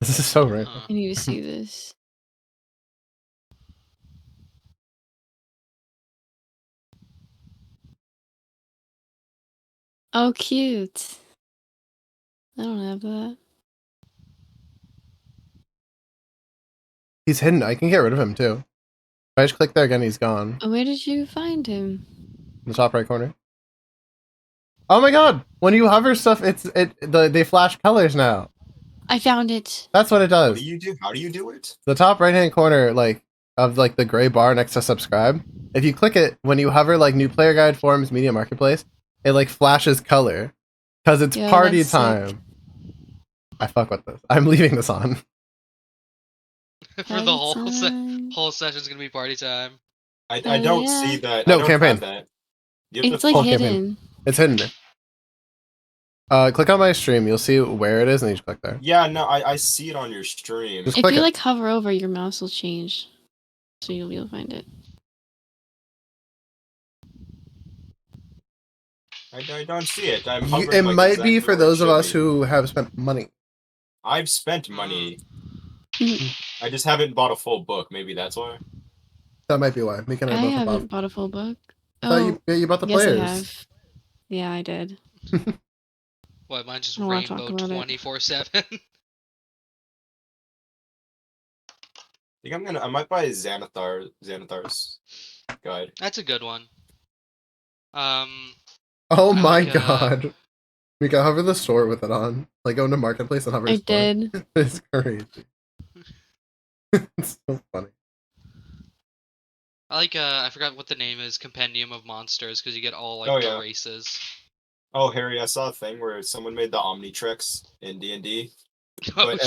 This is so random. I need to see this. Oh, cute. I don't have that. He's hidden. I can get rid of him too. If I just click there again, he's gone. Oh, where did you find him? In the top right corner. Oh my god! When you hover stuff, they flash colors now. I found it. That's what it does. What do you do? How do you do it? The top right hand corner, of the gray bar next to subscribe. If you click it, when you hover new player guide, forums, media marketplace, it flashes color because it's party time. Sick. I fuck with this. I'm leaving this on. For the whole session's gonna be party time. I don't see that. No, I don't campaign. have that. It's hidden. Campaign. It's hidden. Click on my stream. You'll see where it is, and you just click there. Yeah, no, I see it on your stream. Just if you hover over, your mouse will change, so you'll be able to find it. I don't see it. It might be for those of us who have spent money. I've spent money. I just haven't bought a full book. Maybe that's why. That might be why. I haven't bought a full book. Oh, you bought the players. I have. Yeah, I did. What, mine just rainbow 24/7? I think I might buy Xanathar's guide. That's a good one. Oh my god. We can hover the store with it on. Go into marketplace and hover. I did. It's crazy. It's so funny. I forgot what the name is, Compendium of Monsters, because you get all the races. Oh, Harry, I saw a thing where someone made the Omnitrix in D&D.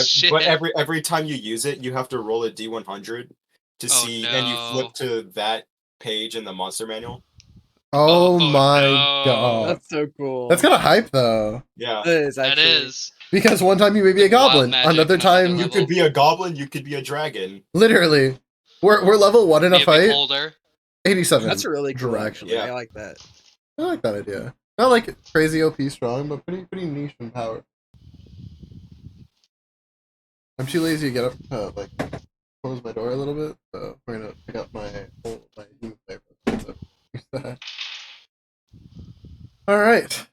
Shit. But every time you use it, you have to roll a D100 to see, and you flip to that page in the monster manual. Oh my god. That's so cool. That's kind of hype, though. Yeah. It is, actually. That is. Because one time you may be a goblin, another time... You could be a goblin, you could be a dragon. Literally. We're level 1 in a fight. Beholder. 87. That's really cool, actually. Yeah. I like that. I like that idea. Not crazy OP strong, but pretty niche in power. I'm too lazy to get up to close my door a little bit, so we're gonna pick up my human flavor. So use that. Alright.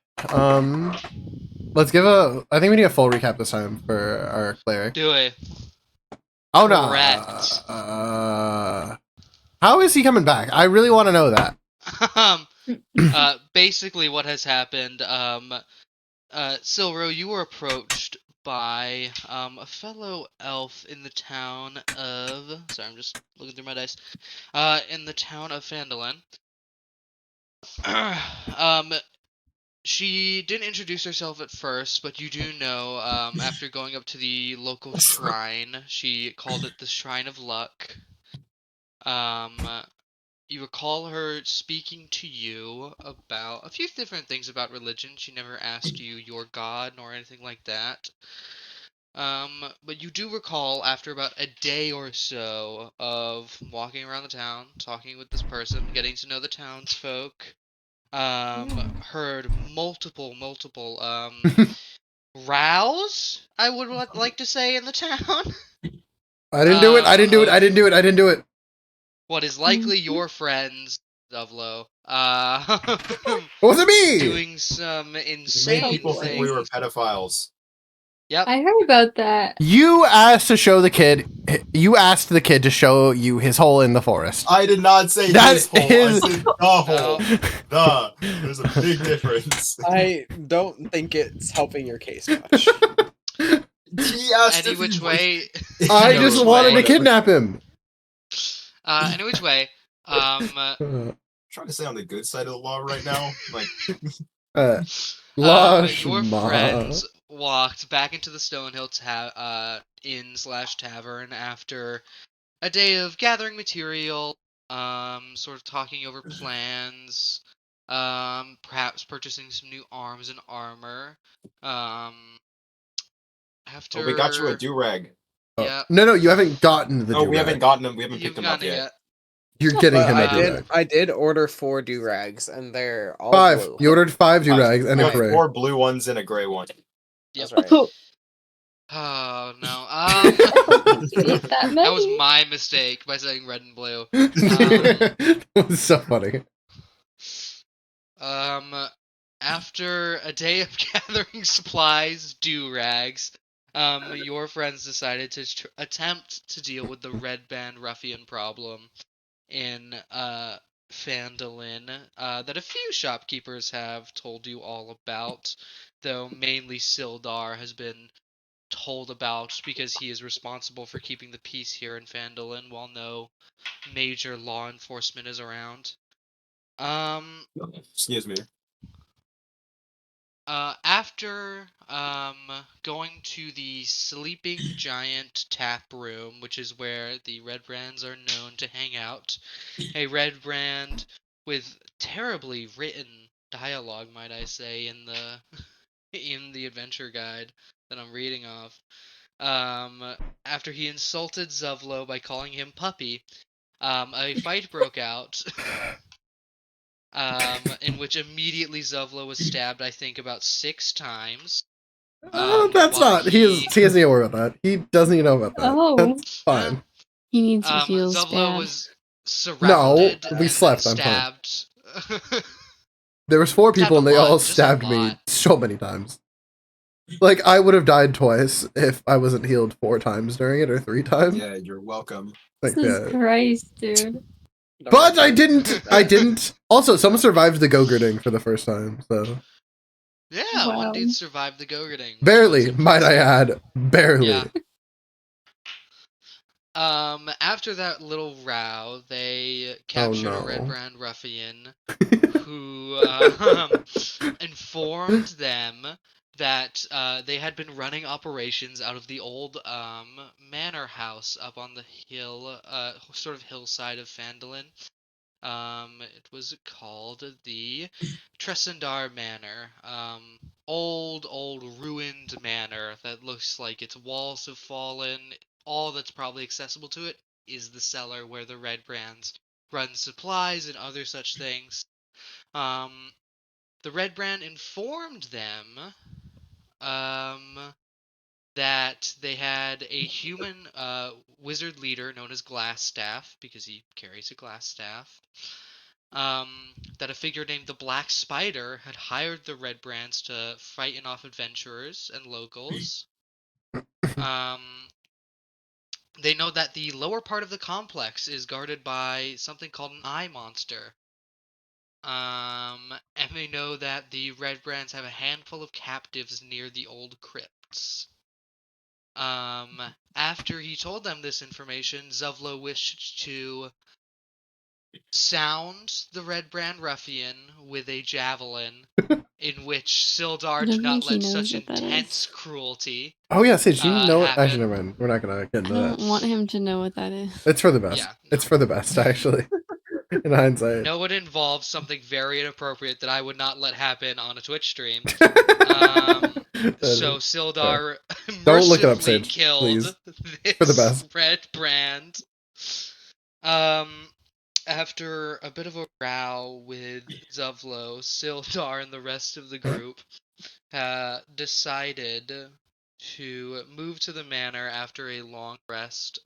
Let's give I think we need a full recap this time for our cleric. Do it. Oh no. Correct. How is he coming back? I really want to know that. Basically what has happened, Silro, you were approached by a fellow elf in the town of... Sorry, I'm just looking through my dice. In the town of Phandalin. She didn't introduce herself at first, but you do know, after going up to the local shrine, she called it the Shrine of Luck. You recall her speaking to you about a few different things about religion. She never asked you your god nor anything like that. But you do recall, after about a day or so of walking around the town, talking with this person, getting to know the townsfolk, heard multiple rows, I would like to say, in the town. I didn't do it. What is likely your friends, Dovlo. Was it me? Doing some insane people things. think we were pedophiles. Yep. I heard about that. You asked the kid to show you his hole in the forest. I did not say his hole. I said the hole. Oh. There's a big difference. I don't think it's helping your case much. He asked Any which way. I just wanted to kidnap him. Any which way. I'm trying to stay on the good side of the law right now. Your friends walked back into the Stonehill Inn/Tavern after a day of gathering material, sort of talking over plans, perhaps purchasing some new arms and armor. After we got you a do-rag. Yeah. No, you haven't gotten the do-rag. No, we haven't gotten them. We haven't picked them up yet. You're getting him a do-rag. I did order 4 do-rags, and they're all 5. blue. You ordered 5 do-rags and a gray. 4 blue ones and a gray one. Yep. That's right. Oh no. That was my mistake by saying red and blue. That was so funny. After a day of gathering supplies, do-rags, your friends decided to attempt to deal with the red band ruffian problem in Phandalin that a few shopkeepers have told you all about, though mainly Sildar has been told about because he is responsible for keeping the peace here in Phandalin while no major law enforcement is around. Excuse me. After going to the Sleeping Giant tap room, which is where the Red Brands are known to hang out, a Red Brand with terribly written dialogue, might I say, in the adventure guide that I'm reading off. After he insulted Zuvlo by calling him puppy, a fight broke out. In which immediately Zuvlo was stabbed, I think, about 6 times. That's not. He doesn't even know about that. He doesn't even know about that. Oh. That's fine. He needs to heal Zuvlo bad. was surrounded No, we and slept, then I'm fine. stabbed. There was 4 people and they all just a stabbed me lot. so many times. Like, I would have died twice if I wasn't healed 4 times during it, or 3 times. Yeah, you're welcome. Like Jesus that. Christ, dude. But I didn't. Also, someone survived the go-gurting for the first time, so. Yeah, Wow. one dude survived the go-gurting. Barely, might I add. Barely. Yeah. After that little row, they captured a Red Brand ruffian who informed them that they had been running operations out of the old manor house up on the hill, sort of hillside of Phandalin. It was called the Tresendar Manor. Old ruined manor that looks like its walls have fallen. All that's probably accessible to it is the cellar where the Red Brands run supplies and other such things. The Red Brand informed them that they had a human wizard leader known as Glassstaff, because he carries a glass staff. That a figure named the Black Spider had hired the Red Brands to frighten off adventurers and locals. They know that the lower part of the complex is guarded by something called an eye monster. And they know that the Red Brands have a handful of captives near the old crypts. After he told them this information, Zuvlo wished to sound the Red Brand ruffian with a javelin, in which Sildar did not let such intense cruelty. Oh yeah, Sage, you know it? happen. Actually, never mind. We're not gonna get into that. I don't want him to know what that is. It's for the best. Yeah, It's for the best, actually. In hindsight. No, it involves something very inappropriate that I would not let happen on a Twitch stream. So Sildar Don't look it up, mercifully Sage, killed please. this For the best. Red Brand. After a bit of a row with Zuvlo, Sildar and the rest of the group decided to move to the manor after a long rest.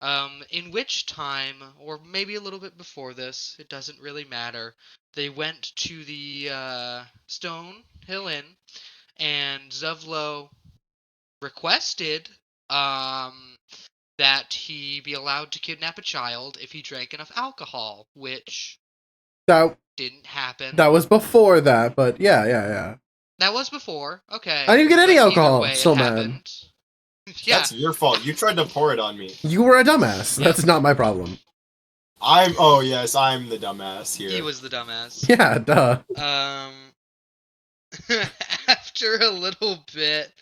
In which time, or maybe a little bit before this, it doesn't really matter, they went to the Stone Hill Inn, and Zuvlo requested that he be allowed to kidnap a child if he drank enough alcohol, which didn't happen. That was before that, but yeah. That was before, okay. I didn't get any alcohol, way, so man. Yeah. That's your fault. You tried to pour it on me. You were a dumbass. Yep. That's not my problem. Oh yes, I'm the dumbass here. He was the dumbass. Yeah, duh. After a little bit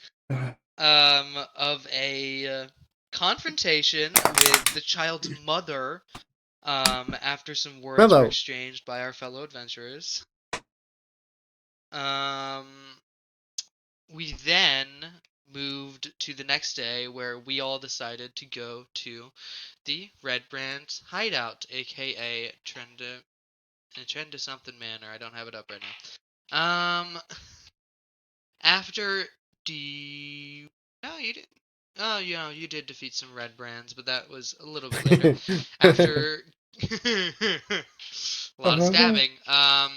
of a confrontation with the child's mother, after some words were exchanged by our fellow adventurers, we then moved to the next day, where we all decided to go to the Red Brand's hideout, aka Trend to something manor. I don't have it up right now. After you did. Oh, you did defeat some red brands, but that was a little bit later. After a lot of stabbing.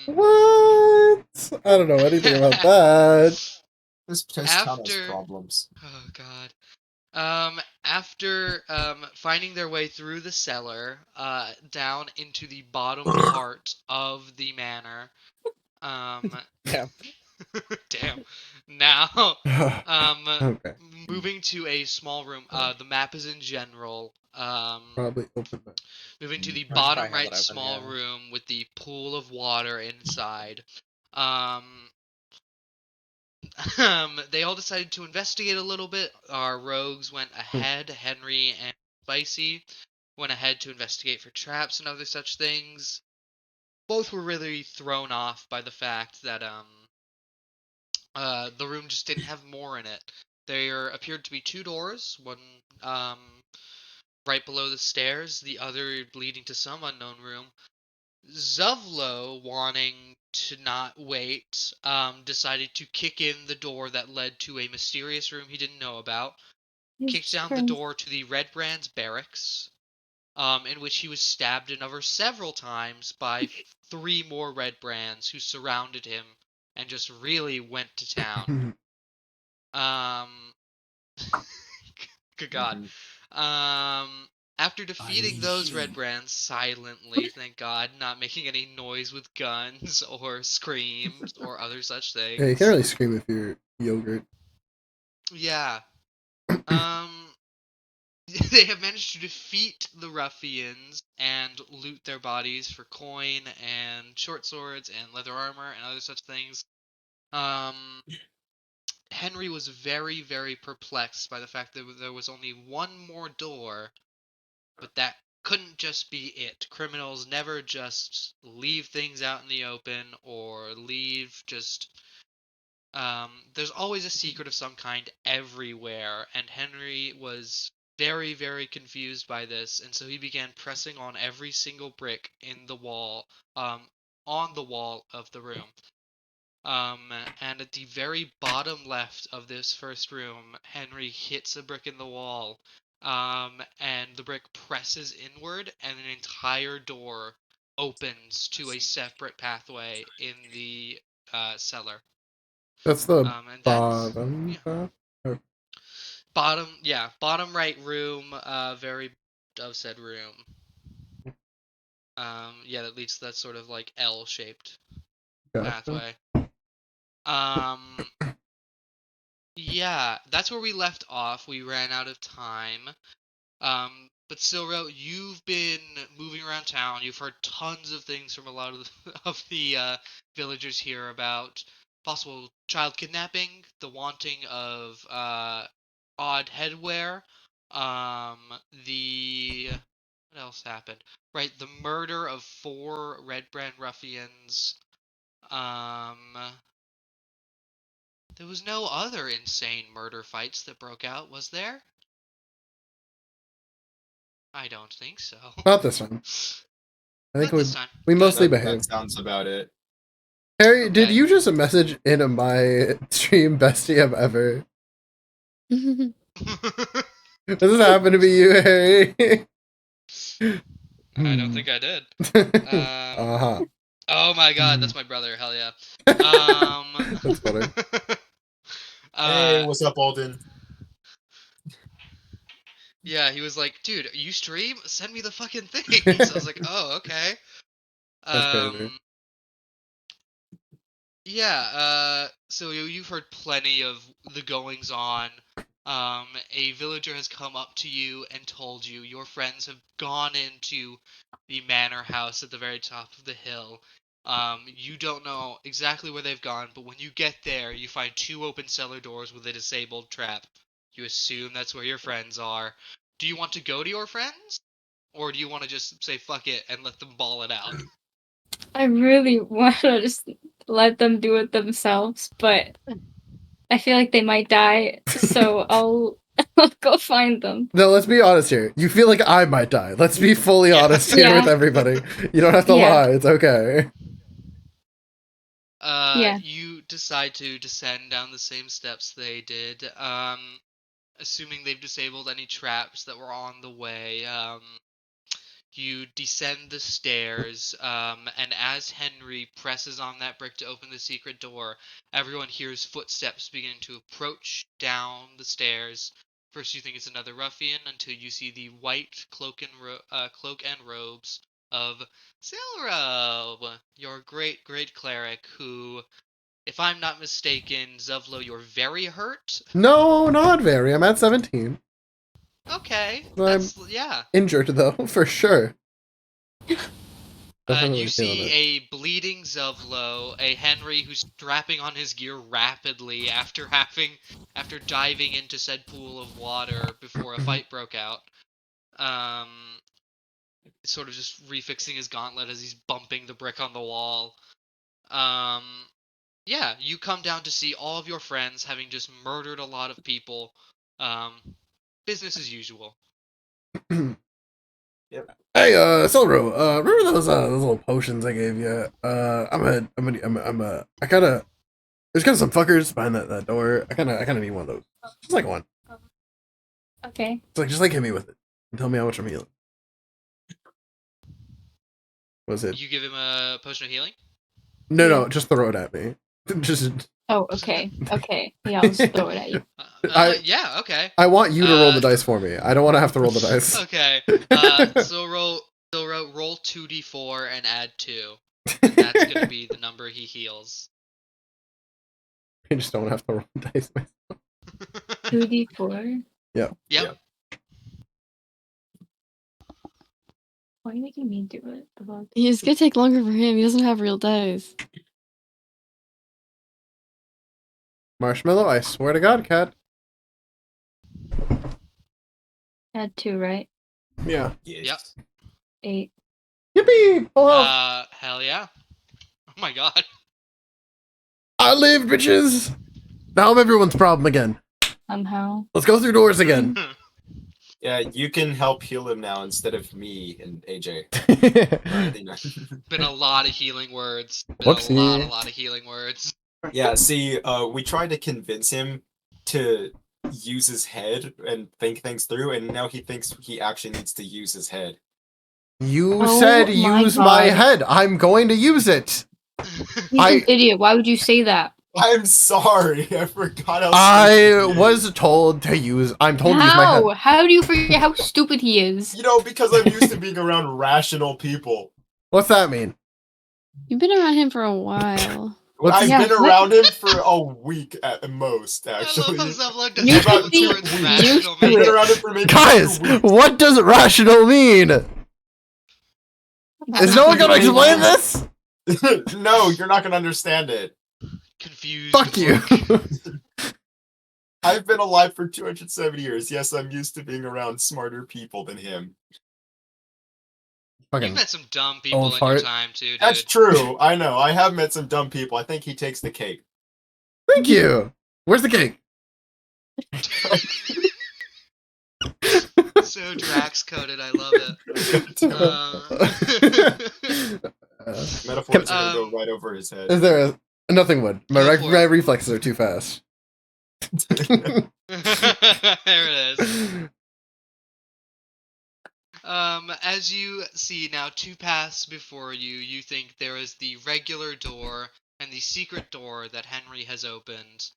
What? I don't know anything about that. This town has problems. Oh God. After finding their way through the cellar, down into the bottom part of the manor. Yeah. Damn. Now, Okay. moving to a small room. The map is in general. Probably open that. Moving to the I should bottom probably have right that open, small yeah. room with the pool of water inside. They all decided to investigate a little bit. Our rogues went ahead. Henry and Spicy went ahead to investigate for traps and other such things. Both were really thrown off by the fact that the room just didn't have more in it. There appeared to be two doors, one right below the stairs, the other leading to some unknown room. Zuvlo, wanting to not wait, decided to kick in the door that led to a mysterious room he didn't know about, kicked down the door to the Red Brand's barracks, in which he was stabbed and over several times by 3 more Red Brands who surrounded him and just really went to town. Good God. After defeating those Red Brands silently, thank God, not making any noise with guns or screams or other such things. Yeah, you can't really scream if you're yogurt. Yeah. They have managed to defeat the ruffians and loot their bodies for coin and short swords and leather armor and other such things. Henry was very, very perplexed by the fact that there was only one more door, but that couldn't just be it. Criminals never just leave things out in the open or leave just... there's always a secret of some kind everywhere, and Henry was very, very confused by this, and so he began pressing on every single brick in the wall, on the wall of the room. And at the very bottom left of this first room, Henry hits a brick in the wall, and the brick presses inward, and an entire door opens to a separate pathway in the cellar. That's the And bottom. yeah. Okay. Bottom right room, very of said room. That leads to that sort of like L-shaped pathway. Yeah, that's where we left off. We ran out of time. But Silro, you've been moving around town. You've heard tons of things from a lot of the villagers here about possible child kidnapping, the wanting of odd headwear, what else happened? Right, the murder of 4 Red Brand ruffians. There was no other insane murder fights that broke out, was there? I don't think so. Not this time. I think this time. we mostly That behaved. sounds about it. Harry, Okay. did you just message into my stream bestie of ever? Does this happen to be you, Harry? I don't think I did. Uh-huh. Oh my God, that's my brother. Hell yeah. That's funny. Hey, what's up, Alden? Yeah, he was like, dude, you stream? Send me the fucking thing. So I was like, oh, okay. That's crazy. Yeah, so you've heard plenty of the goings on. A villager has come up to you and told you your friends have gone into the manor house at the very top of the hill. You don't know exactly where they've gone, but when you get there, you find 2 open cellar doors with a disabled trap. You assume that's where your friends are. Do you want to go to your friends? Or do you want to just say fuck it and let them ball it out? I really want to just let them do it themselves, but I feel like they might die, so I'll go find them. No, let's be honest here. You feel like I might die. Let's be fully honest here with everybody. You don't have to lie. It's okay. You decide to descend down the same steps they did. assuming they've disabled any traps that were on the way, you descend the stairs, and as Henry presses on that brick to open the secret door, everyone hears footsteps begin to approach down the stairs. First you think it's another ruffian, until you see the white cloak and robes of Silro, your great cleric, who, if I'm not mistaken, Zuvlo, you're very hurt? No, not very. I'm at 17. Okay, I'm yeah. injured though, for sure. You see a bleeding Zuvlo, a Henry who's strapping on his gear rapidly after diving into said pool of water before a fight broke out. Sort of just refixing his gauntlet as he's bumping the brick on the wall. Yeah, you come down to see all of your friends having just murdered a lot of people. Business as usual. Yep. Hey, Silro, remember those little potions I gave you? I kinda, there's kinda some fuckers behind that door. I kinda need one of those. Just like one. Okay. Just hit me with it. And tell me how much I'm healing. Was it? You give him a potion of healing? No, just throw it at me. Just. Oh, okay. Okay. Yeah, I'll just throw it at you. Yeah, okay. I want you to roll the dice for me. I don't want to have to roll the dice. Okay. So roll 2d4 and add 2. And that's gonna be the number he heals. I just don't have to roll the dice myself. 2d4? Yep. Why are you making me do it? It's gonna take longer for him. He doesn't have real dice. Marshmallow, I swear to God, cat. Add 2, right? Yeah. Yes. 8. Yippee! Hello. Hell yeah. Oh my god. I live, bitches! Now I'm everyone's problem again. Somehow. Let's go through doors again. Yeah, you can help heal him now instead of me and AJ. Been a lot of healing words. Whoopsie. A lot of healing words. Yeah, see, we tried to convince him to use his head and think things through, and now he thinks he actually needs to use his head. You said use my head. I'm going to use it. He's an idiot. Why would you say that? I'm sorry. I forgot how I was told to use. I'm told to use my head. How do you forget how stupid he is? You know, because I'm used to being around rational people. What's that mean? You've been around him for a while. I've been around him for a week at most, actually. Used to it. Guys, what does rational mean? Is no one gonna explain this? No, you're not gonna understand it. Confused. Fuck you. I've been alive for 270 years. Yes, I'm used to being around smarter people than him. You've met some dumb people in your time, too, dude. That's true. I know. I have met some dumb people. I think he takes the cake. Thank you. Where's the cake? So Drax coded. I love it. Metaphors are gonna go right over his head. Is there nothing would. My reflexes are too fast. There it is. As you see now 2 paths before you, you think there is the regular door and the secret door that Henry has opened.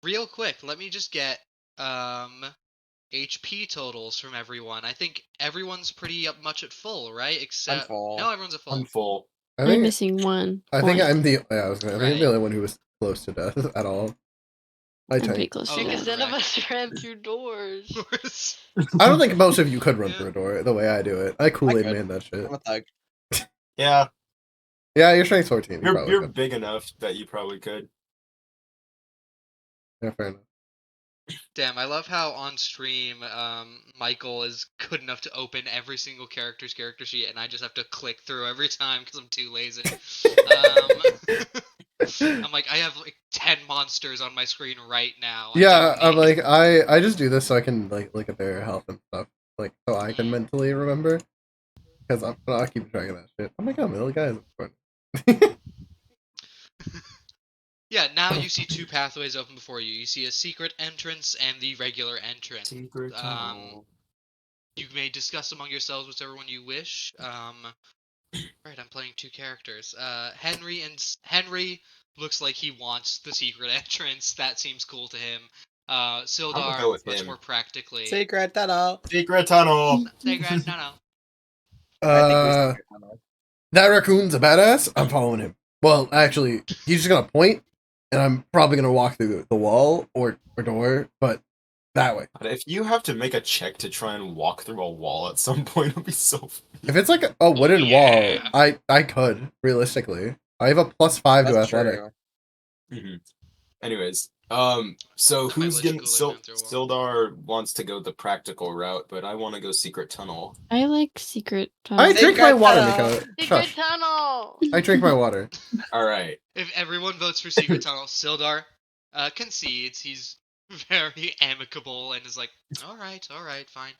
Real quick, let me just get HP totals from everyone. I think everyone's pretty much at full, right? Except no, everyone's at full. I'm full. I'm missing one. I think I'm the. Yeah, I was gonna. I think I'm the only one who was close to death at all. I'm pretty close to Because death. none of us ran through doors. I don't think most of you could run through a door the way I do it. I Kool-Aid man that shit. I'm a thug. Yeah. Yeah, you're strength 14. You're big enough that you probably could. Yeah, fair enough. Damn, I love how on stream, Michael is good enough to open every single character's character sheet, and I just have to click through every time because I'm too lazy. I'm like, I have like 10 monsters on my screen right now. Yeah, I'm like, I just do this so I can like look at their health and stuff, like so I can mentally remember. Because I'll keep track of that shit. Oh my god, little guys. Yeah, now you see two pathways open before you. You see a secret entrance and the regular entrance. Secret tunnel. You may discuss among yourselves whichever one you wish. Right, I'm playing two characters. Henry looks like he wants the secret entrance. That seems cool to him. I'm gonna Sildar, go with much him. more practically. Secret tunnel. Secret tunnel. Secret, no. I think we secret tunnel. That raccoon's a badass. I'm following him. Well, actually, he's just gonna point, and I'm probably gonna walk through the wall or door, but that way. But if you have to make a check to try and walk through a wall at some point, it'll be so. If it's like a wooden Yeah. wall, I could realistically. I have a +5 to That's athletic. true. Mhm. Anyways, so That might who's let you getting go like that through a wall. Sildar wants to go the practical route, but I want to go secret tunnel. I like secret tunnel. I drink my Secret water, tunnel. Nico. Secret Shush. tunnel. I drink my water. All right. If everyone votes for secret tunnel, Sildar concedes. He's very amicable and is like, all right, fine.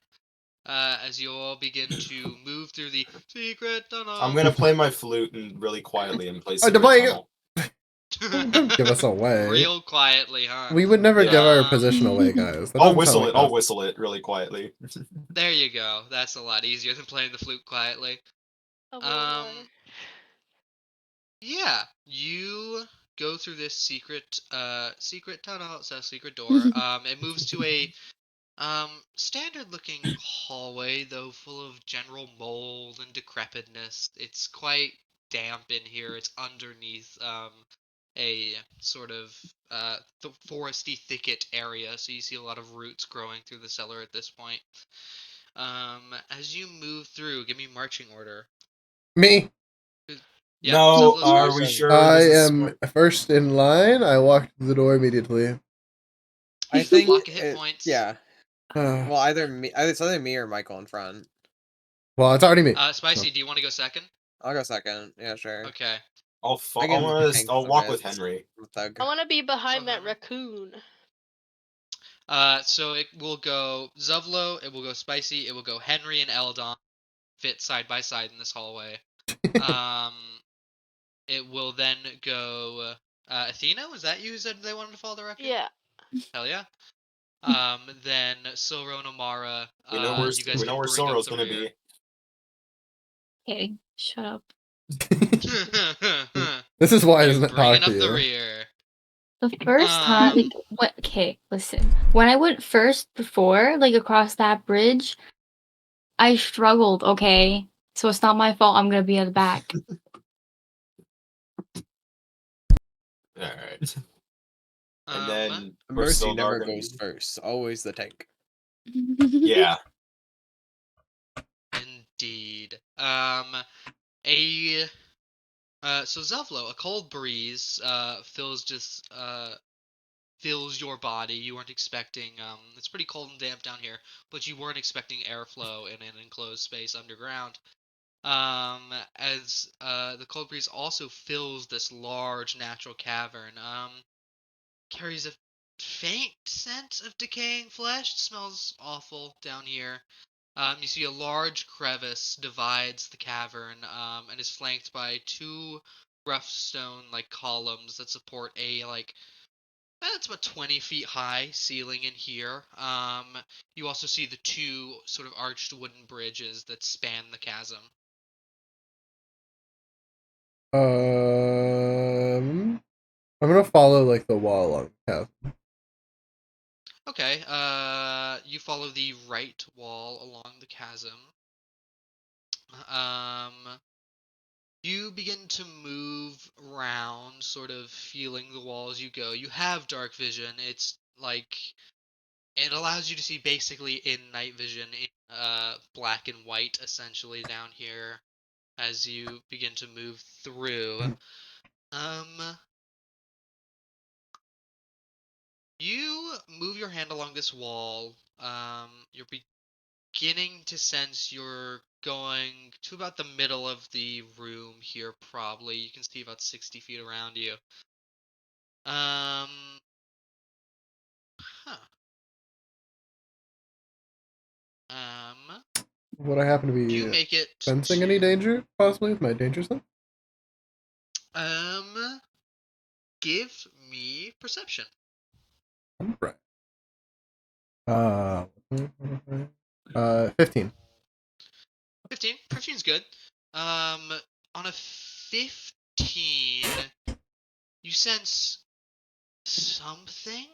As you all begin to move through the secret tunnel. I'm gonna play my flute and really quietly and play Oh, secret Dubai- tunnel. Don't give us away. Real quietly, huh? We would never give our Um, position away, guys. That I'll doesn't whistle sound it. like I'll us. whistle it really quietly. There you go. That's a lot easier than playing the flute quietly. Oh, Um, Yeah, you go through this secret tunnel. It's a secret door. It moves to a standard looking hallway, though full of general mold and decrepitness. It's quite damp in here. It's underneath a sort of foresty thicket area, so you see a lot of roots growing through the cellar at this point. As you move through, give me marching order. Me. Yeah, No, Zevla's are first. we sure? I this is am smart? first in line. I walked through the door immediately. I think Block of hit points. Yeah. Well, Well, it's either me or Michael in front. it's already me. Spicy, do you want to go second? I'll go second. Yeah, sure. Okay. I'll I can hang I'll some walk with bits. Henry. I'm a thug. I want to be behind that Henry. raccoon. So it will go Zuvlo, it will go Spicy, it will go Henry and Eldon, fit side by side in this hallway. It will then go Athena. Was that you who said they wanted to follow the raccoon? Yeah. Hell yeah. Then Silro and Amara. We know where you guys we know can where bring up Soro's the gonna rear. be. Okay, shut up. This is why I You're doesn't bringing talk up to the you. rear. The first time, like, what? Okay, listen. When I went first before, like across that bridge, I struggled. Okay, so it's not my fault. I'm gonna be at the back. All right. And Um, then Mercy Sildar never gonna goes be- first. Always the tank. Yeah. Indeed. So Zevlo, a cold breeze fills your body. You weren't expecting it's pretty cold and damp down here, but you weren't expecting airflow in an enclosed space underground. As the cold breeze also fills this large natural cavern. Carries a faint scent of decaying flesh. It smells awful down here. You see a large crevice divides the cavern, and is flanked by two rough stone columns that support a it's about 20 feet high ceiling in here. You also see the two sort of arched wooden bridges that span the chasm. I'm gonna follow like the wall along the path. Okay, you follow the right wall along the chasm. You begin to move around, sort of feeling the wall as you go. You have dark vision. It's like it allows you to see basically in night vision, in black and white, essentially down here, as you begin to move through. You move your hand along this wall. You're beginning to sense you're going to about the middle of the room here, probably. You can see about 60 feet around you. Huh. Would I happen to You be make it sensing any to- danger, possibly, with my danger sense? give me perception. Right. 15. 15. 15's good. On a 15, you sense something?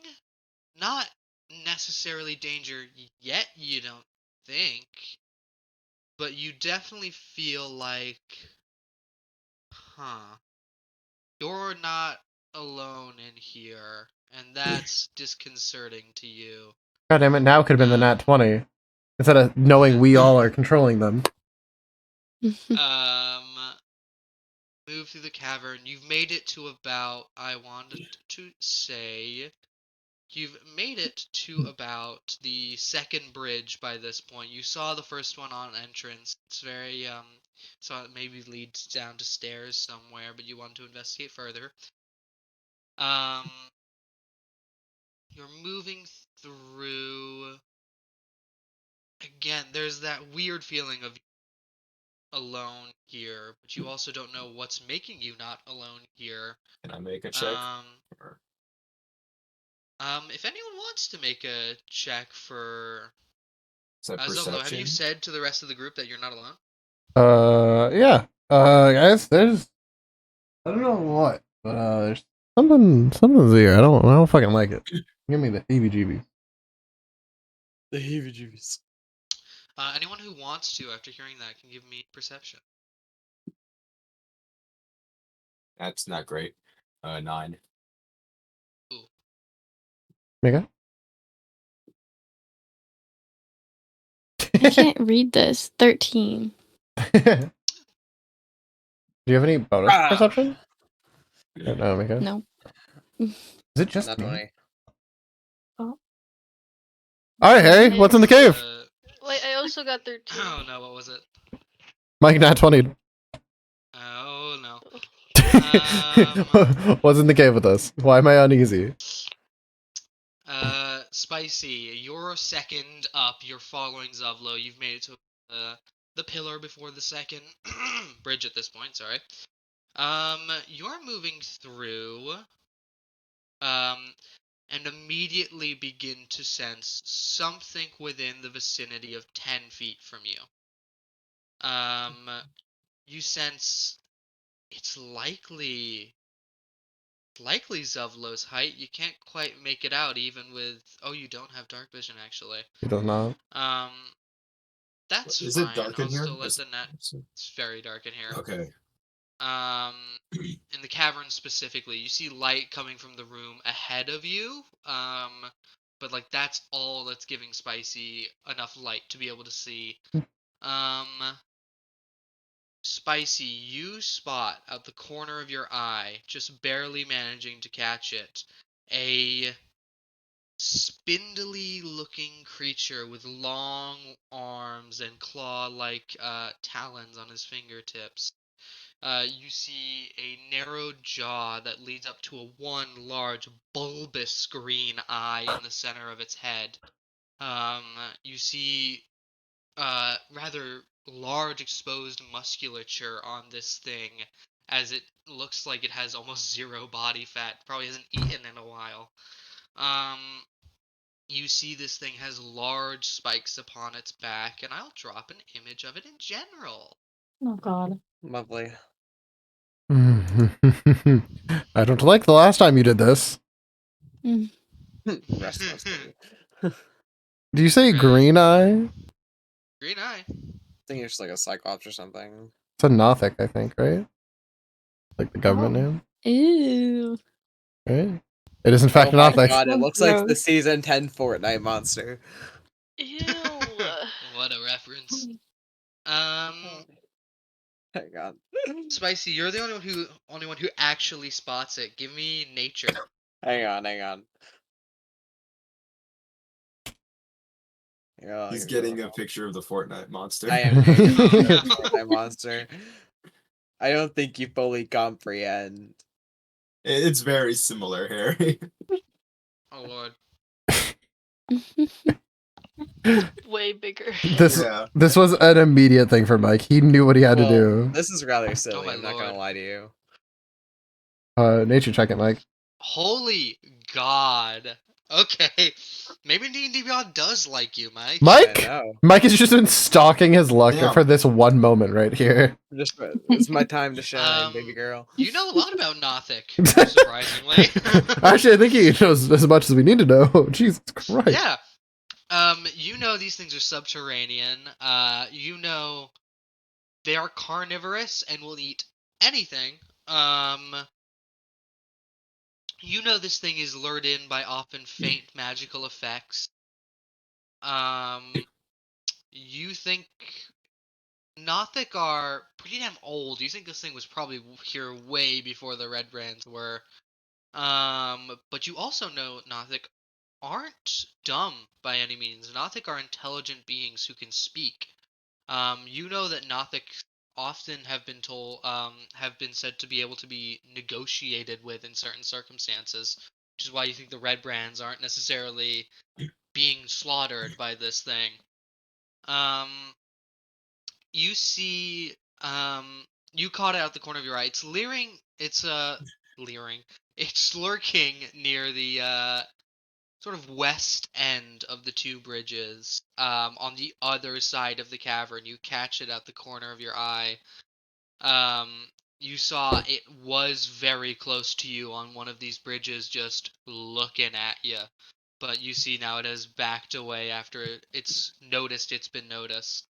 Not necessarily danger yet, you don't think. But you definitely feel like, you're not alone in here, and that's disconcerting to you. God damn it, now it could have been the nat 20. Instead of knowing we all are controlling them. Move through the cavern. You've made it to about, I wanted to say, you've made it to about the second bridge by this point. You saw the first one on entrance. It's very, so it maybe leads down to stairs somewhere, but you want to investigate further. You're moving through. Again, there's that weird feeling of alone here, but you also don't know what's making you not alone here. Can I make a check? Or- If anyone wants to make a check for Is that Zovlo, have you perception? said to the rest of the group that you're not alone? Yeah. Guys, there's I don't know what, but there's something's here. I don't fucking like it. Give me the heebie-jeebies. The heebie-jeebies. Anyone who wants to, after hearing that, can give me perception. That's not great. 9. Mega? I can't read this. 13. Do you have any bonus Ah. perception? No, Mega. No. Is it just Not me? 20. Alright, Harry, what's in the cave? Wait, I also got 13. Oh no, what was it? Mike, nat 20. Oh no. What's in the cave with us? Why am I uneasy? Spicy, you're second up. You're following Zovlo. You've made it to the pillar before the second bridge at this point. Sorry. You're moving through. And immediately begin to sense something within the vicinity of 10 feet from you. You sense it's likely Zovlo's height. You can't quite make it out even with, oh, you don't have dark vision actually. He does not. That's Is fine. it dark in I'll here? still let the net. It's very dark in here. Okay. In the cavern specifically, you see light coming from the room ahead of you. But like that's all that's giving Spicy enough light to be able to see. Spicy, you spot out the corner of your eye, just barely managing to catch it, a spindly looking creature with long arms and claw-like talons on his fingertips. You see a narrow jaw that leads up to one large bulbous green eye in the center of its head. You see rather large exposed musculature on this thing, as it looks like it has almost zero body fat. Probably hasn't eaten in a while. You see this thing has large spikes upon its back, and I'll drop an image of it in general. Oh god. Lovely. I don't like the last time you did this. Rest of us do. Do you say green eye? Green eye. I think it's just like a Cyclops or something. It's a Nothic, I think, right? Like the government name, Ew. right? It is in fact Oh my Nothic. god, it looks like the Gross. season 10 Fortnite monster. Ew. What a reference. Hang on. Spicy, you're the only one who actually spots it. Give me nature. Hang on. Oh, He's you're getting a wrong. picture of the Fortnite monster. I am getting a picture of the Fortnite monster. I don't think you fully comprehend. It's very similar, Harry. Oh lord. Way bigger. Yeah. This was an immediate thing for Mike. He knew what he had to Well, do. This is rather silly, my I'm not gonna lord. lie to you. Nature check it, Mike. Holy God. Okay. Maybe D&D Beyond does like you, Mike. I Mike? know. Mike has just been stalking his luck Damn. for this one moment right here. Just it's my time to shine, baby girl. You know a lot about Nothic, surprisingly. Actually, I think he knows as much as we need to know. Jesus Christ. Yeah. You know these things are subterranean. You know they are carnivorous and will eat anything. You know this thing is lured in by often faint magical effects. You think Nothic are pretty damn old. You think this thing was probably here way before the Red Brands were. But you also know Nothic aren't dumb by any means. Nothic are intelligent beings who can speak. You know that Nothic often have been said to be able to be negotiated with in certain circumstances, which is why you think the Red Brands aren't necessarily being slaughtered by this thing. You see, you caught it out the corner of your eye. It's leering. It's leering. It's lurking near the sort of west end of the two bridges. On the other side of the cavern, you catch it at the corner of your eye. You saw it was very close to you on one of these bridges, just looking at you. But you see now it has backed away after it's noticed it's been noticed.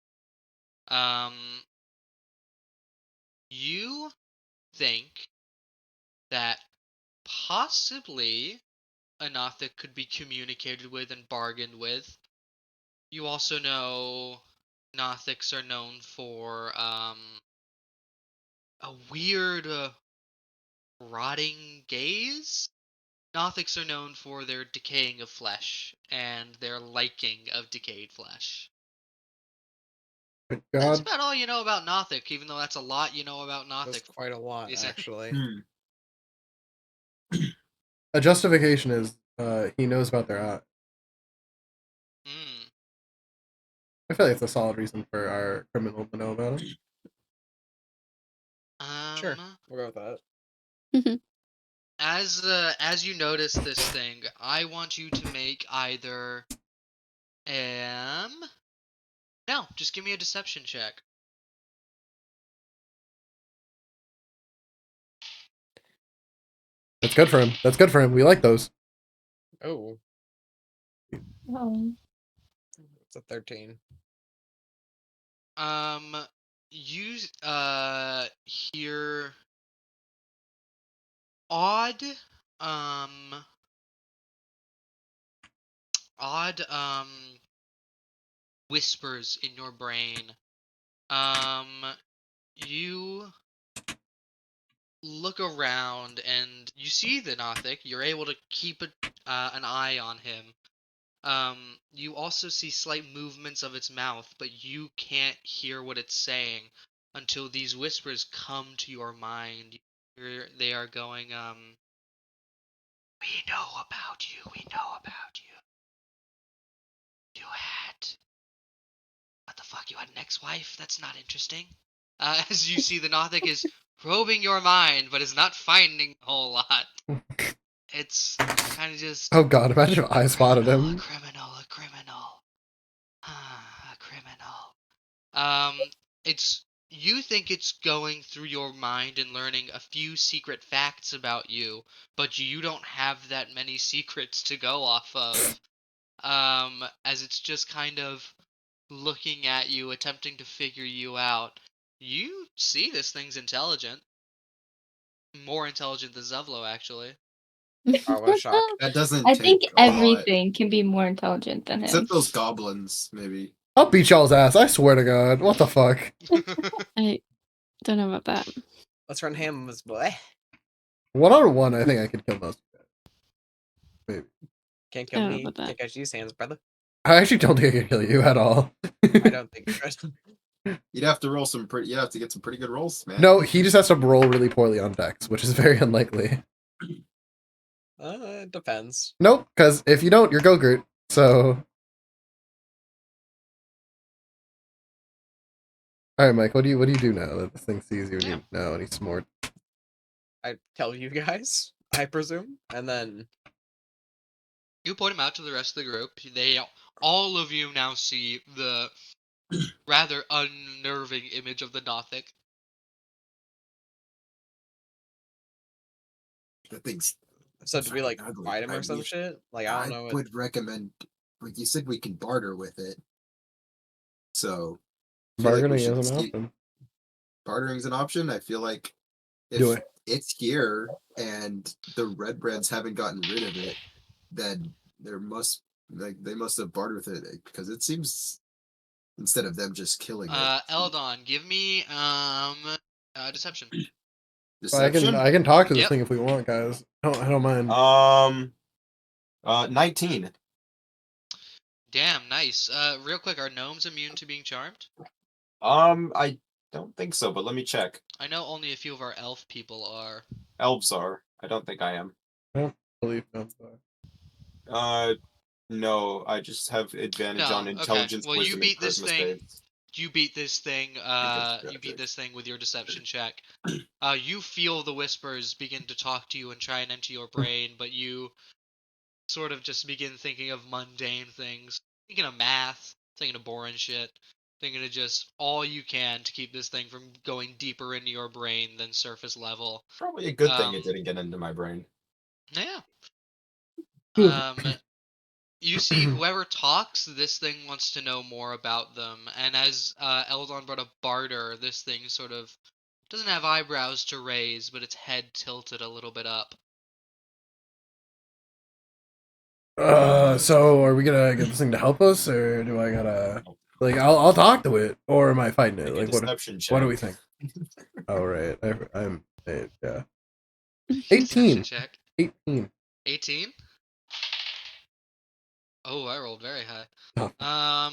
You think that possibly a Nothic could be communicated with and bargained with. You also know Nothics are known for a weird rotting gaze. Nothics are known for their decaying of flesh and their liking of decayed flesh. Thank That's God. about all you know about Nothic, even though that's a lot you know about That's Nothic. quite a lot, Is it? actually. A justification is he knows about their eye. Hmm. I feel like it's a solid reason for our criminal to know about him. Sure, we'll go with that. As you notice this thing, I want you to make either no, just give me a deception check. That's good for him. That's good for him. We like those. Oh, Oh. it's a 13. You hear odd whispers in your brain. You look around and you see the Nothic. You're able to keep an eye on him. You also see slight movements of its mouth, but you can't hear what it's saying until these whispers come to your mind. They are going, we know about you, we know about you. You had... What the fuck, you had an ex-wife? That's not interesting. As you see, the Nothic is probing your mind, but is not finding a whole lot. It's kind of just... Oh God, imagine if I spotted him. A criminal. A criminal. It's... You think it's going through your mind and learning a few secret facts about you, but you don't have that many secrets to go off of. As it's just kind of looking at you, attempting to figure you out. You see this thing's intelligent. More intelligent than Zevlo, actually. Oh, what a shock. That doesn't I take think a lot. everything can be more intelligent than him. Except those goblins, maybe. I'll beat y'all's ass. I swear to God. What the fuck? I don't know about that. Let's run Ham's boy. 1-on-1, I think I could kill most of it. Maybe. Can't I kill don't know me. about that. Can't catch these hands, brother. I actually don't think I can kill you at all. I don't think you could. You'd have to roll some pretty. You'd have to get some pretty good rolls, man. No, he just has to roll really poorly on Dex, which is very unlikely. It depends. Nope, because if you don't, you're Go-Groot. So... Alright, Mike, what do you do now that this thing sees you and you know and he's smart? I tell you guys. I presume, and then You point him out to the rest of the group. All of you now see the rather unnerving image of the Nothic. That thing's so do we like ugly. fight him or some shit? Like I don't know. What... would recommend. Like you said, we can barter with it. So I feel Bargaining we should is an see- option. Bartering's an option. I feel like Do if it. it's here and the red brands haven't gotten rid of it, then they must have bartered with it because it seems instead of them just killing it. Eldon, give me deception. Deception. I can talk to this Yep. thing if we want, guys. I don't mind. 19. Damn, nice. Real quick, are gnomes immune to being charmed? I don't think so, but let me check. I know only a few of our elf people are. Elves are. I don't think I am. I don't believe them. So. No, I just have advantage No, on okay. intelligence, Well, you wisdom, beat and this charisma thing. saves. You beat this thing. Against You beat magic. this thing with your deception check. You feel the whispers begin to talk to you and try and enter your brain, but you sort of just begin thinking of mundane things, thinking of math, thinking of boring shit, thinking of just all you can to keep this thing from going deeper into your brain than surface level. Probably a good thing it didn't get into my brain. Yeah. Good. You see, whoever talks, this thing wants to know more about them. And as Eldon brought up barter, this thing sort of doesn't have eyebrows to raise, but its head tilted a little bit up. So are we gonna get this thing to help us, or do I gotta like I'll talk to it, or am I fighting it? Make a Like deception what do check. we think? Oh right, I'm yeah. Deception 18. check. 18. 18? Oh, I rolled very high. Oh.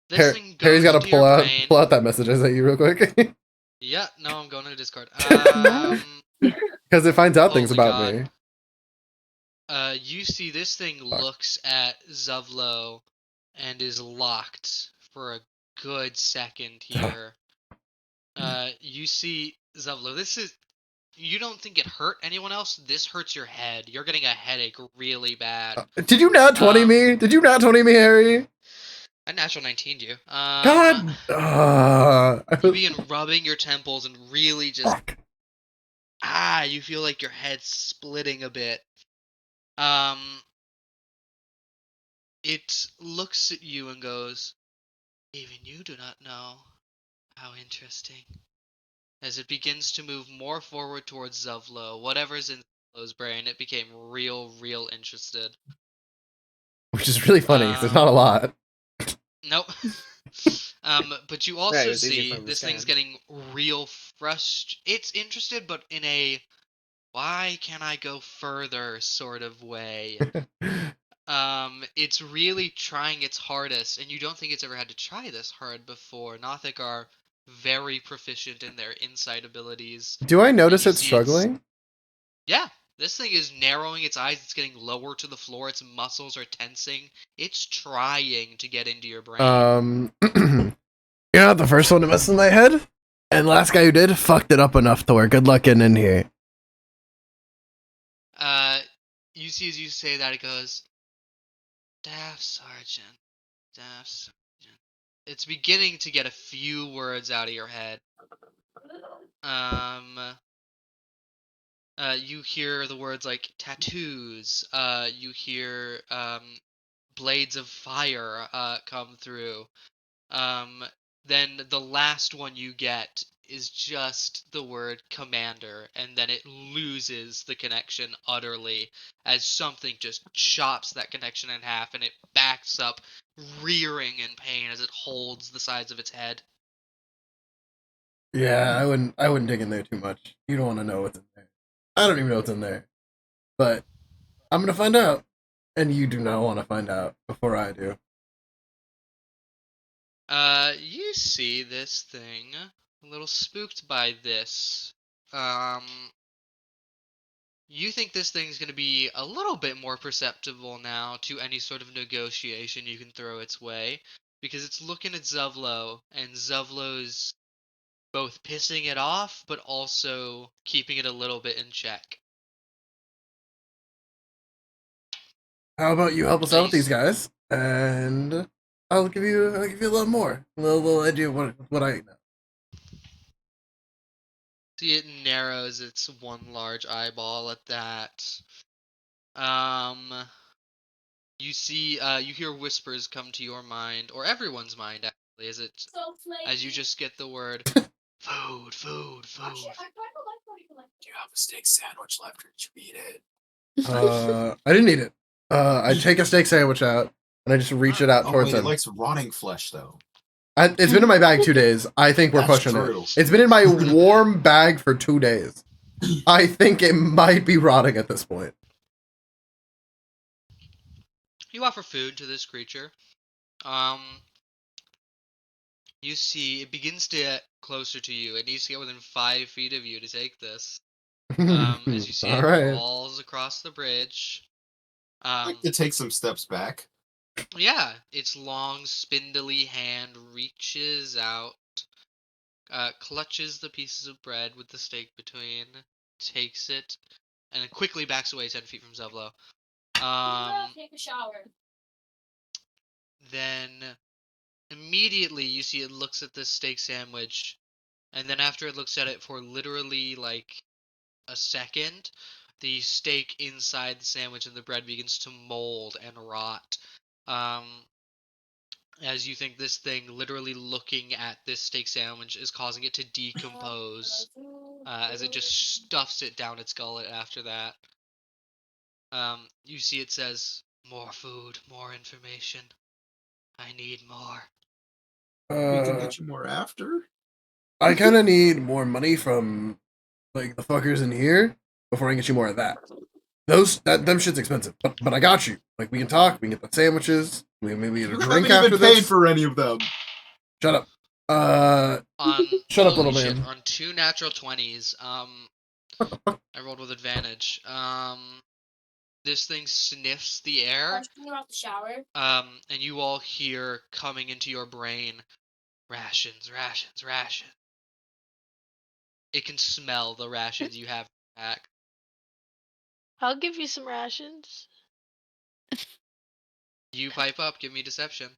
This thing goes Harry's got to into your brain. pull out that message I sent you real quick. Yeah, no, I'm going to Discord. Because it finds out things Holy about God. me. You see this thing looks at Zuvlo and is locked for a good second here. You see Zuvlo. You don't think it hurt anyone else? This hurts your head. You're getting a headache really bad. Did you not 20 me? Did you not 20 me, Harry? I natural 19'd you. God! You begin rubbing your temples and really just you feel like your head's splitting a bit. It looks at you and goes, "Even you do not know. How interesting." As it begins to move more forward towards Zuvlo, whatever's in Zuvlo's brain, it became real interested. Which is really funny, because there's not a lot. Nope. But you Right, also it's easier for see him to this thing's scan. getting real frustrated. It's interested, but in a why can't I go further sort of way. It's really trying its hardest, and you don't think it's ever had to try this hard before. Nothic are very proficient in their insight abilities. Do I notice you it's see struggling? Yeah, this thing is narrowing its eyes, it's getting lower to the floor, its muscles are tensing. It's trying to get into your brain. You're not the first one to mess with my head, and the last guy who did fucked it up enough to where good luck getting in here. You see as you say that, it goes, Staff Sergeant. It's beginning to get a few words out of your head. You hear the words like tattoos. You hear blades of fire come through. Then the last one you get is just the word commander, and then it loses the connection utterly as something just chops that connection in half, and it backs up, rearing in pain as it holds the sides of its head. Yeah, I wouldn't dig in there too much. You don't want to know what's in there. I don't even know what's in there. But I'm gonna find out. And you do not want to find out before I do. You see this thing, a little spooked by this. You think this thing's going to be a little bit more perceptible now to any sort of negotiation you can throw its way, because it's looking at Zuvlo, and Zuvlo's both pissing it off, but also keeping it a little bit in check. how about you help us out with these Nice. guys, and I'll give you a little more, a little idea of what I know. See, it narrows its one large eyeball at that. You see, you hear whispers come to your mind, or everyone's mind actually, as you just get the word food, food, food. Do you have a steak sandwich left, or did you eat it? I didn't eat it. I take a steak sandwich out and I just reach it out Oh towards wait, it him. likes rotting flesh though. It's been in my bag 2 days. I think we're That's pushing true. it. It's been in my warm bag for 2 days. I think it might be rotting at this point. You offer food to this creature. You see, it begins to get closer to you. It needs to get within 5 feet of you to take this. As you see, All it right. crawls across the bridge. I'd like to take some steps back. Yeah, its long, spindly hand reaches out, clutches the pieces of bread with the steak between, takes it, and then quickly backs away 10 feet from Zevlo. Take a shower. Then immediately you see it looks at this steak sandwich, and then after it looks at it for literally like a second, the steak inside the sandwich and the bread begins to mold and rot. As you think this thing literally looking at this steak sandwich is causing it to decompose, as it just stuffs it down its gullet after that. You see it says, "More food, more information. I need more." We can Uh, get you more after. I kind of need more money from like the fuckers in here before I can get you more of that. Them shit's expensive, but I got you. Like we can talk, we can get the sandwiches, we can maybe get a You drink haven't after even paid this. for any of them. Shut up. Shut up, Holy little shit, man. on 2 natural 20s, I rolled with advantage. This thing sniffs the air, Out the shower. and you all hear coming into your brain, rations, rations, rations. It can smell the rations you have back. I'll give you some rations. You pipe up, give me deception.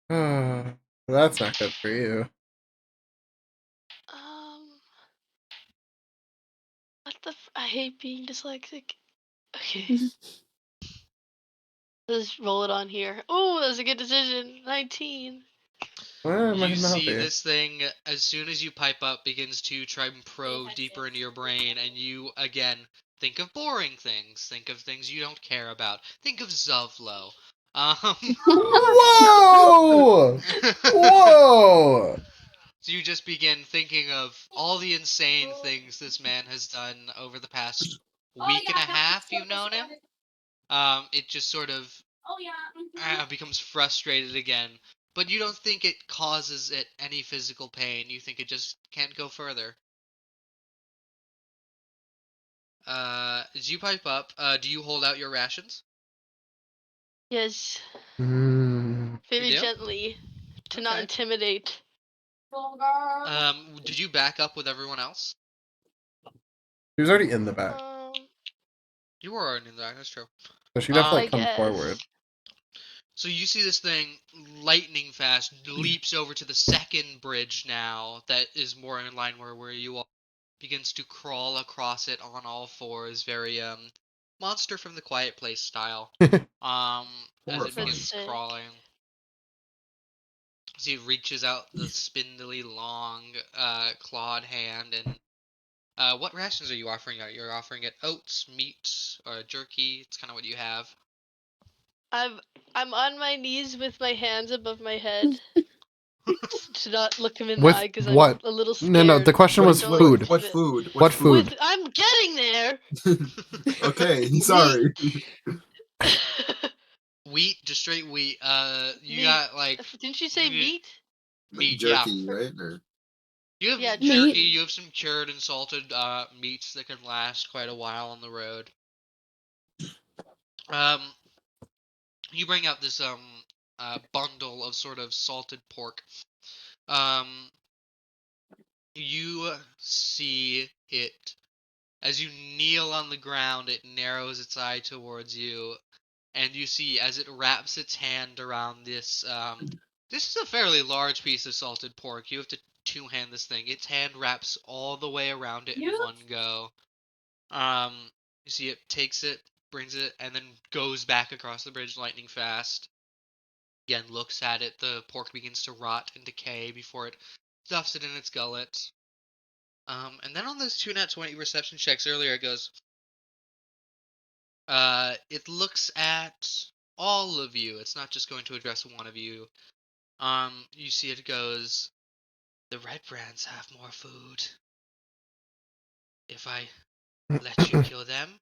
That's not good for you. What the? I hate being dyslexic. Okay. Let's roll it on here. Oh, that's a good decision. 19. Well, You might not see be. this thing, as soon as you pipe up, begins to try and probe deeper into your brain, and you, again, think of boring things. Think of things you don't care about. Think of Zovlo. Whoa! Whoa! So you just begin thinking of all the insane things this man has done over the past week and a half you've known him. It just sort of becomes frustrated again. But you don't think it causes it any physical pain. You think it just can't go further. As you pipe up, do you hold out your rations? Yes. Mm. Very You do? gently. To not Okay. intimidate. Did you back up with everyone else? She was already in the back, You were already in there, that's true. so she'd have to I like come guess. forward. So you see this thing lightning fast leaps over to the second bridge now that is more in line where you are, begins to crawl across it on all fours, very Monster from the Quiet Place style. As it begins Horrifying. crawling. So it reaches out the spindly long clawed hand and what rations are you offering out? You're offering it oats, meat, or jerky. It's kind of what you have. I'm on my knees with my hands above my head to not look him in the With eye because I'm what? a little scared. No, the question was Don't food. What leave it. food? What food? With, I'm getting there. Okay, sorry. Wheat, just straight wheat. You Meat. got like Didn't you say meat? meat, Jerky, yeah. right? Or You have Yeah, jerky. meat. You have some cured and salted meats that can last quite a while on the road. You bring out this bundle of sort of salted pork. You see it as you kneel on the ground. It narrows its eye towards you. and you see as it wraps its hand around this. This is a fairly large piece of salted pork. You have to two-hand this thing. Its hand wraps all the way around it in one go. You see it takes it, brings it, and then goes back across the bridge lightning fast. Again, looks at it. The pork begins to rot and decay before it stuffs it in its gullet. And then on those 2 nat 20 reception checks earlier, it goes. It looks at all of you. It's not just going to address one of you. You see it goes. The red brands have more food. If I let you kill them,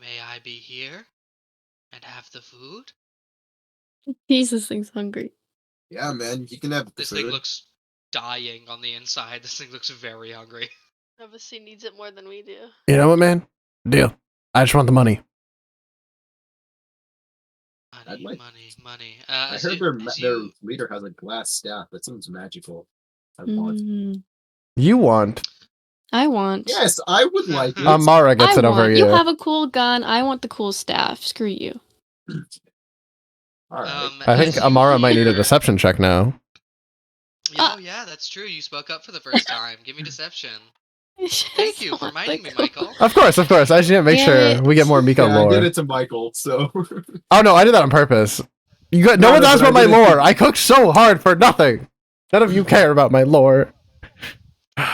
may I be here and have the food? Jesus, thing's hungry. Yeah, man, you can have the This food. thing looks dying on the inside. This thing looks very hungry. Obviously needs it more than we do. You know what, man? Deal. I just want the money. I'd like- Money. I heard their leader has a glass staff. That seems magical. I want. You want? I want. Yes, I would like it. Amara gets it over You you. have a cool gun. I want the cool staff. Screw you. All right. I think Amara might need a deception check now. Oh yeah, that's true. You spoke up for the first time. Give me deception. Thank you for reminding me, Michael. Of course. I just need to make sure we get more Miko Yeah, lore. I did it to Michael, so. Oh no, I did that on purpose. No one's asked about my lore. I cooked so hard for nothing. None of you care about my lore.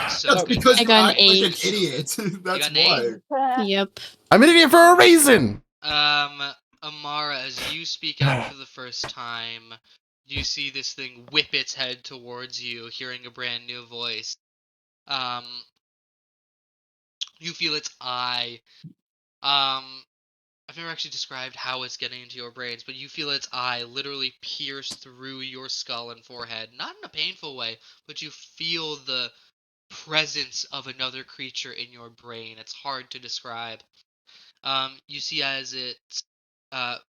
So That's because I you got act an like an 8. idiot. That's got an why. Yep. I'm an idiot for a reason. Amara, as you speak out for the first time, you see this thing whip its head towards you, hearing a brand new voice. You feel its eye. I've never actually described how it's getting into your brains, but you feel its eye literally pierce through your skull and forehead. Not in a painful way, but you feel the presence of another creature in your brain. It's hard to describe. You see as it's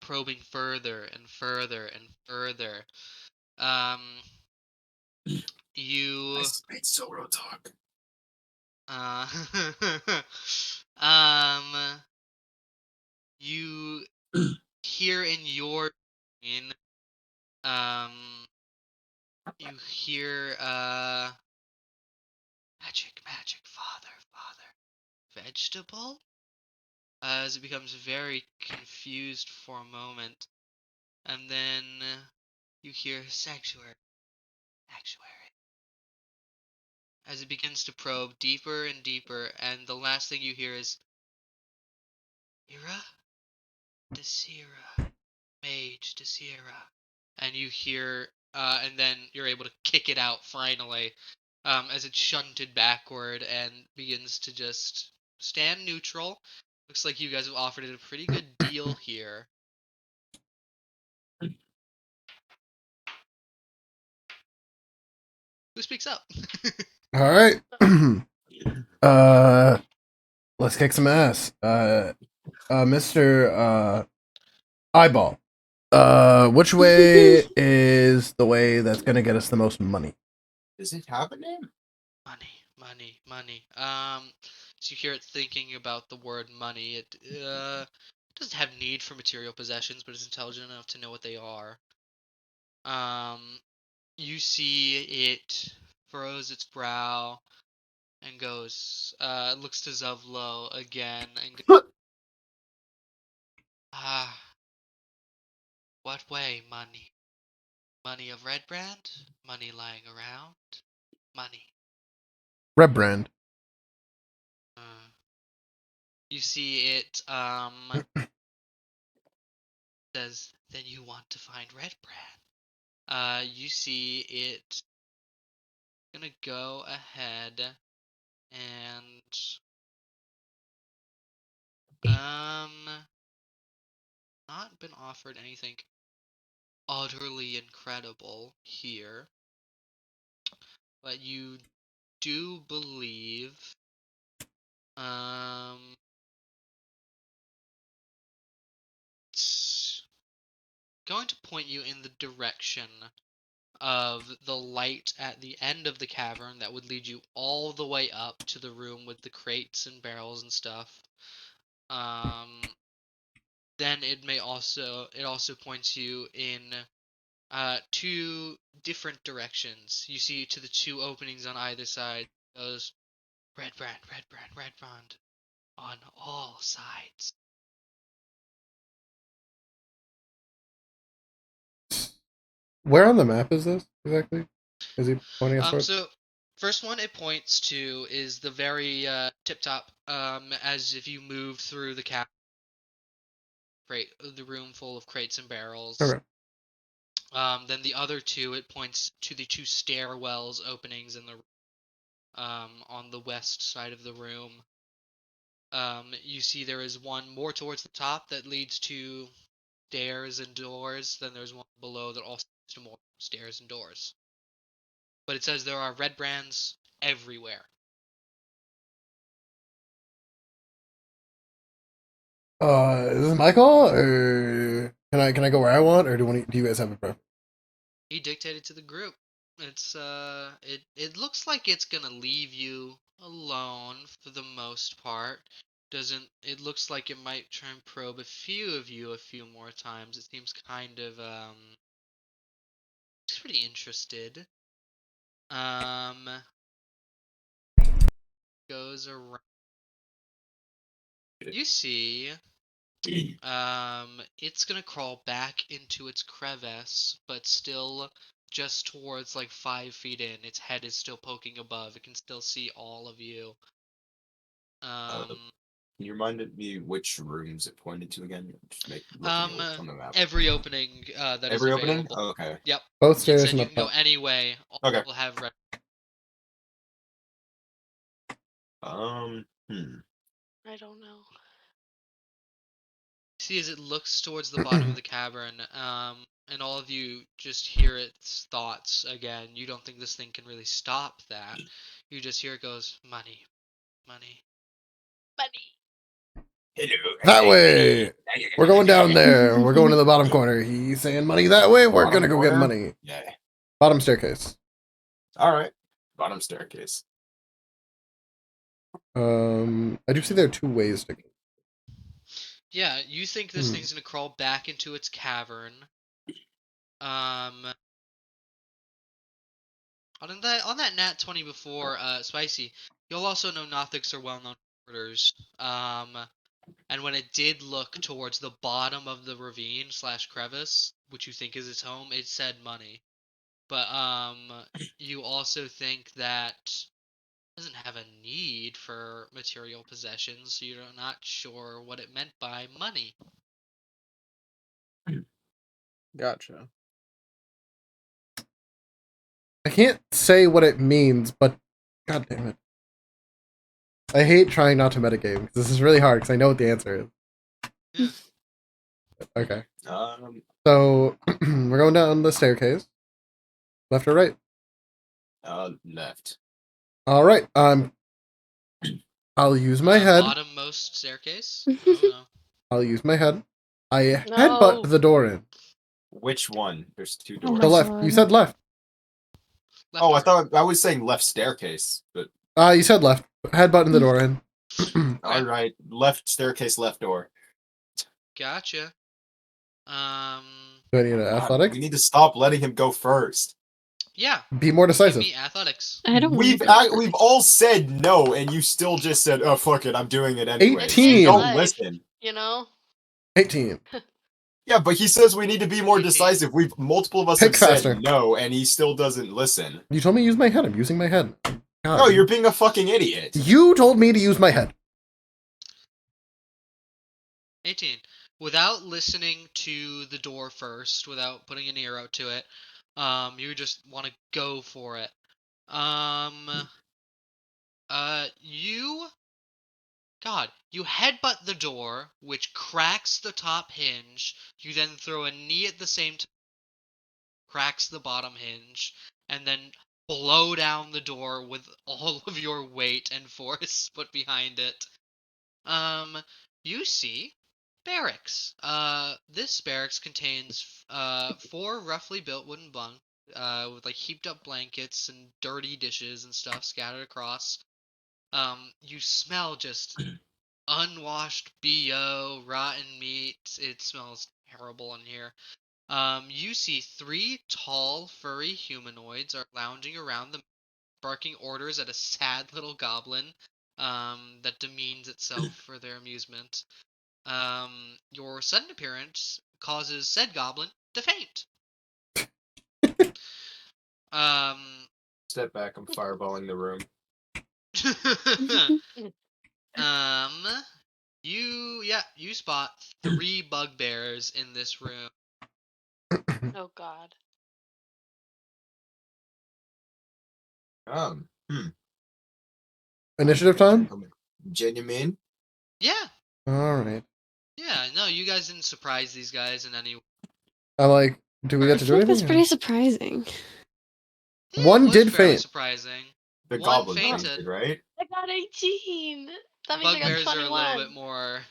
probing further and further and further. You. I made Zoro talk. You hear in your brain, you hear, magic, father, vegetable? As it becomes very confused for a moment, and then you hear sanctuary. As it begins to probe deeper and deeper, and the last thing you hear is Ira? Desira. Mage, Desira. And you hear, and then you're able to kick it out finally, as it's shunted backward and begins to just stand neutral. Looks like you guys have offered it a pretty good deal here. Who speaks up? All right. Let's kick some ass. Mr. Eyeball. Which way is the way that's gonna get us the most money? Does it have a name? Money. So you hear it thinking about the word money. It doesn't have need for material possessions, but is intelligent enough to know what they are. You see it furrows its brow and goes, looks to Zuvlo again and goes, what way, money? Money of red brand? Money lying around? Money. Red brand. You see it, says, then you want to find red brand. You see it gonna go ahead and, not been offered anything utterly incredible here, but you do believe, it's going to point you in the direction of the light at the end of the cavern that would lead you all the way up to the room with the crates and barrels and stuff. then it also points you in two different directions. You see to the two openings on either side goes red brand on all sides. Where on the map is this exactly? Is he pointing us towards? So first one it points to is the very tip top. As if you move through the the room full of crates and barrels. Okay. Then the other two, it points to the two stairwells openings in the on the west side of the room. You see there is one more towards the top that leads to stairs and doors. Then there's one below that also leads to more stairs and doors. But it says there are red brands everywhere. Is this my call, or can I go where I want, or do you guys have a preference? He dictated to the group. It's it looks like it's gonna leave you alone for the most part. It looks like it might try and probe a few of you a few more times. It seems kind of it's pretty interested. Goes around. You see it's gonna crawl back into its crevice, but still just towards like 5 feet in. Its head is still poking above. It can still see all of you. Can you remind me which rooms it pointed to again? Just looking on the map. Every opening that is Every available. opening? Okay. Yep. Both It stairs said and you up can go top. any way. All Okay. will have red. I don't know. See as it looks towards the bottom of the cavern, and all of you just hear its thoughts again. You don't think this thing can really stop that. You just hear it goes, money, money. Money. Hello. That way. We're going down there. We're going to the bottom corner. He's saying money that way. We're Bottom gonna go get corner? money. Yeah. Bottom staircase. All right. Bottom staircase. I do see there are two ways to go. Yeah, you think this thing's gonna crawl back into its cavern. On that nat 20 before, Spicy, you'll also know Nothics are well-known orders. And when it did look towards the bottom of the ravine / crevice, which you think is its home, it said money. But you also think that it doesn't have a need for material possessions, so you're not sure what it meant by money. Gotcha. I can't say what it means, but god damn it. I hate trying not to metagame because this is really hard because I know what the answer is. Yeah. Okay. So we're going down the staircase. Left or right? left. All right. I'll use my head. Bottommost staircase? Oh, no. I'll use my head. I No. headbutt the door in. Which one? There's two Oh doors. The my left. God. You said left. Left Oh, I door. thought I was saying left staircase, but You said left. Headbutting the door in. all right, left staircase, left door. Gotcha. Do I need an God, athletics? we need to stop letting him go first. Yeah. Be more Give decisive. me athletics. I don't We've want to. we've all said no, and you still just said, "Oh fuck it, I'm doing it anyway." 18. You don't Life. listen. You know? 18. Yeah, but he says we need to be more 18. decisive. Multiple of us Pick have said faster. no, and he still doesn't listen. You told me to use my head. I'm using my head. God. No, you're being a fucking idiot. You told me to use my head. 18. Without listening to the door first, without putting an ear out to it, you just want to go for it. You headbutt the door, which cracks the top hinge. You then throw a knee at the same time, cracks the bottom hinge, and then blow down the door with all of your weight and force put behind it. You see barracks. This barracks contains 4 roughly built wooden bunks, with like heaped up blankets and dirty dishes and stuff scattered across. You smell just unwashed BO, rotten meat. It smells terrible in here. You see 3 tall, furry humanoids are lounging around the barking orders at a sad little goblin that demeans itself for their amusement. Your sudden appearance causes said goblin to faint. Step back, I'm fireballing the room. You spot 3 bugbears in this room. Oh God. Initiative time? Genuine. Yeah, Alright. yeah, no, you guys didn't surprise these guys in any way. I'm like, do we get I to do feel like anything? that's pretty surprising. Yeah, One it was did fairly faint. surprising. The One goblin fainted. fainted, right? I got 18. That means I got Bugbears are a 21. little bit more.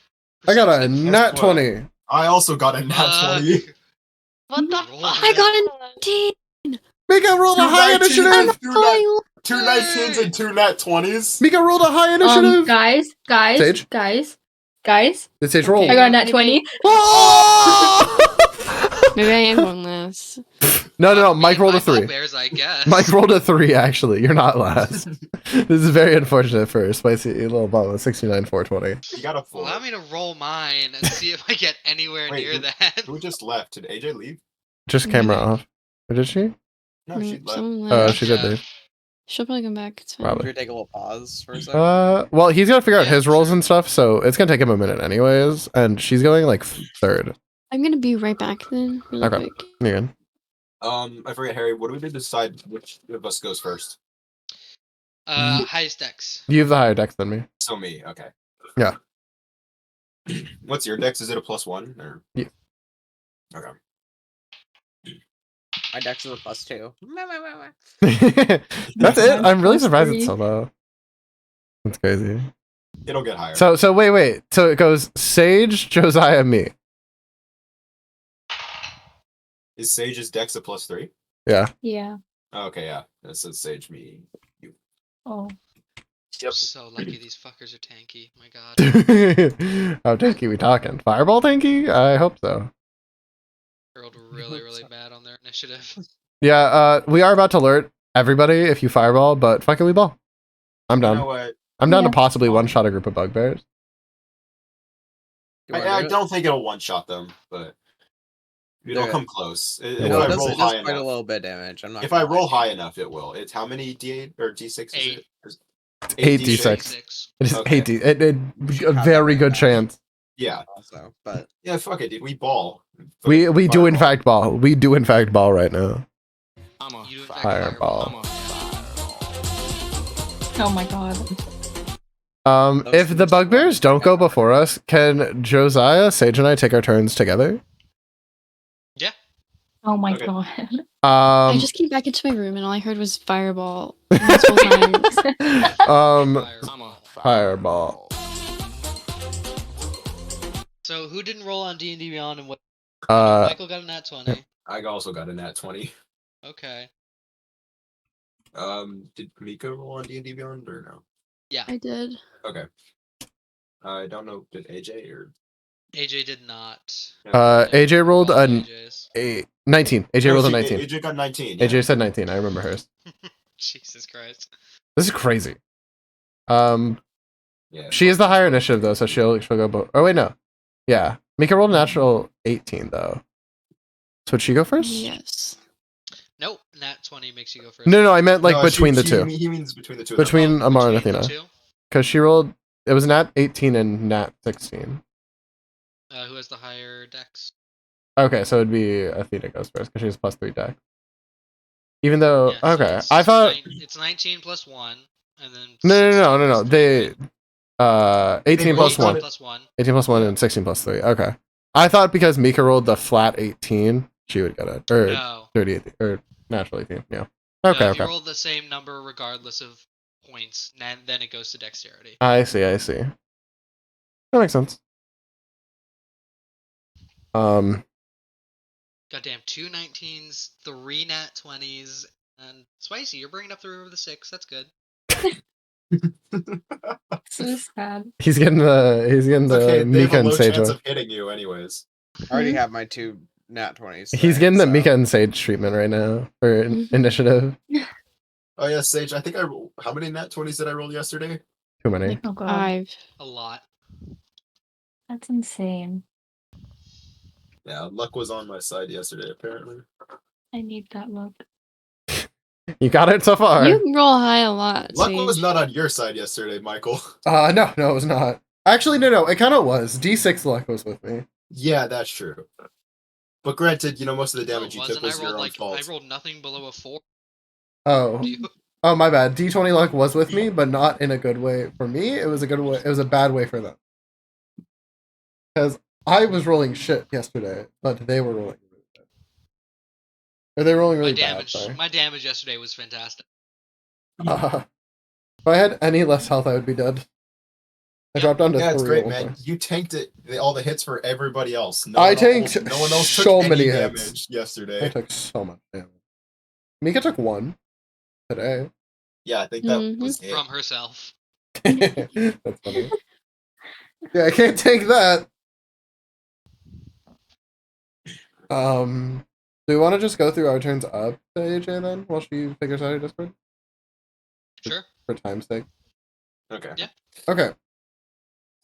I got a perceptive. nat what? 20. I also got a nat 20. What the Roll fuck? I got a 19. Mika rolled a Two high 19s initiative! and Going two 19s and 2 nat 20s. Mika rolled a high initiative! Sage? Guys. Did Sage roll? I got a nat 20. Maybe I am going last. No, Mike rolled a 3. Bugbears, I guess. Mike rolled a 3, actually. You're not last. This is very unfortunate for Spicy little bomb 69 420. You got a 4. Allow me to roll mine and see if I get anywhere Wait, near that. Who just left? Did AJ leave? Just camera off. Or did she? No, she left. Someone Oh, left. she did Yeah. leave. She'll probably come back. It's fine. Probably. Should we take a little pause for a second? Well, he's got to figure out Yeah, his rolls sure. and stuff, so it's going to take him a minute anyways. And she's going like 3rd. I'm gonna be right back then. Really Okay. quick. You're good. I forget, Harry. What do we decide which of us goes first? Highest dex. You have the higher dex than me. So me. Okay. Yeah. What's your dex? Is it a +1 or? Yeah. Okay. My dex is a +2. That's it. I'm really surprised +3. it's so low. That's crazy. It'll get higher. So wait. So it goes Sage, Josiah, me. Is Sage's dex a +3? Yeah. Yeah. Oh, okay, yeah. That says Sage, me. Oh. Yep. So lucky these fuckers are tanky. My god. How tanky we talking? Fireball tanky? I hope so. Rolled really bad on their initiative. Yeah, we are about to alert everybody if you fireball, but fuck it, we ball. I'm You down. know what? I'm down Yeah. to possibly one-shot a group of bugbears. You wanna I do it? don't think it'll one-shot them, but it'll Yeah. come close. If Yeah, I well, It roll does high quite a enough, little bit of damage. I'm not. if I gonna roll lie. high enough, it will. It's how many D8 or D6 is 8. it? 8 D6? D6. 6. It is Okay. 80. We should A have very that good back. chance. Yeah, Also, but yeah. Fuck it, dude. We ball. We do in Fireball. fact ball. We do in fact ball right now. You do in fact Fireball. Oh my god. If the bugbears don't go before us, can Josiah, Sage, and I take our turns together? Oh my Okay. god. I just came back into my room and all I heard was fireball multiple times. Fireball. So who didn't roll on D&D Beyond and what? Uh, Michael got a nat 20. I also got a nat 20. Okay. Did Mika roll on D&D Beyond or no? I did. Okay. I don't know. Did AJ or? AJ did not. AJ rolled All an AJs. 19. AJ No, rolled a she- 19. AJ got 19. Yeah. AJ said 19. I remember hers. Jesus Christ. This is crazy. Yeah. She is the higher initiative though, so she'll go. Oh wait, no. Yeah, Mika rolled a natural 18 though. So would she go first? Yes. Nope. Nat 20 makes you go first. No, I meant like No, between the she- two. He means between the two. of them. Between Amar and Between the Athena, two? because she rolled. It was nat 18 and nat 16. Who has the higher dex? Okay, so it'd be Athena goes first because she has +3 deck. Even though, Yeah, so okay, it's I thought it's 19 plus 1, and then no. 16 plus They 3, 18 plus 18 1, plus 1. 18 plus 1, and 16 plus 3. Okay, I thought because Mika rolled the flat 18, she would get it, or No. 38 or natural 18. Yeah. No, Okay, if you okay. roll the same number regardless of points, then it goes to dexterity. I see. That makes sense. Goddamn, 2 19s, 3 nat 20s, and Spicy, you're bringing up the rear of the 6. That's good. So sad. He's getting the It's okay. They have Mika a and low Sage chance one. of hitting you, anyways. I already have my 2 nat 20s. He's today, getting the so- Mika and Sage treatment right now for initiative. Oh yeah, Sage. I think how many nat 20s did I roll yesterday? Too many. Like Oh god, 5. A lot. that's insane. Yeah, luck was on my side yesterday. Apparently. I need that look. You got it so far. You roll high a lot, Luck Sage. was not on your side yesterday, Michael. No, it was not. Actually, no, it kind of was. D6 luck was with me. Yeah, that's true. But granted, most of the No, damage it you took wasn't. was your own fault. I rolled nothing below a 4. Oh, Do you? oh, my bad. D20 luck was with me, but not in a good way. For me, it was a good way. It was a bad way for them. Because I was rolling shit yesterday, but they were rolling really bad. Or they were rolling really bad. Sorry. My damage yesterday was fantastic. If I had any less health, I would be dead. I dropped down to 3. Yeah, it's at great, one man. point. You tanked all the hits for everybody else. I tanked no one else took so any many damage hits. I yesterday. took so much damage. Mika took 1 today. Yeah, I think that Mhm. was it. From herself. That's funny. Yeah, I can't take that. Do we want to just go through our turns up to AJ then, while she figures out her Discord? Sure. For time's sake. Okay. Yeah. Okay.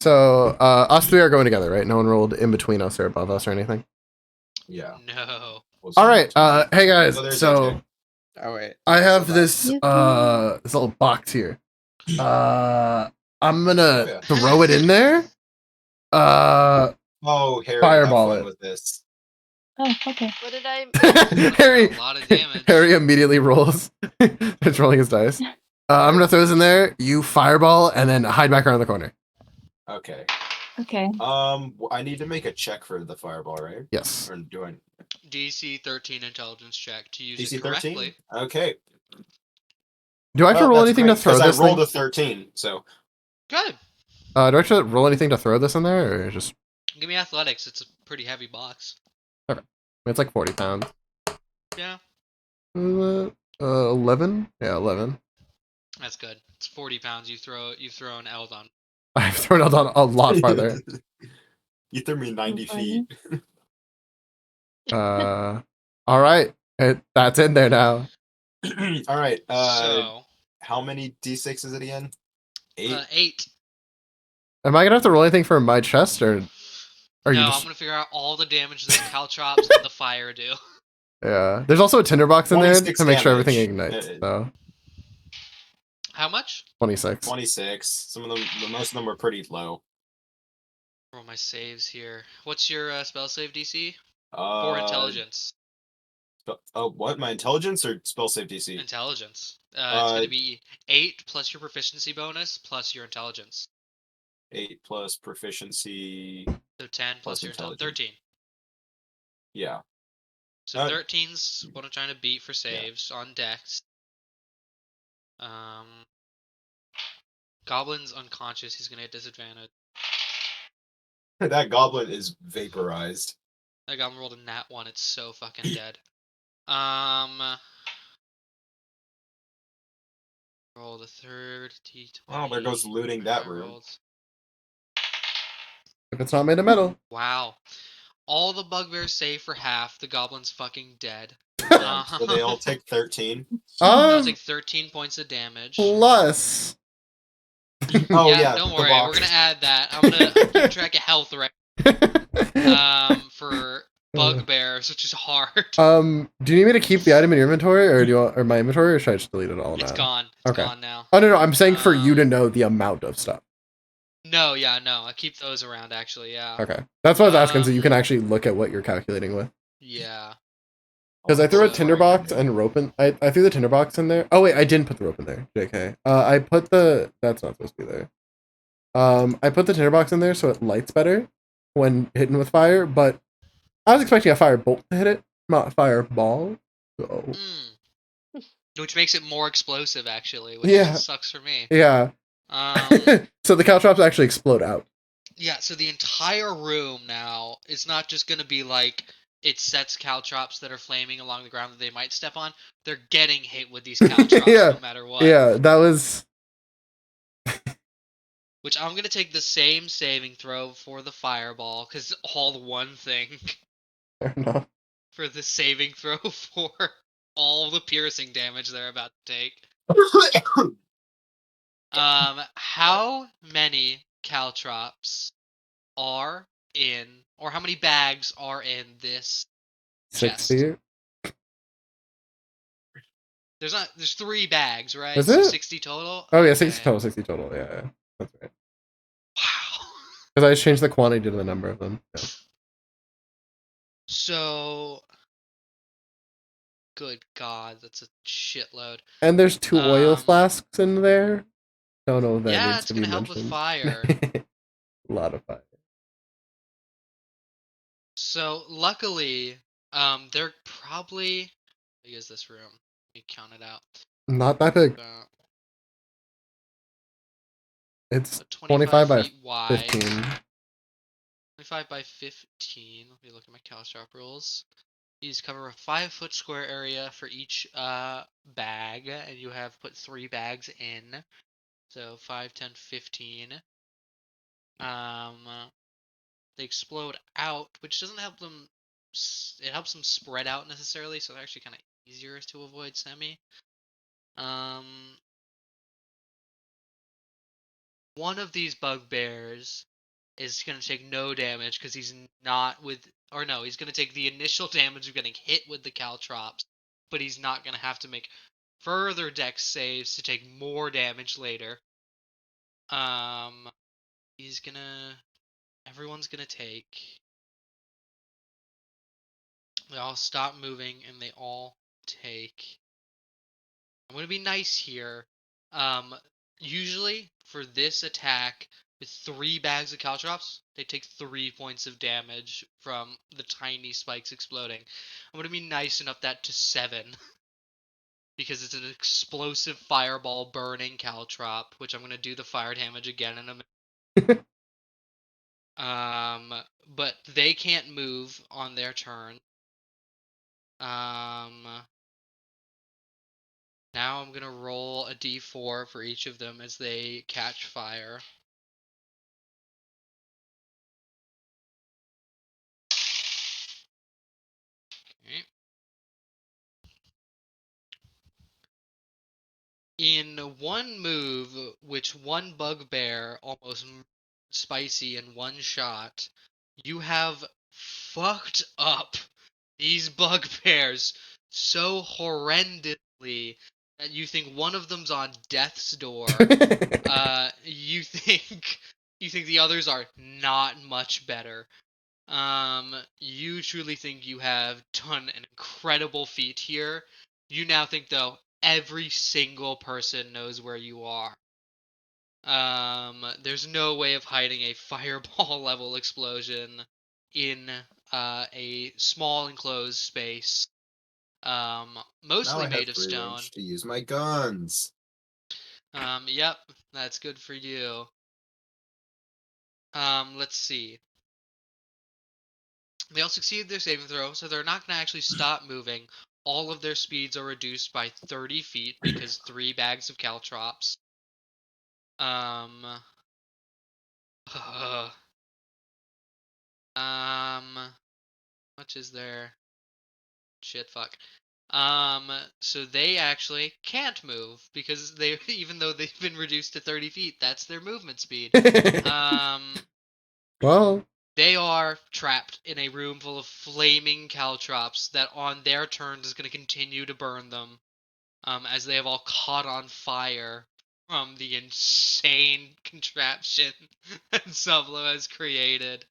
So, us 3 are going together, right? No one rolled in between us or above us or anything? Yeah. No. Alright, hey guys, Oh, there's so... AJ. Oh wait. I have So this Yippee. this little box here. I'm gonna Oh, yeah. throw it in there. Oh, Harry, Fireball have fun it. with this. Oh, okay. What did I? Harry, A lot of damage. Harry immediately rolls. It's rolling his dice. I'm gonna throw this in there. You fireball and then hide back around the corner. Okay. Okay. I need to make a check for the fireball, right? Yes. Or doing DC 13 intelligence check to use DC it 13? correctly. Okay. Do I have to roll that's anything to great, throw 'cause this I rolled thing? a 13, so Good. Do I have to roll anything to throw this in there, or just? Give me athletics. It's a pretty heavy box. It's like 40 pounds. Yeah, 11. Yeah, 11. that's good. It's 40 pounds. You've thrown Eldon. I've thrown it on a lot farther. You threw me 90 funny. feet. All right, that's in there now. All right. So How many d6 is it again? 8. 8. Am I gonna have to roll anything for my chest, or are No, you I'm just? gonna figure out all the damage that the caltrops and the fire do. Yeah, there's also a tinderbox in there 26 to make sure damage. everything ignites. So How much? 26. 26. Some of them, most of them were pretty low. Roll my saves here. What's your spell save DC? Uh, Or intelligence? Oh, what? My intelligence or spell save DC? Intelligence. It's gonna be 8 plus your proficiency bonus plus your intelligence. 8 plus proficiency. So 10 plus Plus your intelligence. 13. Yeah. So 13's what I'm trying to beat for saves on Dex. Goblin's unconscious. He's gonna get disadvantage. That goblin is vaporized. That goblin rolled a nat 1. It's so fucking dead. Roll the third D20. Oh, there goes looting that I room. rolled- If it's not made of metal. Wow. All the bugbears save for half. The goblin's fucking dead. So they all take 13. They'll take 13 points of damage. Plus. Oh yeah, yeah, don't the worry. box. We're gonna add that. I'm keep track of health right. For bugbears, which is hard. Do you need me to keep the item in your inventory, or do you want, or my inventory, or should I just delete it all now? It's gone. It's Okay. gone now. Oh no, I'm saying for you to know the amount of stuff. No, yeah, no. I keep those around actually. Yeah. Okay, that's what I was asking, so you can actually look at what you're calculating with. Yeah. Because I threw a So- tinderbox and rope in. I threw the tinderbox in there. Oh wait, I didn't put the rope in there. JK. I put the. That's not supposed to be there. I put the tinderbox in there so it lights better when hitting with fire, but I was expecting a fire bolt to hit it, not a fireball. So Which makes it more explosive actually, which Yeah. sucks for me. yeah. So the caltrops actually explode out. Yeah, so the entire room now is not just going to be like it sets caltrops that are flaming along the ground that they might step on. They're getting hit with these caltrops Yeah, no matter what. Yeah, that was. Which I'm gonna take the same saving throw for the fireball, because all one thing Fair enough. for the saving throw for all the piercing damage they're about to take. How many caltrops are in, or how many bags are in this chest? 60. There's 3 bags, right? Is So it? 60 total? Oh yeah, Okay. 60 total. 60 total. Yeah. That's right. Wow. Because I just changed the quantity to the number of them. Yeah. So, good God, that's a shitload. And there's 2 oil Um, flasks in there. Don't know if that Yeah, needs it's to be gonna help with mentioned. fire. A lot of fire. So, luckily, they're probably. How big is this room? Let me count it out. Not that big. About It's 25 by feet wide. 15. 25 by 15. Let me look at my calstrop rules. These cover a 5-foot square area for each bag, and you have put 3 bags in. So 5, 10, 15. They explode out, which doesn't help them. It helps them spread out necessarily, so they're actually kind of easier to avoid semi. One of these bugbears is going to take no damage because he's not with, or no, he's going to take the initial damage of getting hit with the caltrops, but he's not going to have to make further dex saves to take more damage later. He's gonna, everyone's gonna take, they all stop moving and they all take, I'm gonna be nice here. Usually for this attack, with 3 bags of caltrops, they take 3 points of damage from the tiny spikes exploding. I'm gonna be nice and up that to 7. Because it's an explosive fireball burning caltrop, which I'm gonna do the fire damage again in a minute. But they can't move on their turn. Now I'm gonna roll a d4 for each of them as they catch fire. Okay. In one move, which one bugbear almost spicy in one shot, you have fucked up these bugbears so horrendously that you think one of them's on death's door. You think the others are not much better. You truly think you have done an incredible feat here. You now think, though, every single person knows where you are. There's no way of hiding a fireball level explosion in a small enclosed space. Now Mostly I made have of free stone. range to use my guns. Yep, that's good for you. Let's see. They all succeeded their saving throw, so they're not going to actually stop moving. All of their speeds are reduced by 30 feet because 3 bags of caltrops. Much is there? Shit, fuck. So they actually can't move because they, even though they've been reduced to 30 feet, that's their movement speed. Well, They are trapped in a room full of flaming caltrops that on their turn is going to continue to burn them, as they have all caught on fire from the insane contraption that Sublo has created.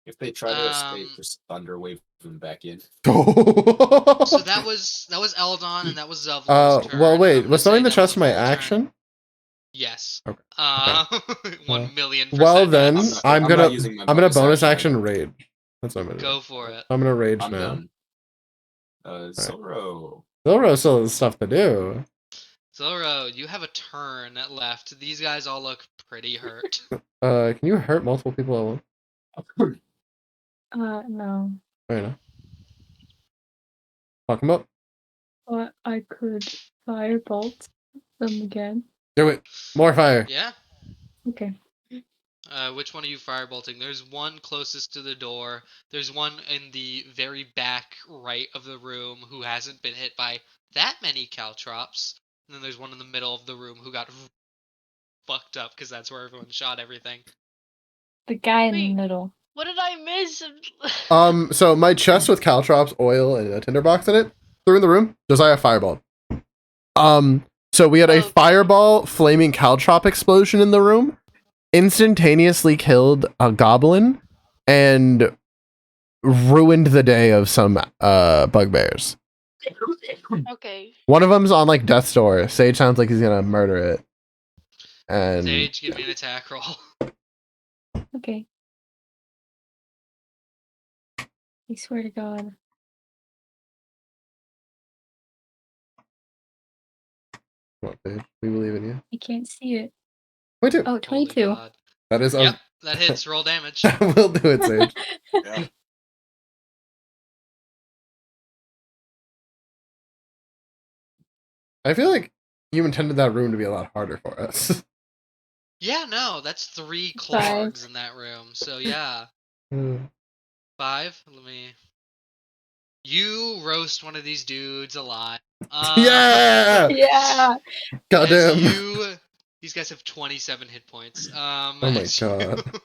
If they try to escape, just thunder wave them back in. So that was Eldon and that was Zevlon's turn. well, I'm wait. gonna Was say throwing the that was chest a my full turn. action? Yes. Okay. 1,000,000%. Well, then yes. I'm not gonna using my bonus action rage. That's what I'm gonna do. Go for it. I'm gonna rage I'm now. done. Zoro. Zoro still has stuff to do. Zoro, you have a turn left. These guys all look pretty hurt. Can you hurt multiple people at once? No. Fair enough. Fuck them up. But I could firebolt them again. Do it. More fire. Yeah. Okay. Which one are you firebolting? There's one closest to the door. There's one in the very back right of the room who hasn't been hit by that many caltrops. And then there's one in the middle of the room who got fucked up because that's where everyone shot everything. The guy in the Wait. middle. What did I miss? So my chest with caltrops, oil, and a tinderbox in it threw in the room. Josiah fireball. So we had a Okay. fireball flaming caltrop explosion in the room, instantaneously killed a goblin, and ruined the day of some bugbears. Okay. One of them's on like death's door. Sage sounds like he's gonna murder it. And Sage, give me an attack roll. Okay. I swear to God. come on, Sage, we believe in you. I can't see it. 22. Oh, Holy 22. God. That is Yep, that hits. Roll damage. we'll do it, Sage. Yeah. I feel like you intended that room to be a lot harder for us. Yeah, no, that's 3 Five. clogs in that room. So yeah, 5. Let me. You roast one of these dudes alive. Yeah! Yeah. As Goddamn. these guys have 27 hit points. Oh my as you- God.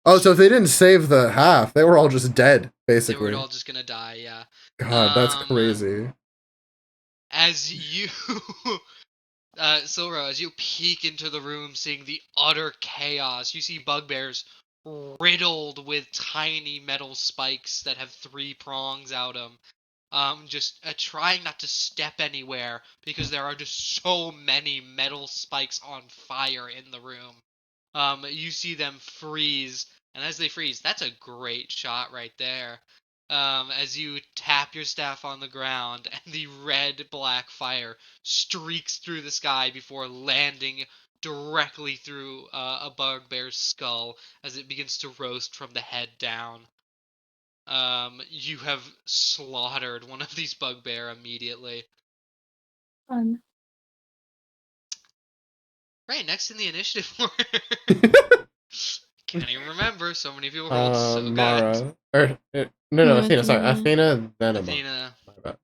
Oh, so if they didn't save the half, they were all just dead, they basically. were all just gonna die. Yeah. God, that's Um, crazy. As you, Silro, as you peek into the room, seeing the utter chaos, you see bugbears riddled with tiny metal spikes that have 3 prongs out them. Just trying not to step anywhere because there are just so many metal spikes on fire in the room. You see them freeze, and as they freeze, that's a great shot right there. As you tap your staff on the ground, and the red-black fire streaks through the sky before landing directly through a bugbear's skull as it begins to roast from the head down. You have slaughtered one of these bugbear immediately. Fun. Right, next in the initiative order. Can't even remember. So many people rolled so good. Mara. No, Athena, sorry. Athena, then Amara. Athena. My bad.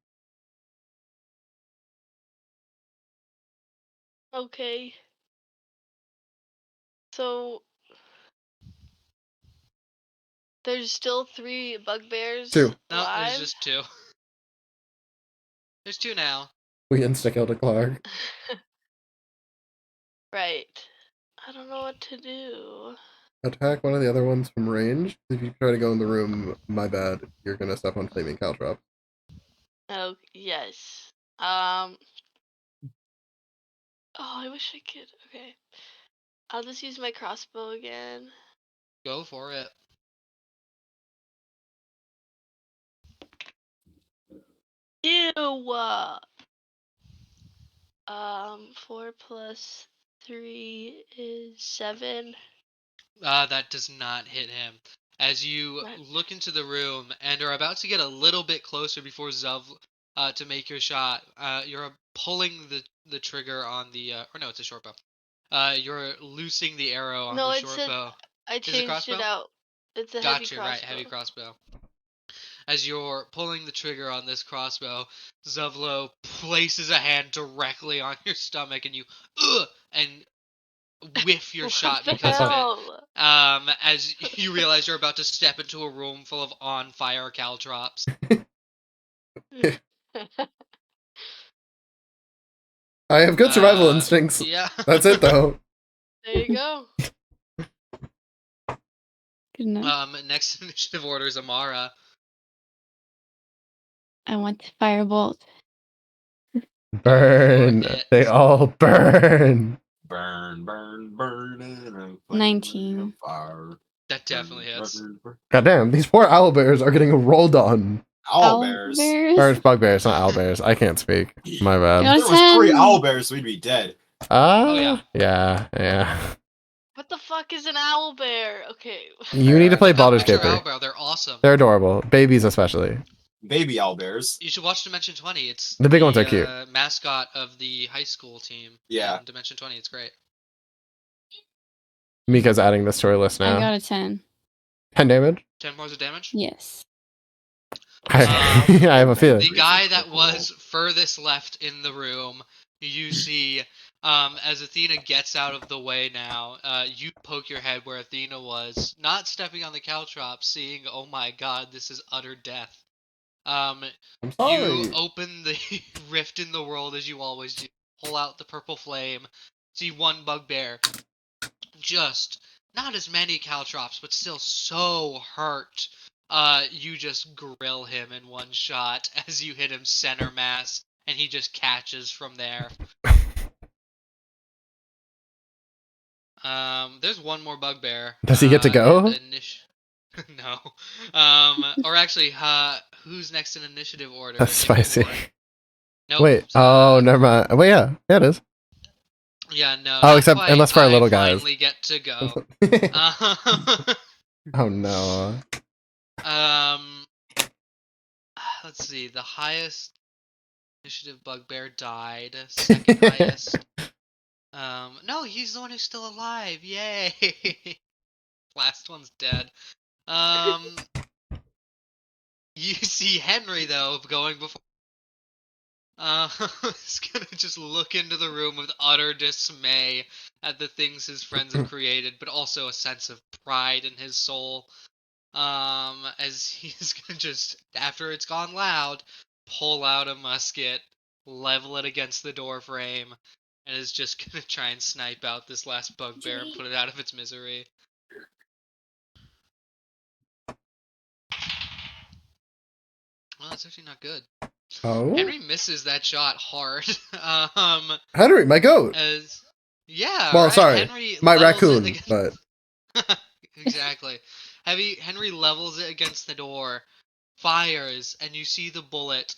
Okay. So there's still 3 bugbears 2. No, there's alive. just 2. There's 2 now. We insta-killed a Clark. Right. I don't know what to do. Attack one of the other ones from range. If you try to go in the room, my bad, you're gonna step on flaming caltrop. Oh yes. Oh, I wish I could. Okay. I'll just use my crossbow again. Go for it. Ew. 4 plus 3 is 7. That does not hit him. As you Right. look into the room and are about to get a little bit closer before Zuv to make your shot, you're pulling the trigger on the or no, it's a short bow. You're loosing the arrow on No, the it short said bow. I Is it changed crossbow? it out. It's a Gotcha, heavy crossbow. right, heavy crossbow. As you're pulling the trigger on this crossbow, Zuvlo places a hand directly on your stomach and you and whiff your What shot the because of it. hell? As you realize you're about to step into a room full of on fire caltrops. I have good survival instincts. Yeah. That's it, though. There you go. Good enough. Next initiative order is Amara. I want to firebolt. Burn. it. They all burn. Burn, burn, burn in a flame 19. of fire. That definitely Burn, hits. burn, burn. Goddamn, these poor owlbears are getting rolled on. Owlbears. Or it's bugbears, not owlbears. I can't speak. My bad. Yeah. If there was 3 10. owlbears, we'd be dead. Oh, Yeah. What the fuck is an owl bear? Okay. You need to play Look up Baldur's Picture Gate 3. Owlbear, they're awesome. They're adorable. Babies especially. Baby owlbears. You should watch Dimension 20. It's The big ones are cute. Mascot of the high school team. Yeah. in Dimension 20. It's great. Mika's adding this to our list I now. got a 10. 10 damage? 10 points of damage? Yes. I have a feeling. The guy that was furthest left in the room, you see, as Athena gets out of the way now, you poke your head where Athena was, not stepping on the caltrop, seeing, oh my god, this is utter death. I'm sorry. You open the rift in the world as you always do, pull out the purple flame, see one bugbear, just not as many caltrops, but still so hurt. You just grill him in one shot as you hit him center mass, and he just catches from there. There's one more bugbear. Does he get to go? No. Or actually, who's next in initiative order? That's spicy. Nope. Wait. Oh, never mind. Well, yeah, it is. Yeah, no. Oh, except quite. unless for our little I guys. finally get to go. Oh no. Let's see. The highest initiative bugbear died. Second highest. No, he's the one who's still alive. Yay! Last one's dead. You see Henry though going before. He's gonna just look into the room with utter dismay at the things his friends have created, but also a sense of pride in his soul. As he's gonna just, after it's gone loud, pull out a musket, level it against the door frame, and is just gonna try and snipe out this last bugbear and put it out of its misery. Well, that's actually not good. Oh. Henry misses that shot hard. Henry, my goat. Yeah. Well, right? sorry, Henry my levels it raccoon, against- but Exactly. Henry levels it against the door, fires, and you see the bullet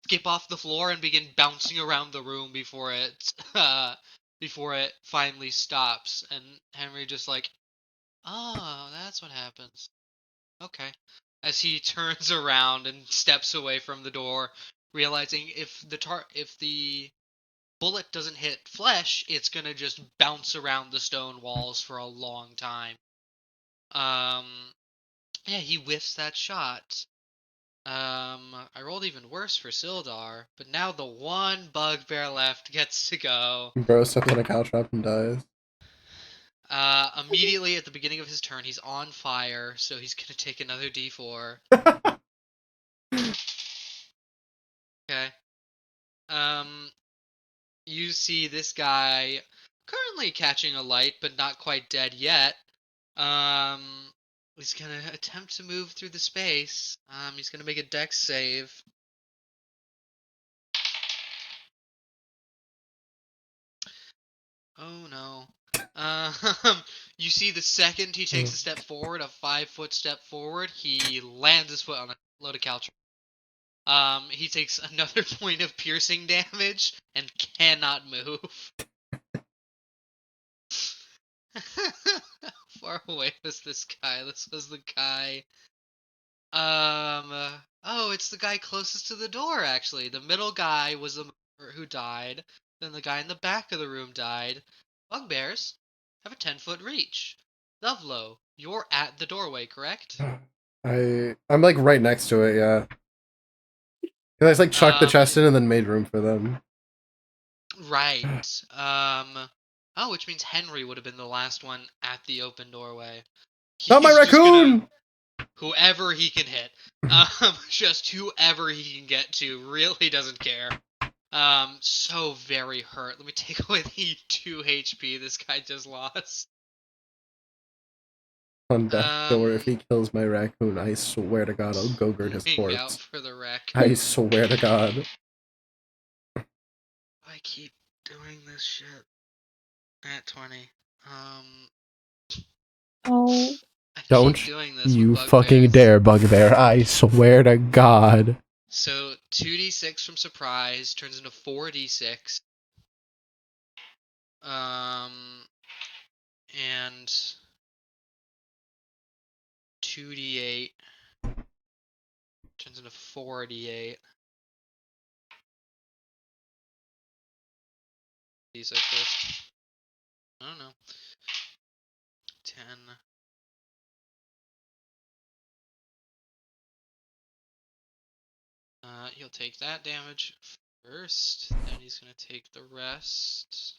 skip off the floor and begin bouncing around the room before it finally stops. And Henry just like, oh, that's what happens. Okay. As he turns around and steps away from the door, realizing if the bullet doesn't hit flesh, it's gonna just bounce around the stone walls for a long time. Yeah, he whiffs that shot. I rolled even worse for Sildar, but now the one bugbear left gets to go. bro steps on a cow trap and dies. Immediately at the beginning of his turn, he's on fire, so he's gonna take another D4. Okay. You see this guy currently catching a light, but not quite dead yet. He's gonna attempt to move through the space. He's gonna make a dex save. Oh no. You see the second he takes a step forward, a 5-foot step forward, he lands his foot on a load of caltrop. He takes another point of piercing damage and cannot move. How far away was this guy? This was the guy. Oh, it's the guy closest to the door, actually. The middle guy was the who died. Then the guy in the back of the room died. Bugbears have a 10-foot reach. Lovelo, you're at the doorway, correct? I'm like right next to it, yeah. I just like chucked the chest in and then made room for them. Right. Oh, which means Henry would have been the last one at the open doorway. Not my He's just raccoon! whoever he can hit. Just whoever he can get to. Really doesn't care. So very hurt. Let me take away the 2 HP this guy just lost. On death door, if he kills my raccoon, I swear to God, I'll go-gurt his Looking out corpse. for the wreck. I swear to God. I keep doing this shit. At 20. Oh. I keep Don't doing this you with fucking bugbears. dare, bugbear. I swear to God. So 2d6 from surprise turns into 4d6. And 2d8 turns into 4d8. D6 first. I don't know. d10. He'll take that damage first, then he's gonna take the rest.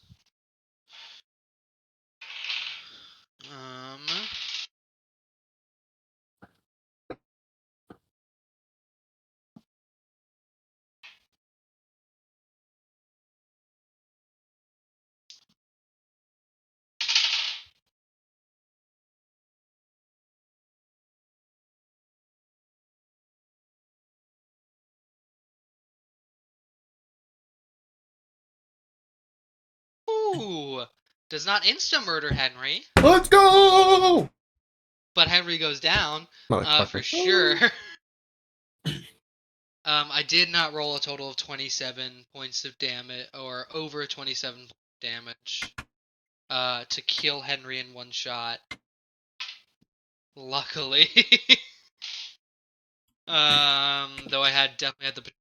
Ooh! Does not insta-murder Henry, Let's go! but Henry goes down, Motherfucker. for sure. I did not roll a total of 27 points of damage, or over 27 damage, to kill Henry in one shot. Luckily. Though I definitely had the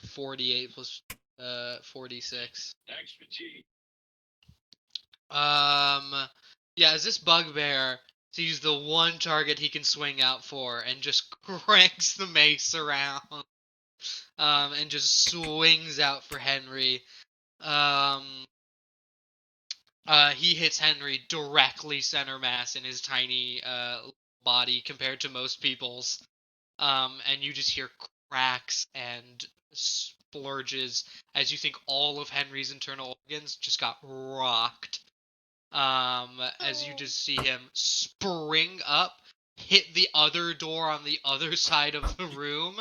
48 plus 46. Yeah, as this bugbear sees the one target he can swing out for and just cranks the mace around, and just swings out for Henry. He hits Henry directly center mass in his tiny body compared to most people's. And you just hear cracks and splurges as you think all of Henry's internal organs just got rocked. As you just see him spring up, hit the other door on the other side of the room,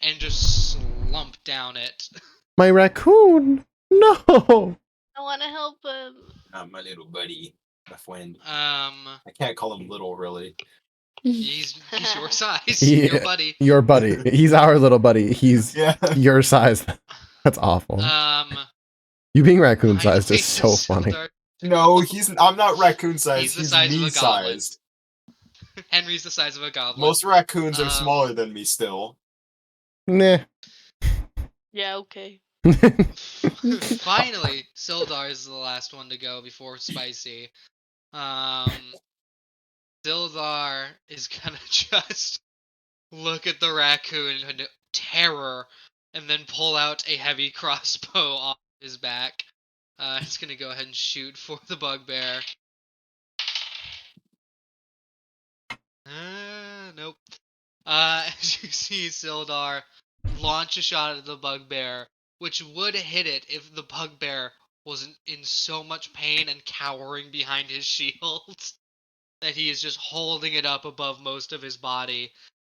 and just slump down it. My raccoon! No! I want to help him. My little buddy, my friend. I can't call him little, really. He's your size, Yeah. your buddy. Your buddy. He's our little buddy. He's Yeah. your size. That's awful. You being raccoon sized is so funny. No, I'm not raccoon sized. He's the size of me a goblin. sized. Henry's the size of a goblin. Most raccoons are smaller than me still. Nah. Yeah, okay. Finally, Sildar is the last one to go before Spicy. Sildar is gonna just look at the raccoon in terror and then pull out a heavy crossbow off his back. He's gonna go ahead and shoot for the bugbear. Nope. As you see Sildar launch a shot at the bugbear, which would hit it if the bugbear wasn't in so much pain and cowering behind his shield that he is just holding it up above most of his body.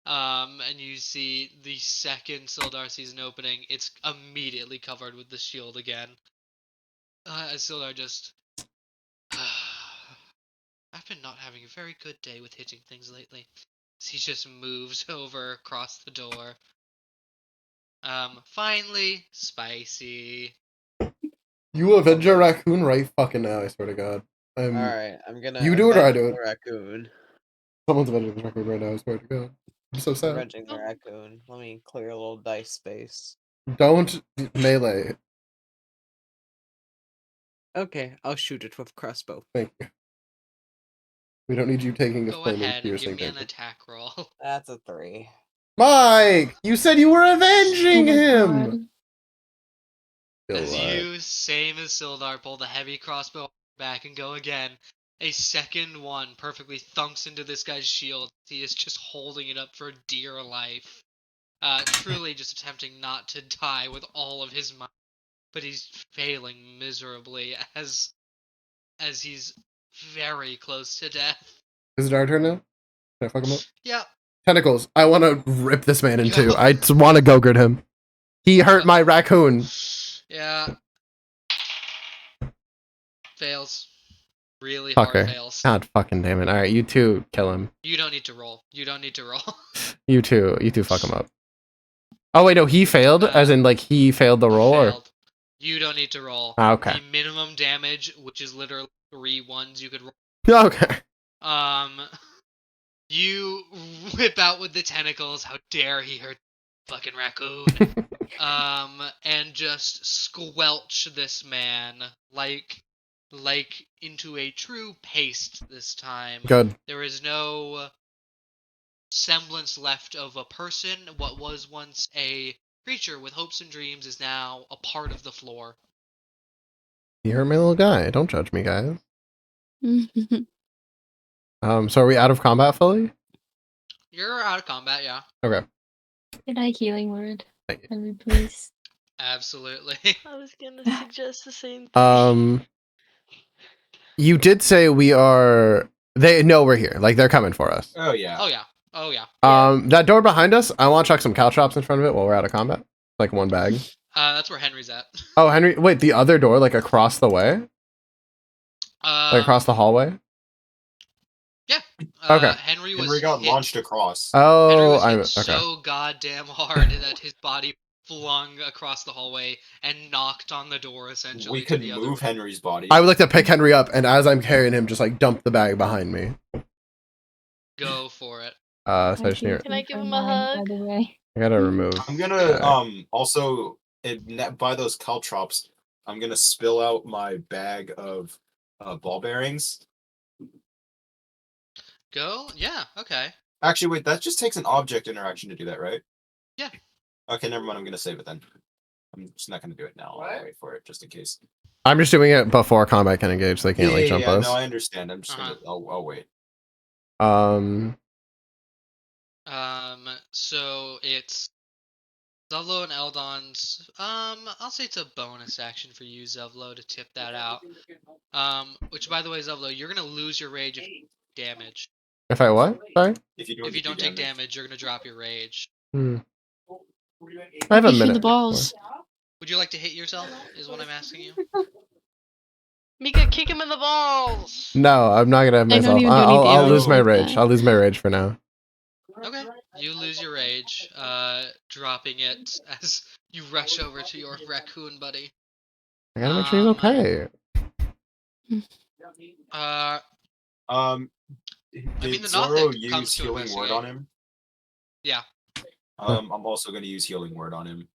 And you see the second Sildar sees an opening, it's immediately covered with the shield again. As Sildar just... I've been not having a very good day with hitting things lately. So he just moves over across the door. Finally, Spicy. You avenge a raccoon right fucking now, I swear to God. Alright, I'm gonna. You do it or I do avenge it? the raccoon. Someone's avenging the raccoon right now, I swear to God. I'm so sad. Avenging the raccoon. Let me clear a little dice space. Don't melee. Okay, I'll shoot it with crossbow. Thank you. We don't need you taking a Go flaming ahead and give piercing me an damage. attack roll. That's a 3. Mike! You said you were avenging Oh my him! God. Feel As right. you, same as Sildar, pull the heavy crossbow back and go again. A second one perfectly thunks into this guy's shield. He is just holding it up for dear life. Truly just attempting not to die with all of his might. But he's failing miserably as he's very close to death. Is it our turn now? Can I fuck him up? Yeah. Tentacles. I want to rip this man in two. Go. I just want to go-gurt him. He hurt my raccoon. Yeah. Fails. Really Fucker. hard fails. God fucking damn it. Alright, you two kill him. You don't need to roll. You don't need to roll. You two fuck him up. Oh wait, no, he failed? As in, like, he failed the roll? Or? Failed. You don't need to roll. Okay. The minimum damage, which is literally 3 ones you could roll. Okay. You whip out with the tentacles. How dare he hurt the fucking raccoon? And just squelch this man like like into a true paste this time. Good. There is no semblance left of a person. What was once a creature with hopes and dreams is now a part of the floor. You hurt my little guy. Don't judge me, guys. So are we out of combat fully? You're out of combat, yeah. Okay. Can I healing word? Thank you. Henry, please. Absolutely. I was gonna suggest the same thing. You did say we are. They know we're here. Like they're coming for us. Oh yeah. Oh yeah. Oh yeah. That door behind us. I want to chuck some caltrops in front of it while we're out of combat. Like one bag. That's where Henry's at. Oh, Henry. Wait, the other door, like across the way, like across the hallway. Yeah. Okay. Henry got hit, launched across. Oh, Henry was hit okay. so goddamn hard that his body flung across the hallway and knocked on the door essentially. We could to the move other. Henry's body. I would like to pick Henry up, and as I'm carrying him, just like dump the bag behind me. Go for it. So I just need. Can I give him a hug? By the way. I gotta remove. I'm gonna also by those caltrops, I'm gonna spill out my bag of ball bearings. Go? Yeah, okay. Actually, wait, that just takes an object interaction to do that, right? Yeah. Okay, never mind. I'm gonna save it then. I'm just not gonna do it now. I'll wait for it just in case. I'm just doing it before combat can engage, so they can't like jump us. No, I understand. I'm just gonna. I'll wait. So it's Zevlo and Eldon's. I'll say it's a bonus action for you, Zevlo, to tip that out. Which by the way, Zevlo, you're gonna lose your rage if you take damage. If I what? Sorry. If you don't take damage, you're gonna drop your rage. I have a You hear minute. the balls. Would you like to hit yourself? Is what I'm asking you. Mika, kick him in the balls. No, I'm not gonna have I don't myself. even do any I'll lose damage my like rage. that. I'll lose my rage for now. Okay, you lose your rage, dropping it as you rush over to your raccoon buddy. I gotta make sure he's okay. Did the Zoro Nothic comes use to healing word on investigate. him? Yeah. I'm also gonna use healing word on him.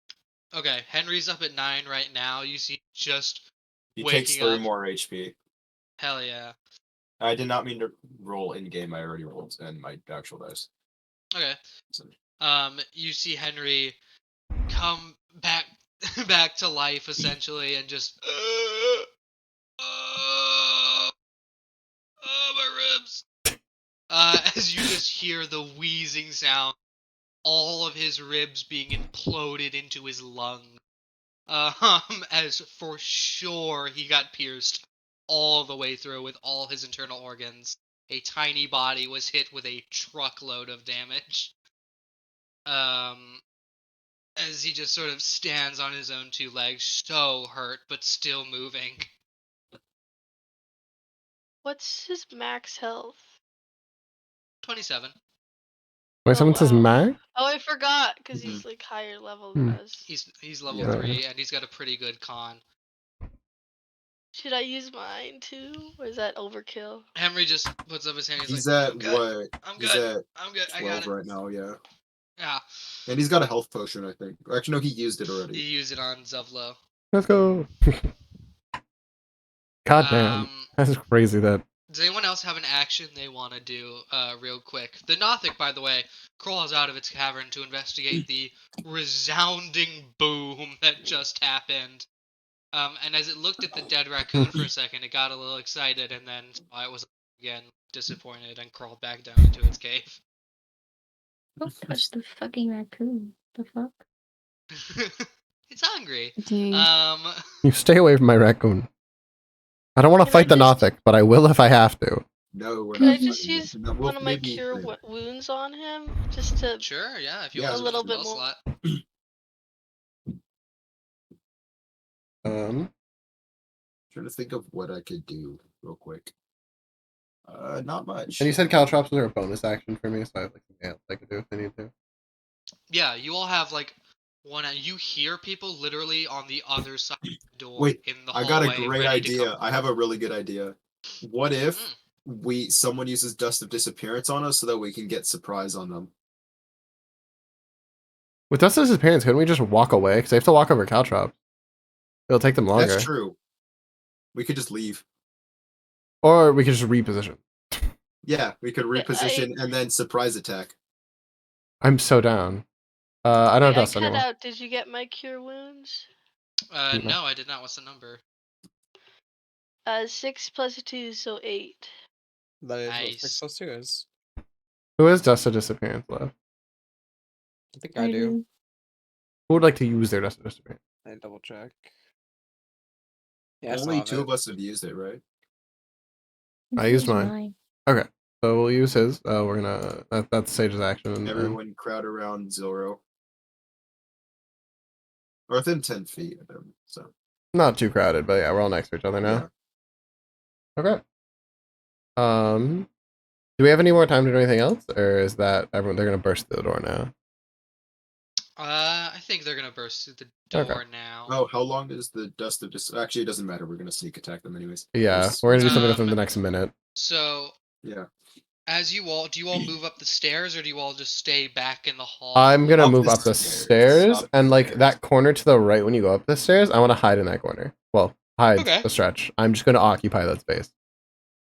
Okay, Henry's up at 9 right now. You see, just He waking takes 3 up. more HP. Hell yeah. I did not mean to roll in game. I already rolled in my actual dice. Okay. So, You see Henry come back back to life essentially, and just my ribs. As you just hear the wheezing sound, all of his ribs being imploded into his lung. As for sure he got pierced all the way through with all his internal organs. A tiny body was hit with a truckload of damage. As he just sort of stands on his own 2 legs, so hurt, but still moving. What's his max health? 27. Wait, someone says wow. Mag? Oh, I forgot, because he's like higher level than us. He's level Yeah. 3, and he's got a pretty good con. Should I use mine too, or is that overkill? Henry just puts up his hand. He's like, at I'm good. what? I'm He's good. at I'm good. I 12 got it. right now, yeah. Yeah. And he's got a health potion, I think. Actually, no, he used it He already. used it on Zevlo. Let's go. God damn. That's crazy that. Does anyone else have an action they want to do real quick? The Nothic, by the way, crawls out of its cavern to investigate the resounding boom that just happened. And as it looked at the dead raccoon for a second, it got a little excited, and then saw it was again disappointed and crawled back down into its cave. Don't touch the fucking raccoon. The fuck? It's hungry. Dang. You stay away from my raccoon. I don't want to Can I fight the just- Nothic, but I will if I have to. No, we're Can not. I just fighting use him. No, one of my maybe- cure wounds on him, just to? Sure, yeah, if you Yeah, want a little spell bit more. slot. Trying to think of what I could do real quick. Not much. And you said caltrops are a bonus action for me, so I have like something else I could do if I need to. Yeah, you all have like one. You hear people literally on the other side of the door. Wait, in the I hallway. got a great ready to idea. come I have a through. really good idea. What if someone uses Dust of Disappearance on us so that we can get surprise on them? With Dust of Disappearance, couldn't we just walk away? Because they have to walk over caltrops. It'll take them longer. That's true. We could just leave. Or we could just reposition. Yeah, we could reposition and then surprise attack. I'm so down. I don't Wait, have I dust cut anymore. out. Did you get my cure wounds? No, I did not. What's the number? 6 plus 2, so 8. That is what Nice. 6 plus 2 is. Who has dust of disappearance left? I think I do. Who would like to use their dust of disappearance? I double check. Yeah, I still Only have 2 it. of us have used it, right? I used mine. Okay, so we'll use his. We're gonna. That's Sage's action. And Everyone crowd around Zoro. Or within 10 feet of him, so. not too crowded, but yeah, we're all next to each other now. Yeah. Okay. Do we have any more time to do anything else, or is that everyone? They're gonna burst through the door now. I think they're gonna burst through the door now. Oh, how long is the dust of Actually, it doesn't matter. We're gonna sneak attack them anyways. Yeah, we're gonna do something within the next minute. So, Yeah. do you all move up the stairs, or do you all just stay back in the hall? I'm gonna Up move the up the stairs. stairs, Up and the like stairs. that corner to the right when you go up the stairs, I want to hide in that corner. Well, hide Okay. the stretch. I'm just gonna occupy that space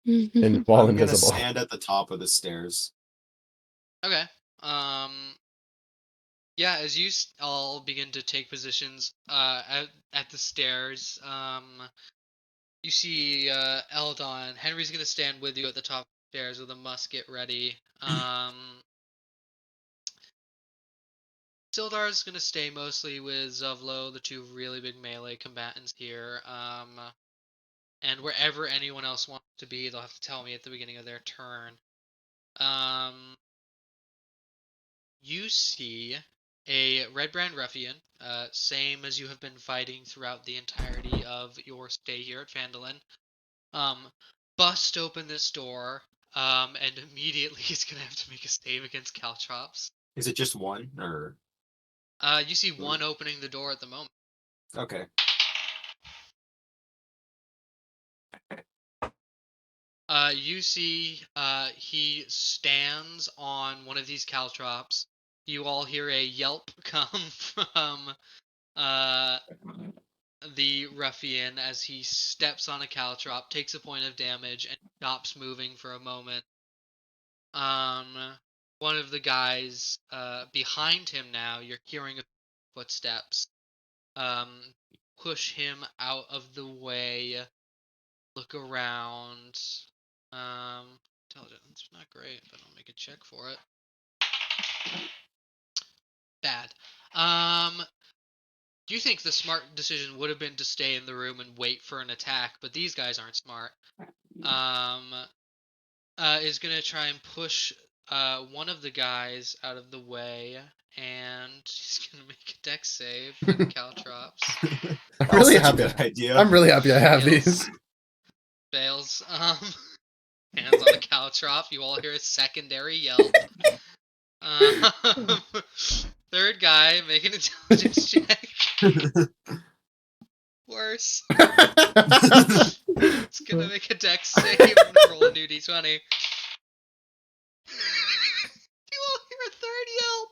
and while I'm invisible. gonna stand at the top of the stairs. Okay. Yeah, as you all begin to take positions at the stairs, you see Eldon. Henry's gonna stand with you at the top of the stairs with a musket ready. Sildar's gonna stay mostly with Zovlo, the two really big melee combatants here. And wherever anyone else wants to be, they'll have to tell me at the beginning of their turn. You see a Red Brand Ruffian, same as you have been fighting throughout the entirety of your stay here at Phandalin, bust open this door, and immediately he's gonna have to make a save against Caltrops. Is it just one, or? You see one opening the door at the moment. Okay. You see, he stands on one of these caltrops. You all hear a yelp come from, the ruffian as he steps on a caltrop, takes a point of damage, and stops moving for a moment. One of the guys, behind him now, you're hearing footsteps, push him out of the way, look around. Intelligence, not great, but I'll make a check for it. Bad. Do you think the smart decision would have been to stay in the room and wait for an attack? But these guys aren't smart. Is gonna try and push one of the guys out of the way, and he's gonna make a dex save for the caltrops. I'm really Such a happy. good idea. I'm really happy I have Fails. these. Fails. Hands on the caltrop. You all hear a secondary yelp. Third guy, make an intelligence check. Worse. It's gonna make a dex save and roll a new d20. You all hear a third yelp.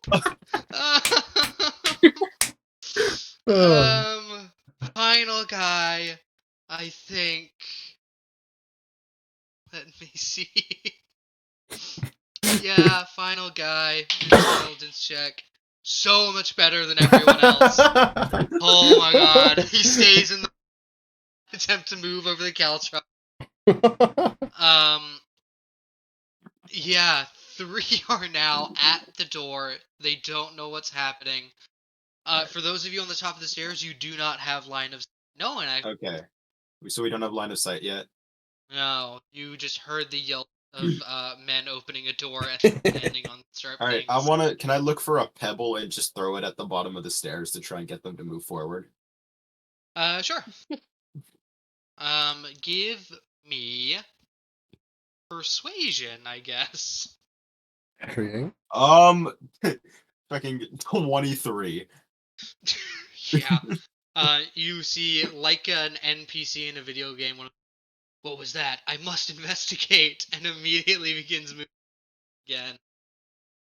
Final guy, I think. Let me see. Yeah, final guy. Intelligence check. So much better than everyone else. Oh my god. He stays in the attempt to move over the caltrop. Yeah, 3 are now at the door. They don't know what's happening. For those of you on the top of the stairs, you do not have line of no one actually. Okay. So we don't have line of sight yet. No, you just heard the yelp of men opening a door and landing on sharp All right. things. Can I look for a pebble and just throw it at the bottom of the stairs to try and get them to move forward? Sure. Give me persuasion, I guess. Intriguing. Fucking 23. Yeah. You see, like an NPC in a video game, what was that? I must investigate, and immediately begins moving again.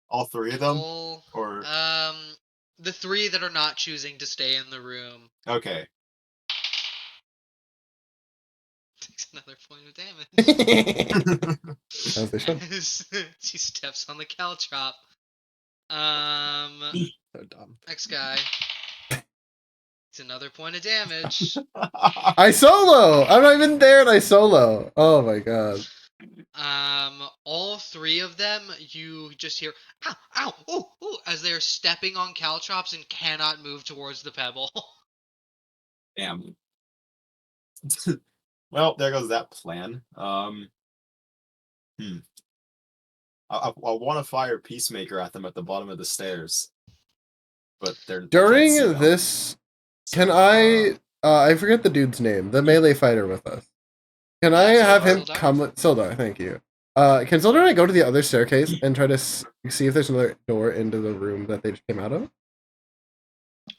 All 3 of them? Or the 3 that are not choosing to stay in the room. Okay. another point of damage. As they should. As he steps on the caltrop. So dumb. Next guy. It's another point of damage. I solo! I'm not even there and I solo. Oh my god. All three of them, you just hear ow, ow, ooh, ooh, as they're stepping on caltrops and cannot move towards the pebble. Damn. Well, there goes that plan. I want to fire Peacemaker at them at the bottom of the stairs, but they're During they can't see this, them. can I forget the dude's name, the melee fighter with us. Can I have him Sildar? come with Sildar? Thank you. Can Sildar and I go to the other staircase and try to see if there's another door into the room that they just came out of?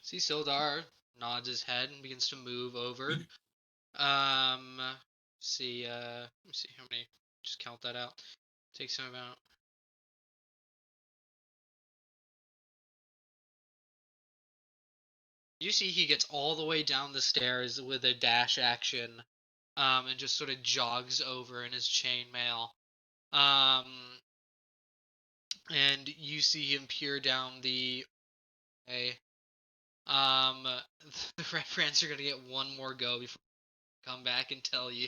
See, Sildar nods his head and begins to move over. See, let me see how many. Just count that out. Takes him about. You see, he gets all the way down the stairs with a dash action, and just sort of jogs over in his chainmail. And you see him peer down the. Okay. The Red Brands are gonna get one more go before I come back and tell you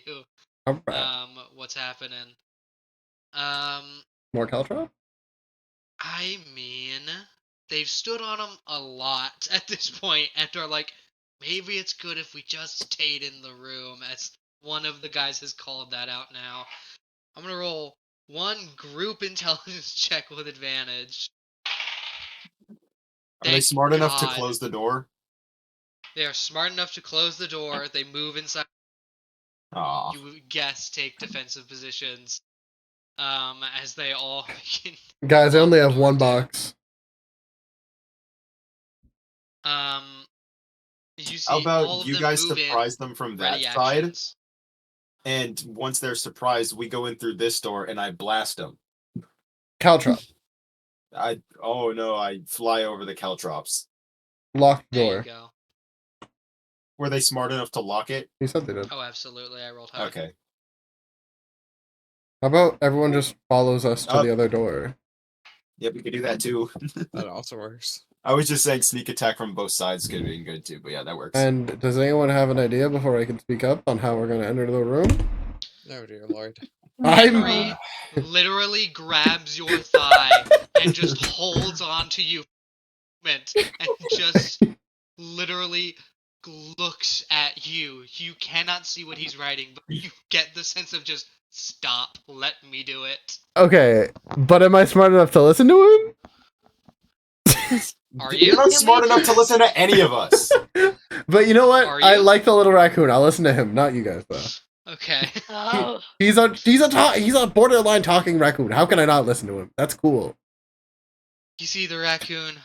Alright. what's happening. More Caltro? I mean, they've stood on him a lot at this point and are like, maybe it's good if we just stayed in the room, as one of the guys has called that out now. I'm gonna roll one group intelligence check with advantage. Are they Thank smart enough to God. close the door? They are smart enough to close the door. They move inside. Aw. You guess take defensive positions. As they all begin. Guys, I only lock have the one door down. box. You see How about all of you them guys move in, surprise them from that ready side, actions. and once they're surprised, we go in through this door and I blast them. Caltrop. Oh no, I fly over the caltrops. Locked There you door. go. Were they smart enough to lock it? He said they did. Oh, absolutely. I rolled high. Okay. How about everyone just follows us to Oh. the other door? Yeah, we could do that too. That also works. I was just saying sneak attack from both sides could be good too, but yeah, that works. And does anyone have an idea before I can speak up on how we're going to enter the room? Oh dear lord. Henry literally grabs your thigh and just holds on to you and just literally looks at you. You cannot see what he's writing, but you get the sense of just stop, let me do it. Okay, but am I smart enough to listen to him? Are You're you? not smart enough to listen to any of us. But you know what? Are I you? like the little raccoon. I'll listen to him, not you guys though. Okay. Oh, He's a borderline talking raccoon. How can I not listen to him? That's cool. You see the raccoon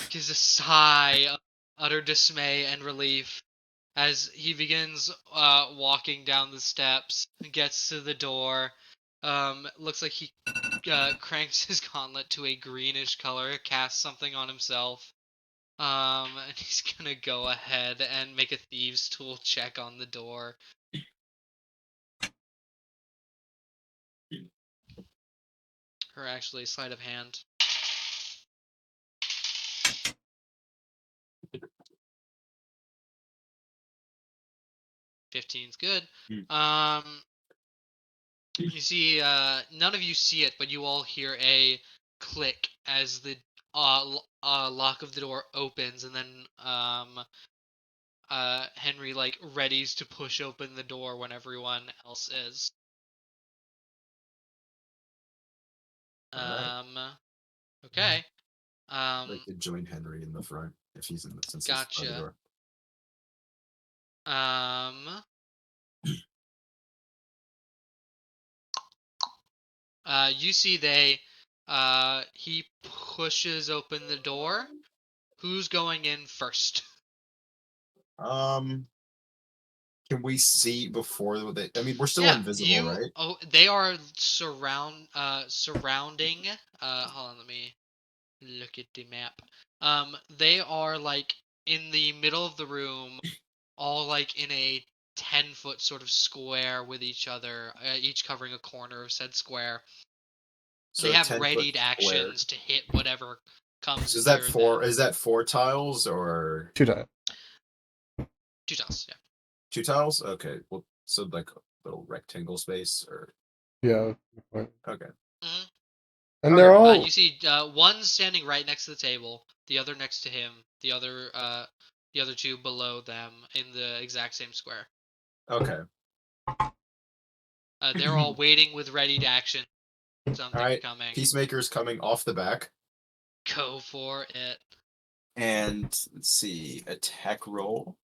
gives a sigh of utter dismay and relief as he begins walking down the steps, gets to the door. Looks like he cranks his gauntlet to a greenish color, casts something on himself. And he's gonna go ahead and make a thieves' tool check on the door. Or actually, sleight of hand. $15's good. You see, none of you see it, but you all hear a click as the lock of the door opens, and then Henry readies to push open the door when everyone else is. Okay. I'd like to join Henry in the front if he's in the since he's by the Gotcha. door. You see he pushes open the door. Who's going in first? Can we see before they? I mean, we're still Yeah, invisible, right? Oh, they are surrounding. Hold on, let me look at the map. They are in the middle of the room, all in a 10-foot sort of square with each other, each covering a corner of said square. So they have 10-foot readied square. actions to hit whatever comes. So is that near four? them. Is that 4 tiles or 2 times. 2 tiles? Yeah. 2 tiles? Okay. Well, so like a little rectangle space, or Yeah. okay. Mm-hmm. And they're all. You see one standing right next to the table, the other next to him, the other two below them in the exact same square. Okay. They're all waiting with readied action. Something All right. coming. Peacemaker's coming off the back. Go for it. And let's see, attack roll.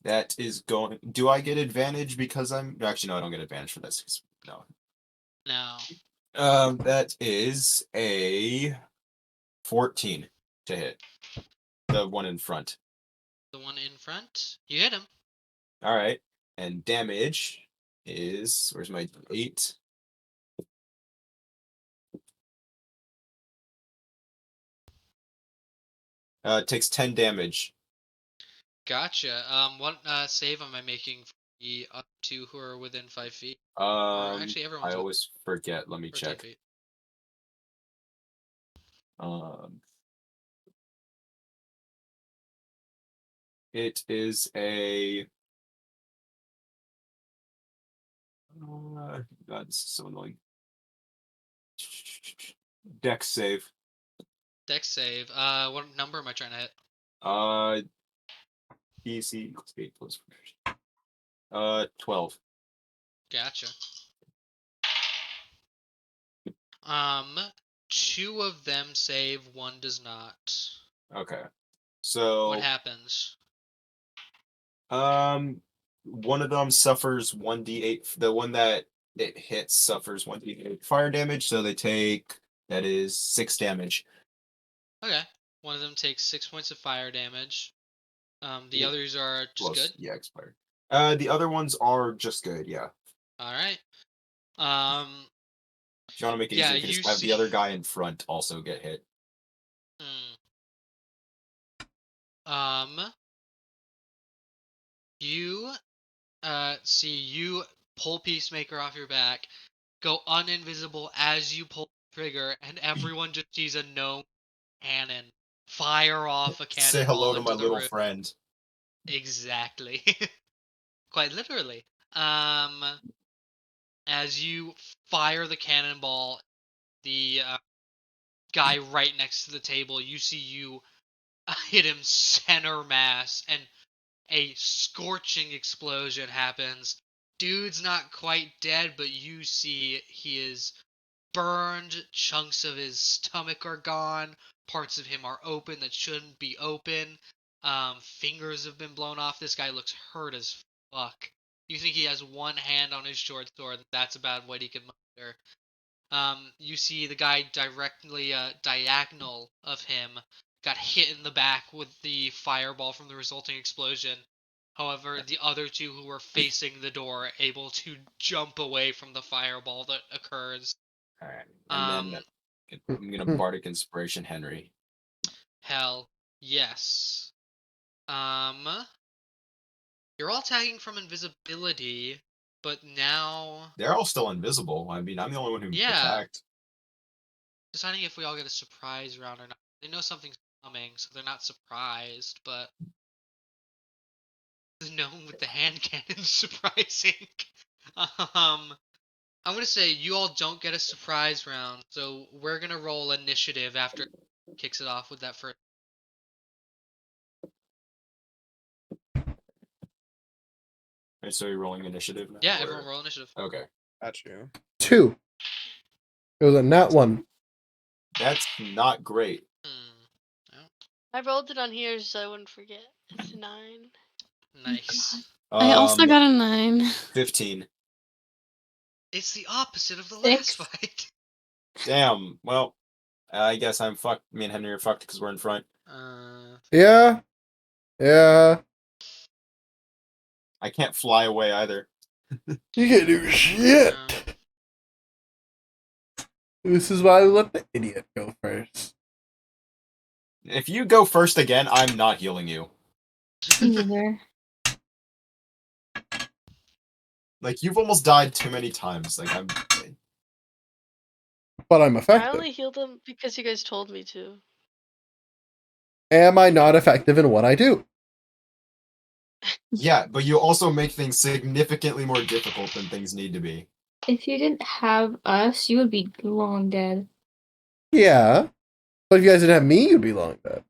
That is going. Do I get advantage because I'm? Actually, no, I don't get advantage for this. No. No. That is a 14 to hit. The one in front. The one in front. You hit him. All right, and damage is where's my 8? Takes 10 damage. Gotcha. What save am I making for the up two who are within 5 feet? Actually, everyone's I always forget. Let me within 10 check. feet. It is a. God, this is so annoying. Dex save. Dex save. What number am I trying to hit? DC equals 8 plus 12. Gotcha. 2 of them save, 1 does not. Okay. So What happens? one of them suffers 1d8. The one that it hits suffers 1d8 fire damage, so they take that is 6 damage. Okay. One of them takes 6 points of fire damage. The Yeah. others are just good. Yeah, expired. The other ones are just good. Yeah. All right. If you want to make it Yeah, easier, you can you just have see- the other guy in front also get hit. You see you pull Peacemaker off your back, go uninvisible as you pull the trigger, and everyone just sees a gnome cannon fire off a Say cannonball hello to into my the little room. friend. Exactly. Quite literally. As you fire the cannonball, the guy right next to the table, you see you hit him center mass, and a scorching explosion happens. Dude's not quite dead, but you see he is burned. Chunks of his stomach are gone. Parts of him are open that shouldn't be open. Fingers have been blown off. This guy looks hurt as fuck. You think he has one hand on his short sword. That's about what he can muster. You see the guy directly diagonal of him got hit in the back with the fireball from the resulting explosion. However, the other 2 who were facing the door are able to jump away from the fireball that occurs. All right, and then I'm gonna bardic inspiration Henry. Hell yes. You're all tagging from invisibility, but now They're all still invisible. I mean, I'm the only one who attacked. Deciding if we all get a surprise round or not. They know something's coming, so they're not surprised, but the gnome with the hand cannon's surprising. I'm gonna say you all don't get a surprise round, so we're gonna roll initiative after it kicks it off with that first. Right, so you're rolling initiative now? Yeah, everyone roll initiative. Okay. Got you. 2. It was a nat 1. That's not great. I rolled it on here so I wouldn't forget. It's a 9. Nice. I also got a 9. 15. It's the opposite of the 6. last fight. Damn. Well, I guess I'm fucked. Me and Henry are fucked because we're in front. Yeah. Yeah. I can't fly away either. You can't do shit. This is why we let the idiot go first. If you go first again, I'm not healing you. Neither. Like you've almost died too many times. Like I'm. But I'm I effective. only healed him because you guys told me to. Am I not effective in what I do? Yeah, but you also make things significantly more difficult than things need to be. If you didn't have us, you would be long dead. Yeah. But if you guys didn't have me, you'd be long dead.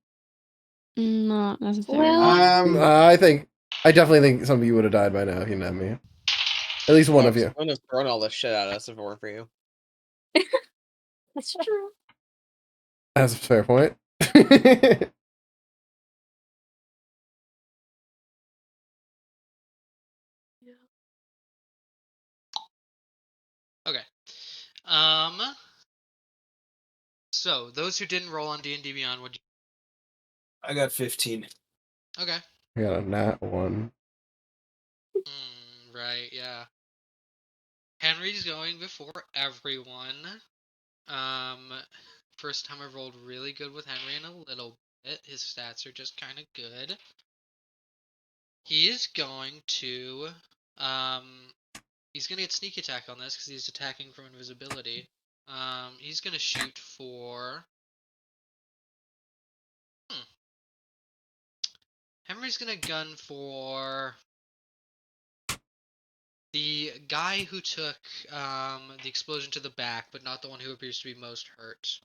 Not necessarily. Well, I definitely think some of you would have died by now if you didn't have me. At least one of you. I would have thrown all this shit at us if it weren't for you. that's true. That's a fair point. Okay. So those who didn't roll on D&D Beyond, would you? I got 15. Okay. I got a nat 1. Right. Yeah. Henry's going before everyone. First time I rolled really good with Henry in a little bit. His stats are just kind of good. He is going to, he's gonna get sneak attack on this because he's attacking from invisibility. He's gonna shoot for. Henry's gonna gun for the guy who took the explosion to the back, but not the one who appears to be most hurt.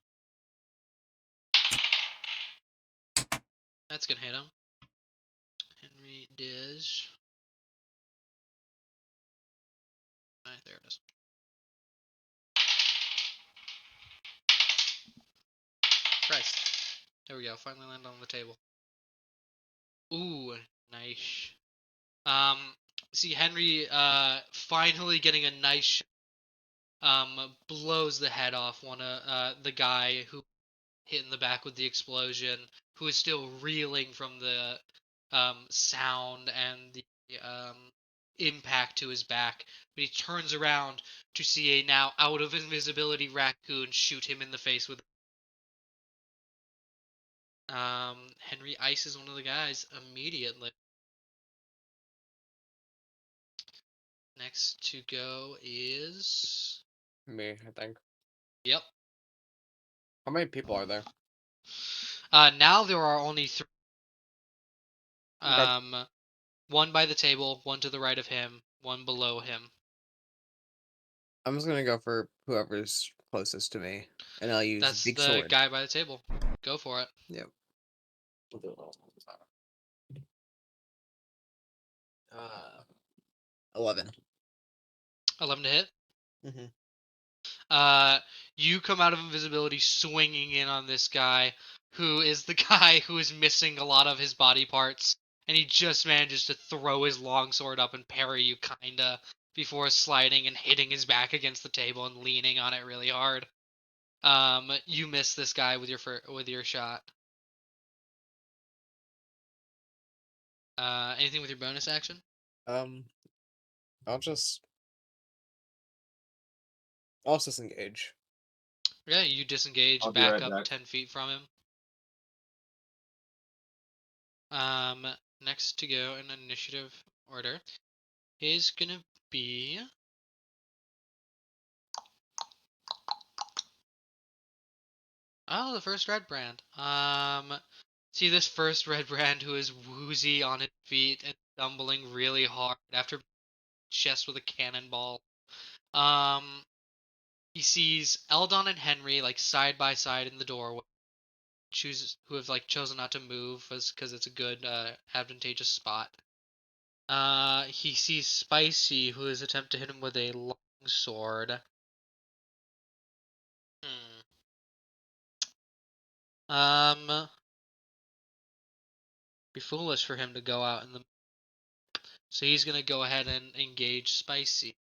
That's gonna hit him. Henry does. Alright, there it is. Christ. There we go. Finally landed on the table. Ooh, nice. See Henry finally getting a nice blows the head off one of the guy who hit in the back with the explosion, who is still reeling from the sound and the impact to his back. But he turns around to see a now out of invisibility raccoon shoot him in the face with. Henry ices one of the guys immediately. Next to go is Me, I think. Yep. How many people are there? Now there are only 3. Okay. One by the table, one to the right of him, one below him. I'm just gonna go for whoever's closest to me, and I'll use That's big the sword. guy by the table. Go for it. Yep. 11. 11 to hit. Mm-hmm. You come out of invisibility swinging in on this guy, who is the guy who is missing a lot of his body parts, and he just manages to throw his longsword up and parry you, kinda, before sliding and hitting his back against the table and leaning on it really hard. You miss this guy with your shot. Anything with your bonus action? I'll just disengage. Yeah, you disengage, I'll be back right up back. 10 feet from him. Next to go in initiative order is gonna be the first red brand. See this first red brand who is woozy on his feet and stumbling really hard after chest with a cannonball. He sees Eldon and Henry like side by side in the doorway, who have like chosen not to move because it's a good advantageous spot. He sees Spicy, who is attempting to hit him with a long sword. Be foolish for him to go out in the. So he's gonna go ahead and engage Spicy.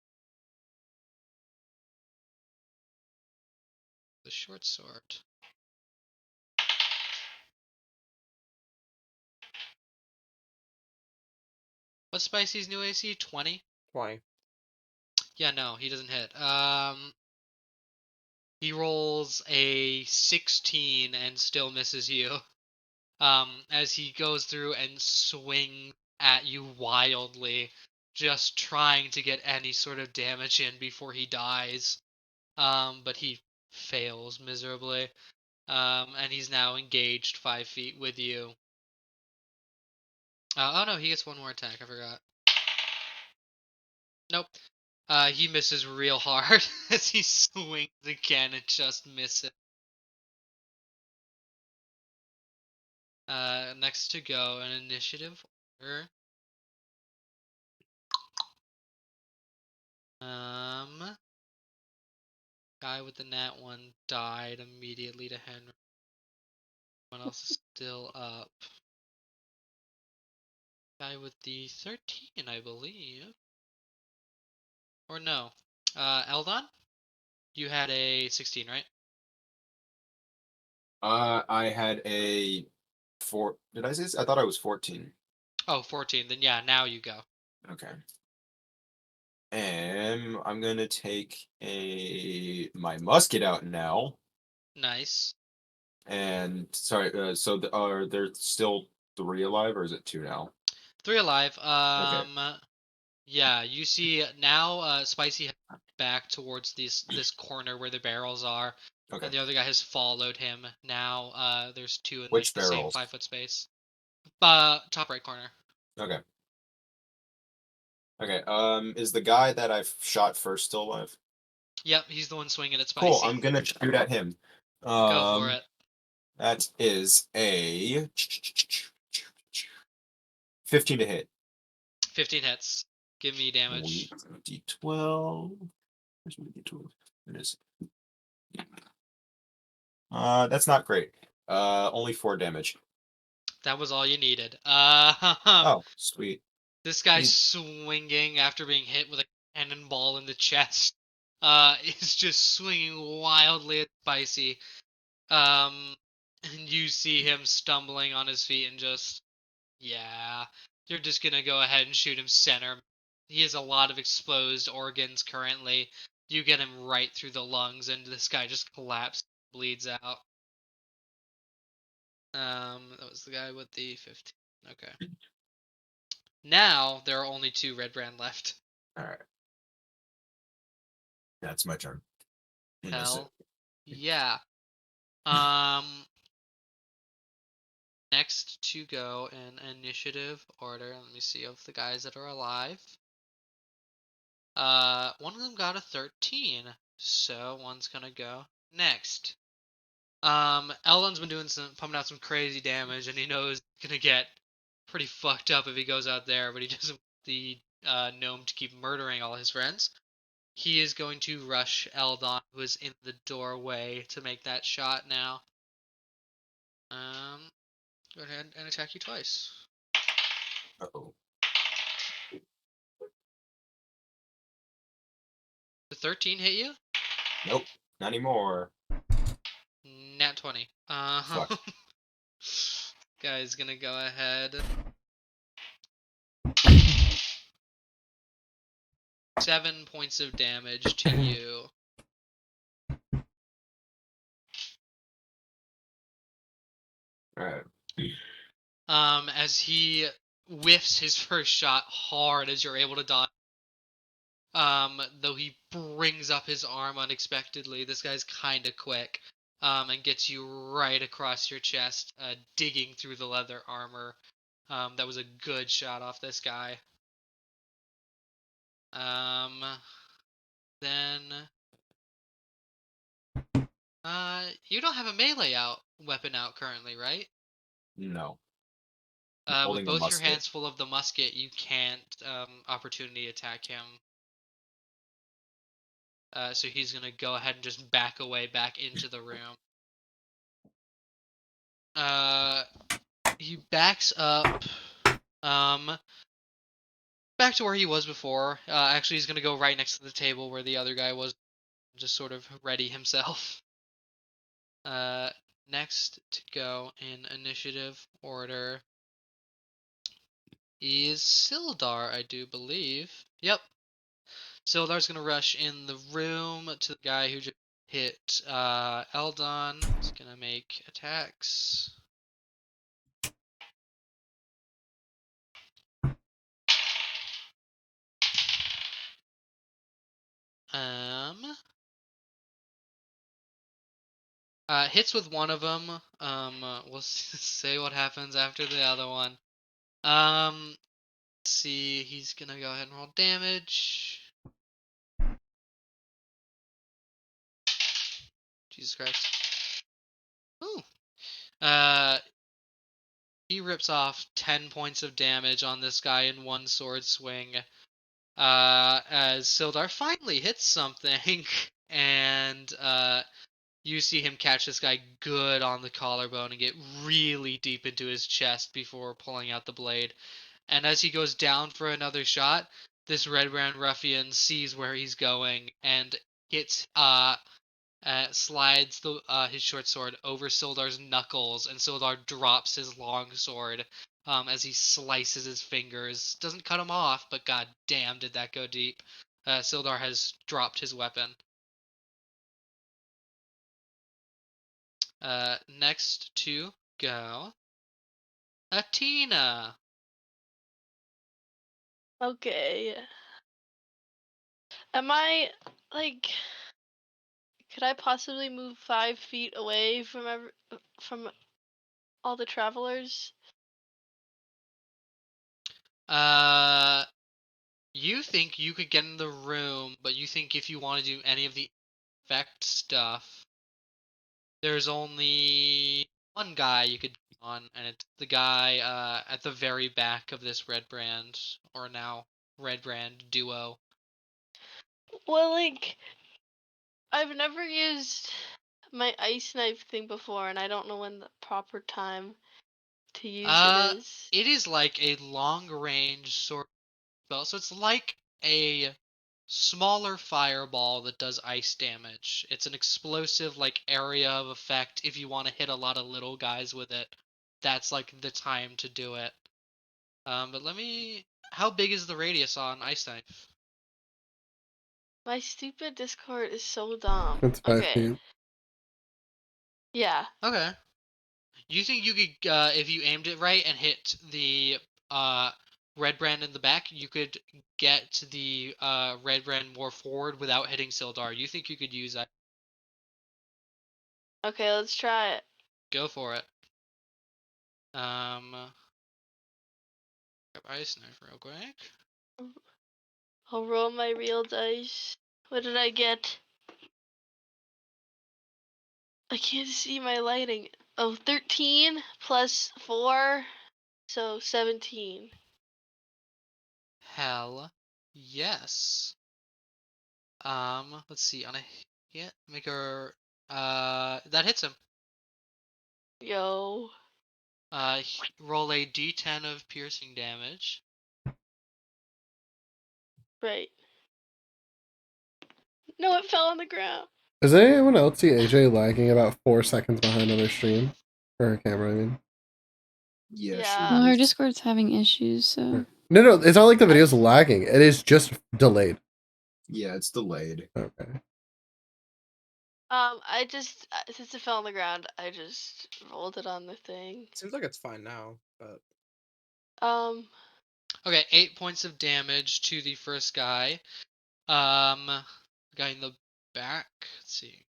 The short sword. What's Spicy's new AC? 20? 20. Yeah, no, he doesn't hit. He rolls a 16 and still misses you. as he goes through and swings at you wildly, just trying to get any sort of damage in before he dies. But he fails miserably. And he's now engaged 5 feet with you. Oh no, he gets one more attack. I forgot. Nope. He misses real hard as he swings again and just misses. Next to go, an initiative order. Guy with the nat 1 died immediately to Henry. Everyone else is still up. Guy with the 13, I believe. Or no. Eldon? You had a 16, right? I had a 4. Did I say this? I thought I was 14. Oh, 14. Then yeah, now you go. Okay. And I'm gonna take my musket out now. Nice. And sorry, so are there still 3 alive, or is it 2 now? 3 alive. Okay. Yeah, you see now Spicy back towards this corner where the barrels are. Okay. And the other guy has followed him. Now there's 2 in Which the same barrels? 5-foot space. Top right corner. Okay. Okay. Is the guy that I've shot first still alive? Yep, he's the one swinging at Spicy. Cool. I'm gonna shoot at him. Go for it. That is a 15 to hit. 15 hits. Give me damage. D12. Where's my D12? There it is. That's not great. Only 4 damage. That was all you needed. Oh, sweet. This guy's swinging after being hit with a cannonball in the chest. Is just swinging wildly at Spicy. And you see him stumbling on his feet and just, yeah, you're just gonna go ahead and shoot him center. He has a lot of exposed organs currently. You get him right through the lungs, and this guy just collapses, bleeds out. That was the guy with the 15. Okay. Now there are only 2 red brand left. All right. That's my turn. Hell, yeah. Next to go in initiative order. Let me see of the guys that are alive. One of them got a 13, so one's gonna go next. Eldon's been pumping out some crazy damage, and he knows he's gonna get pretty fucked up if he goes out there, but he doesn't want the gnome to keep murdering all his friends. He is going to rush Eldon, who is in the doorway, to make that shot now. Go ahead and attack you twice. Uh-oh. The 13 hit you? Nope, not anymore. Nat 20. Fuck. Guy's gonna go ahead. 7 points of damage to you. Alright. As he whiffs his first shot hard as you're able to dodge. Though he brings up his arm unexpectedly. This guy's kinda quick. And gets you right across your chest, digging through the leather armor. That was a good shot off this guy. Then you don't have a melee weapon out currently, right? No. With Holding a both your musket. hands full of the musket, you can't opportunity attack him. So he's gonna go ahead and just back away back into the room. He backs up, back to where he was before. Actually, he's gonna go right next to the table where the other guy was, just sort of ready himself. Next to go in initiative order is Sildar, I do believe. Yep. Sildar's gonna rush in the room to the guy who just hit Eldon. He's gonna make attacks. Hits with one of them. We'll say what happens after the other one. Let's see. He's gonna go ahead and roll damage. Jesus Christ. Ooh. He rips off 10 points of damage on this guy in one sword swing. As Sildar finally hits something, and you see him catch this guy good on the collarbone and get really deep into his chest before pulling out the blade. And as he goes down for another shot, this Red Brand ruffian sees where he's going and hits slides his short sword over Sildar's knuckles, and Sildar drops his long sword as he slices his fingers. Doesn't cut him off, but god damn did that go deep. Sildar has dropped his weapon. Next to go, Atina. Okay. Am I like? Could I possibly move 5 feet away from all the travelers? You think you could get in the room, but you think if you want to do any of the effect stuff, there's only one guy you could on, and it's the guy at the very back of this Red Brand, or now Red Brand duo. Well, like, I've never used my ice knife thing before, and I don't know when the proper time to use it is. It is like a long range sort of spell, so it's like a smaller fireball that does ice damage. It's an explosive like area of effect. If you want to hit a lot of little guys with it, that's like the time to do it. But let me. How big is the radius on ice knife? My stupid Discord is so dumb. It's 5 Okay. feet. Yeah. Okay. You think you could, if you aimed it right and hit the red brand in the back, you could get the red brand more forward without hitting Sildar? You think you could use that? Okay, let's try it. Go for it. Grab ice knife real quick. I'll roll my real dice. What did I get? I can't see my lighting. Oh, 13 plus 4, so 17. Hell yes. Let's see, on a hit, make her, that hits him. Yo. Roll a d10 of piercing damage. Right. No, it fell on the ground. Does anyone else see AJ lagging about 4 seconds behind on her stream? Or her camera, I mean. Yeah, Yeah. Well, her she is. Discord's having issues, so. No, it's not like the video's lagging. It is just delayed. Yeah, it's delayed. Okay. I just since it fell on the ground, I just rolled it on the thing. Seems like it's fine now, but Okay, 8 points of damage to the first guy. The guy in the back. Let's see.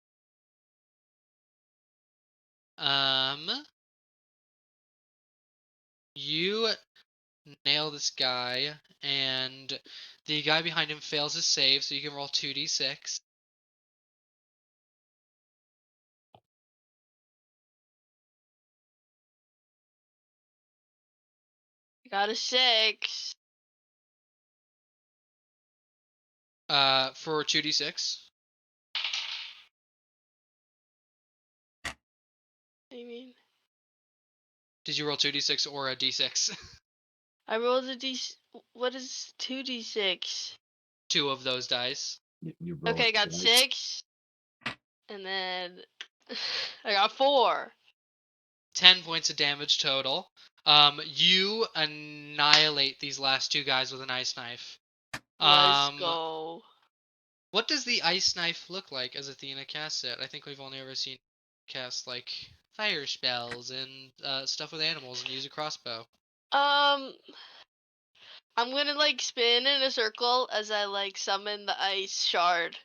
You nail this guy, and the guy behind him fails his save, so you can roll 2d6. I got a 6. For 2d6. What do you mean? Did you roll 2d6 or a d6? I rolled a d. What is 2d6? 2 of those dice. You rolled Okay, I got twice. 6, and then I got 4. 10 points of damage total. You annihilate these last 2 guys with an ice knife. Let's go. What does the ice knife look like as Athena casts it? I think we've only ever seen cast like fire spells and stuff with animals and use a crossbow. I'm gonna like spin in a circle as I like summon the ice shard,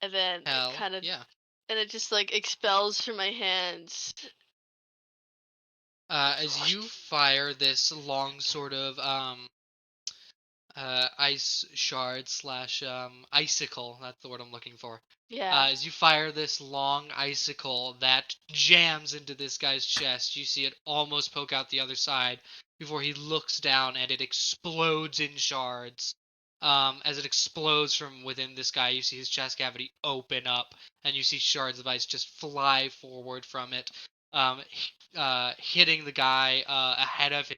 and then Hell, kind of yeah. and it just like expels from my hands. As you fire this long sort of ice shard slash icicle, that's the word I'm looking for. Yeah. As you fire this long icicle that jams into this guy's chest, you see it almost poke out the other side before he looks down and it explodes in shards. As it explodes from within this guy, you see his chest cavity open up, and you see shards of ice just fly forward from it, hitting the guy ahead of him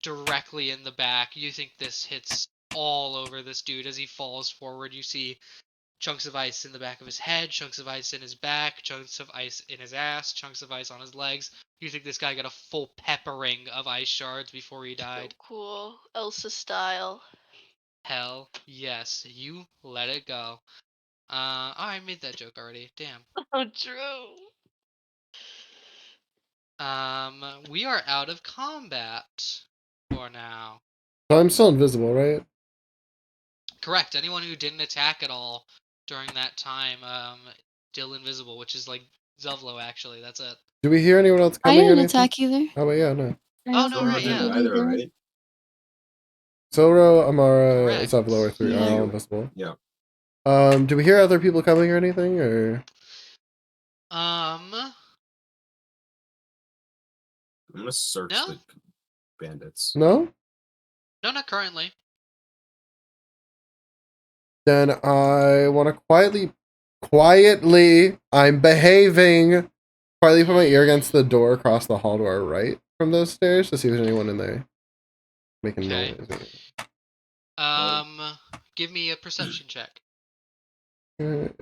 directly in the back. You think this hits all over this dude as he falls forward. You see chunks of ice in the back of his head, chunks of ice in his back, chunks of ice in his ass, chunks of ice on his legs. You think this guy got a full peppering of ice shards before he So died. cool. Elsa style. Hell yes, you let it go. Oh, I made that joke already. Damn. Oh, true. We are out of combat for now. So I'm still invisible, right? Correct. Anyone who didn't attack at all during that time, still invisible, which is like Zevlo actually. That's it. Do we hear anyone else I coming or didn't anything? attack either. Oh, wait, yeah, no. Oh, no, right, yeah. Didn't either, right? Zoro, Amara, Correct. Zevlo are three are all Yeah. invisible. Yeah. Do we hear other people coming or anything, or? Um, I'm gonna search No. the bandits. No? no, not currently. Then I want to quietly, I'm behaving, quietly put my ear against the door across the hall to our right from those stairs to see if there's anyone in there making Okay. noise. Give me a perception check. Can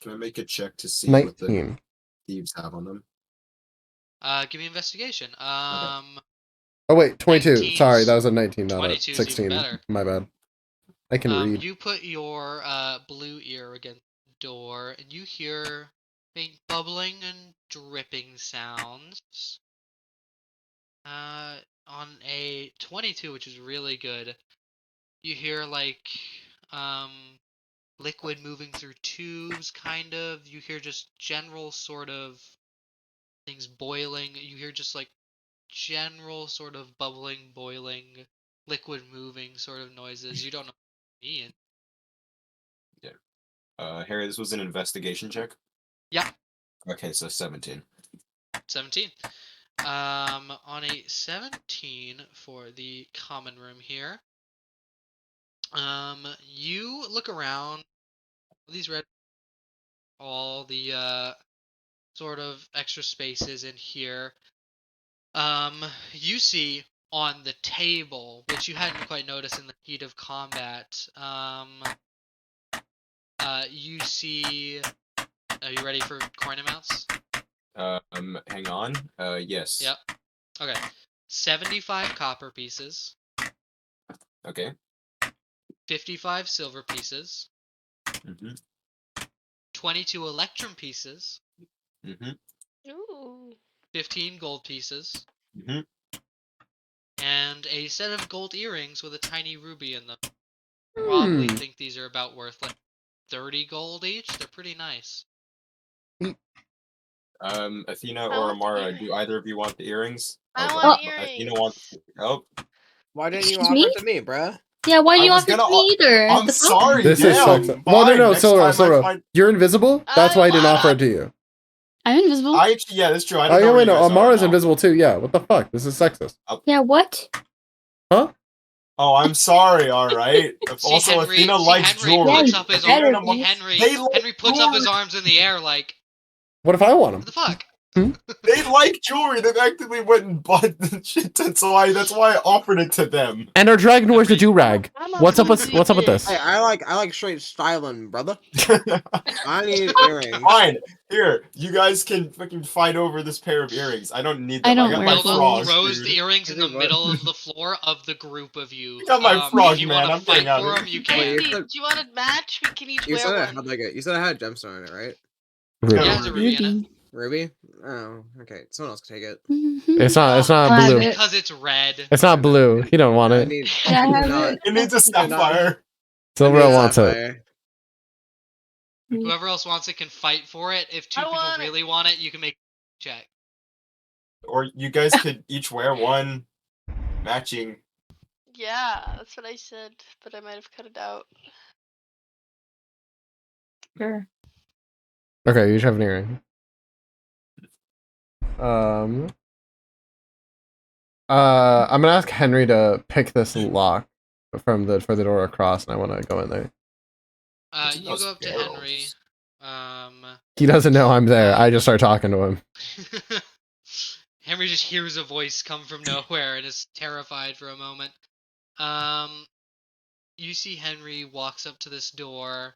I make a check to see what the 19. thieves have on them? Give me investigation. Oh wait, 22. 19's Sorry, that was a 19, not a 22's even 16. better. My bad. I can read. You put your blue ear against the door, and you hear faint bubbling and dripping sounds. On a 22, which is really good, you hear like liquid moving through tubes, kind of. You hear just general sort of things boiling. You hear just like general sort of bubbling, boiling, liquid moving sort of noises. You don't know what it means. Harry, this was an investigation check? Yeah. Okay, so 17. 17. On a 17 for the common room here, you look around these all the sort of extra spaces in here. You see on the table, which you hadn't quite noticed in the heat of combat, you see. Are you ready for coin amounts? Hang on. Yes. Yep. Okay. 75 copper pieces. Okay. 55 silver pieces. Mm-hmm. 22 electrum pieces. Mm-hmm. Ooh. 15 gold pieces. Mm-hmm. And a set of gold earrings with a tiny ruby in them. Probably think these are about worth like 30 gold each. They're pretty nice. Athena I or want the Amara, earrings. do either of you want the earrings? I Okay. want Athena earrings. wants. Oh, Why didn't you Excuse offer me? it to me, bruh? Yeah, why do I you was offer gonna to me either? I'm The fuck? sorry. This damn, is sucks. fine. Well, no, Next Sora, time I find- You're invisible? That's why I didn't offer it to you. I'm invisible. I actually, yeah, that's true. I Oh, don't know yeah, where wait, you no, guys are Amara's now. invisible too. Yeah, what the fuck? This is sexist. Yeah, what? Huh? Oh, I'm sorry. All right. See, Also, Henry, Athena likes Henry jewelry. puts up his better arm. be. Henry They like Henry puts up his jewelry. arms in the air like, What if I want what the them? fuck? They like jewelry. They actively went and bought the shit. That's why I offered it to them. And our dragon wears the do-rag. I'm a What's up with bougie this? Hey, I like straight styling, brother. I need earrings. Fine. Here, you guys can fucking fight over this pair of earrings. I don't need them. I don't got wear my clothes. frog. Throws dude. the earrings in the Everybody. middle of the floor of the group of you. I got my frog, If you man. want I'm to fight getting out for of them, you here. Wait, can. you Hey, said- do you want a match? We can each You said wear it had one. like you said it had a gemstone in it, right? Ruby. Yeah, there's a ruby in it. Ruby? Oh, okay. Someone else can take it. It's not I'll have blue. it. Because it's red. It's not blue. You don't want I it. need. Yeah, I have not- it. It needs a I need- sapphire. Silver I need wants it. sapphire. Whoever else wants it can fight for it. If two I people want it. really want it, you can make a check. Or you guys could each wear one matching. Yeah, that's what I said, but I might have cut it out. Sure. Okay, you each have an earring. I'm gonna ask Henry to pick this lock for the door across, and I want to go in there. You Those go up to Henry. barrels. He doesn't know I'm there. I just start talking to him. Henry just hears a voice come from nowhere and is terrified for a moment. You see Henry walks up to this door,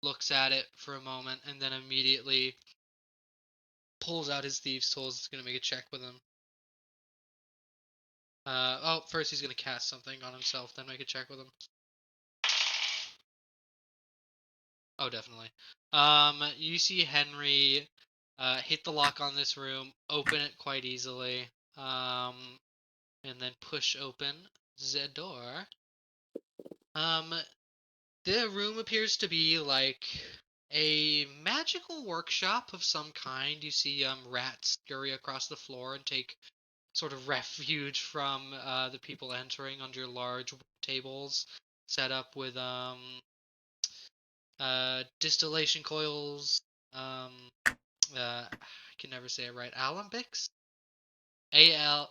looks at it for a moment, and then immediately pulls out his thieves' tools. He's gonna make a check with him. First he's gonna cast something on himself, then make a check with him. Oh, definitely. You see Henry hit the lock on this room, open it quite easily, and then push open the door. The room appears to be like a magical workshop of some kind. You see rats scurry across the floor and take sort of refuge from the people entering under large tables set up with distillation coils, I can never say it right, alembics? Alembics,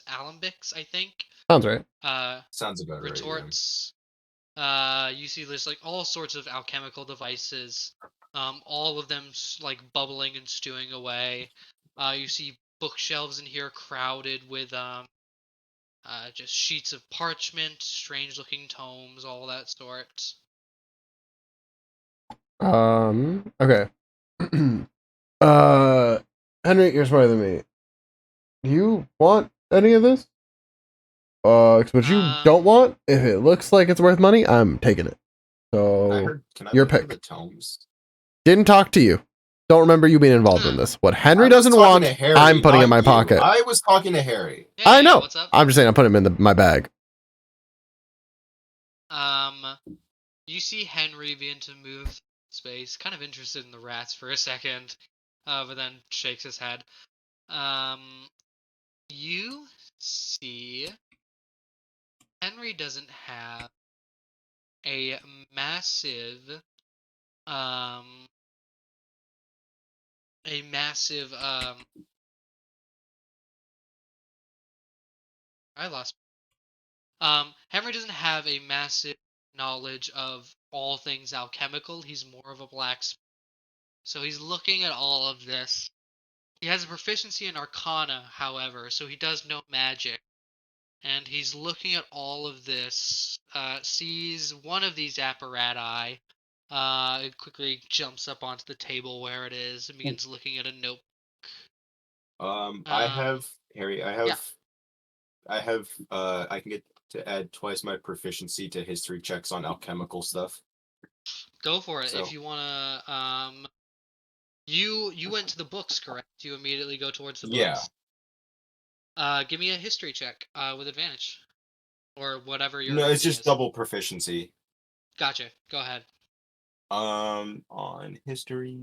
alembics, I think. Sounds right. Sounds about retorts. You see there's like all sorts of alchemical devices, all of them like bubbling and stewing away. You see bookshelves in here crowded with just sheets of parchment, strange looking tomes, all that sort. Okay. Henry, you're smarter than me. Do you want any of this? What you don't want, if it looks like it's worth money, I'm taking it. So, your pick. The tomes? Didn't talk to you. Don't remember you being involved in this. What Henry doesn't want, Harry, I'm putting in my pocket. I was talking to Harry. Hey, I know. What's up? I'm just saying I'm putting him in my bag. You see Henry begin to move space, kind of interested in the rats for a second, but then shakes his head. You see Henry doesn't have a massive, I lost. Henry doesn't have a massive knowledge of all things alchemical. He's more of a blacksmith. So he's looking at all of this. He has a proficiency in Arcana, however, so he does know magic. And he's looking at all of this, sees one of these apparati, it quickly jumps up onto the table where it is and begins looking at a notebook. I have Harry. I can get to add twice my proficiency to history checks on alchemical stuff. Go for it. So, if you wanna, you went to the books, correct? You immediately go towards the books. Yeah. Give me a history check, with advantage, or whatever your. No, it's just double proficiency. Gotcha. Go ahead. On history.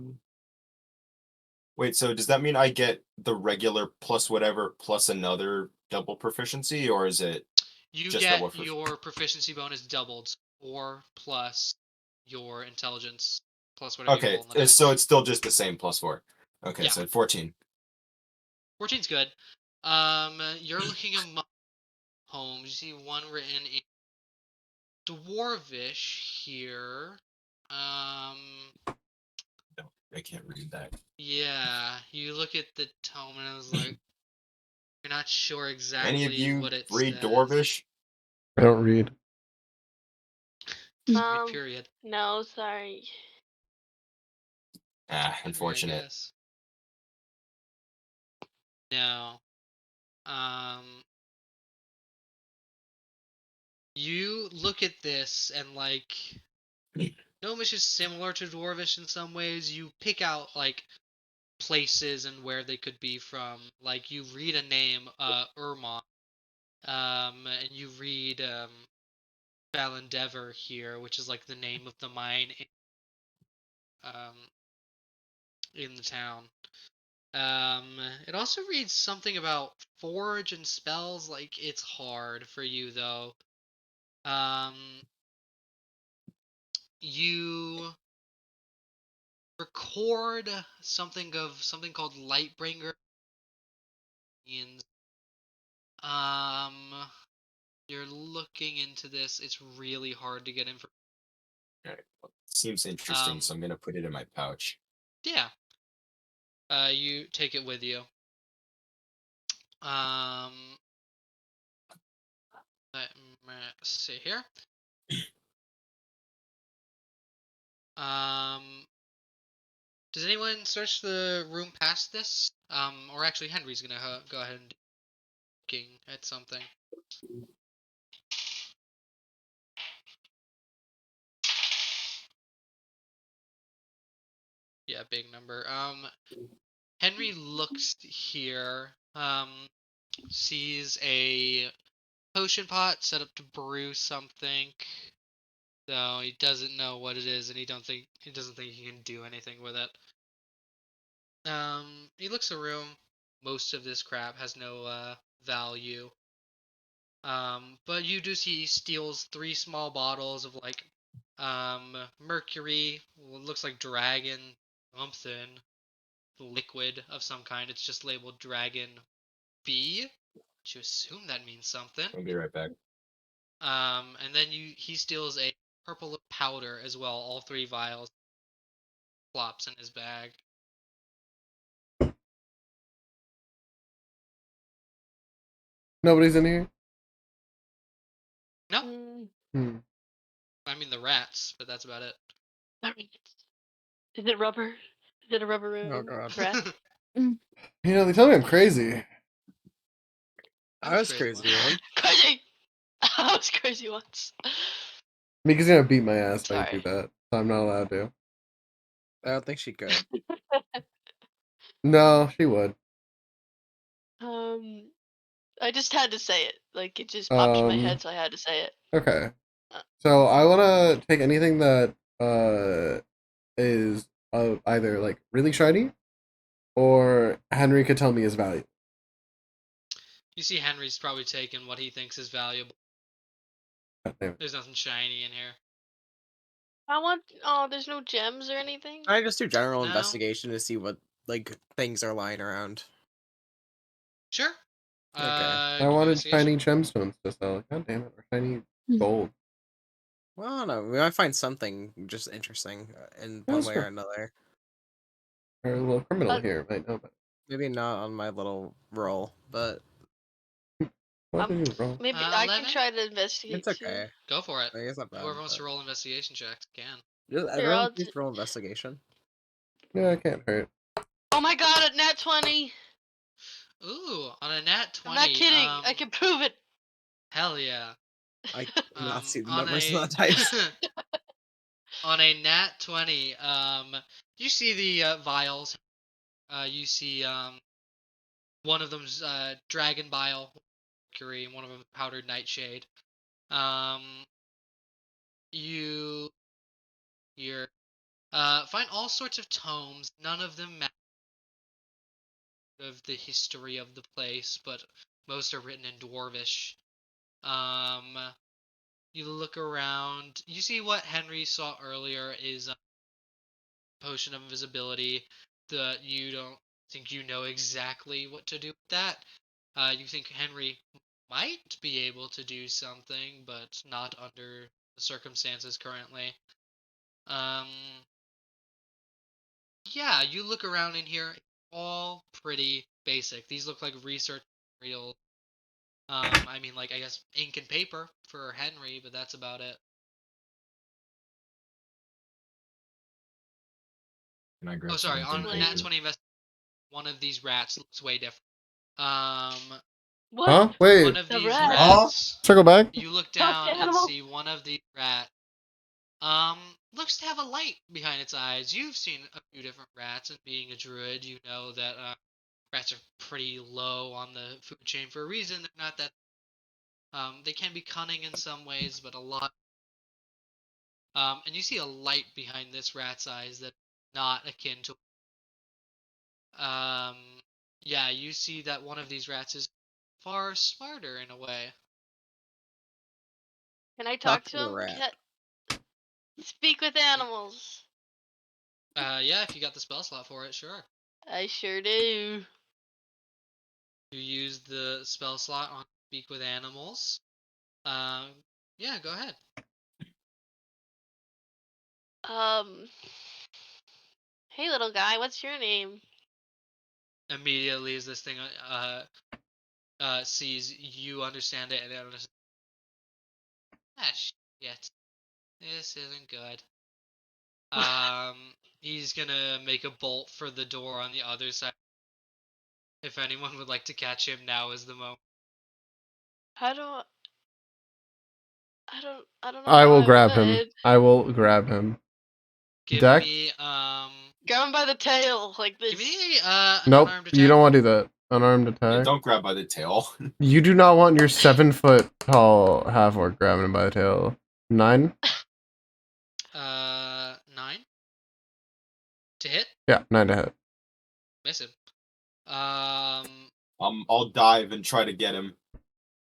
Wait, so does that mean I get the regular plus whatever plus another double proficiency, or is it? You get your proficiency bonus doubled, 4 plus your intelligence plus whatever. Okay, so it's still just the same plus 4. Okay, yeah. So 14. 14's good. You're looking among homes. You see one written in Dwarvish here. No, I can't read that. Yeah, you look at the tome and I was like, you're not sure exactly what it says. Any of you read Dwarvish? I don't read. Period. No, sorry. Unfortunate. No. You look at this and like Gnomish is similar to Dwarvish in some ways. You pick out like places and where they could be from. Like you read a name, Urmon, and you read Valendever here, which is like the name of the mine in the town. It also reads something about forge and spells. Like, it's hard for you though. You record something called Lightbringer. You're looking into this. It's really hard to get information. Alright, well, seems interesting, so I'm gonna put it in my pouch. Yeah. You take it with you. Let me see here. Does anyone search the room past this? Or actually, Henry's gonna go ahead and looking at something. Yeah, big number. Henry looks here. Sees a potion pot set up to brew something. So he doesn't know what it is, and he doesn't think he can do anything with it. He looks around. Most of this crap has no value. But you do see he steals 3 small bottles of like mercury. Well, it looks like dragon something liquid of some kind. It's just labeled Dragon B. You assume that means something. I'll be right back. And then he steals a purple powder as well. All 3 vials. Flops in his bag. Nobody's in here? No, Hmm. I mean the rats, but that's about it. Is it rubber? Is it a rubber room? Oh, God. Rat? You know, they tell me I'm crazy. I was crazy once. once. Crazy! I was crazy once. Mika's gonna beat my ass if I do Sorry. that, so I'm not allowed to. I don't think she could. No, she would. I just had to say it. Like, it just popped in my head, so I had to say it. Okay. So I want to take anything that is either like really shiny or Henry could tell me is valuable. You see Henry's probably taken what he thinks is valuable. Goddamn. There's nothing shiny in here. I want. Oh, there's no gems or anything? I just do general No. investigation to see what like things are lying around. Sure. Okay. I wanted shiny gemstones to sell. God damn it, or shiny gold. Well, I don't know. We might find something just interesting in one way or another. Or a little criminal here might know about it. Maybe not on my little roll, but What did you roll? Maybe I 11? can try to investigate it's okay. Go for it. I guess not bad. Whoever wants to roll investigation checks can. Just, Here, everyone I'll please roll investigation. Yeah, I can't hurt. Oh my god, a nat 20! Ooh, on a nat 20. I'm not kidding. I can prove it. Hell yeah. I cannot see the on numbers a- on the dice. On a nat 20, you see the vials. You see one of them's dragon bile, mercury, and one of them powdered nightshade. You find all sorts of tomes. None of them matter of the history of the place, but most are written in Dwarvish. You look around. You see what Henry saw earlier is a potion of invisibility. That you don't think you know exactly what to do with that. You think Henry might be able to do something, but not under the circumstances currently. Yeah, you look around in here, all pretty basic. These look like research materials. I mean, like, I guess ink and paper for Henry, but that's about it. Can I grab Oh, sorry, something? on Thank Nat you. 20 invest, one of these rats looks way different. What? Huh? Wait. One of The these rat. rats. Circle back. You look Talk down to and animal. see one of these rats. Looks to have a light behind its eyes. You've seen a few different rats, and being a druid, you know that rats are pretty low on the food chain for a reason. They're not that. They can be cunning in some ways, but a lot And you see a light behind this rat's eyes that's not akin to. Yeah, you see that one of these rats is far smarter in a way. Can I Talk talk to to the him? rat. Speak with animals. Yeah, if you got the spell slot for it, sure. I sure do. You use the spell slot on Speak with Animals. Yeah, go ahead. Hey little guy, what's your name? Immediately, as this thing sees you understand it, and it understands. Ah, shit. This isn't good. He's gonna make a bolt for the door on the other side. If anyone would like to catch him, now is the moment. I don't know I how will I grab him. would. I will grab him. Give Deck? me Grab him by the tail like this. give me an Nope, unarmed you attack. don't want to do that. Unarmed Yeah, attack. don't grab by the tail. You do not want your 7-foot tall half orc grabbing him by the tail. 9? 9 to hit. Yeah, 9 to hit. Miss him. I'll dive and try to get him.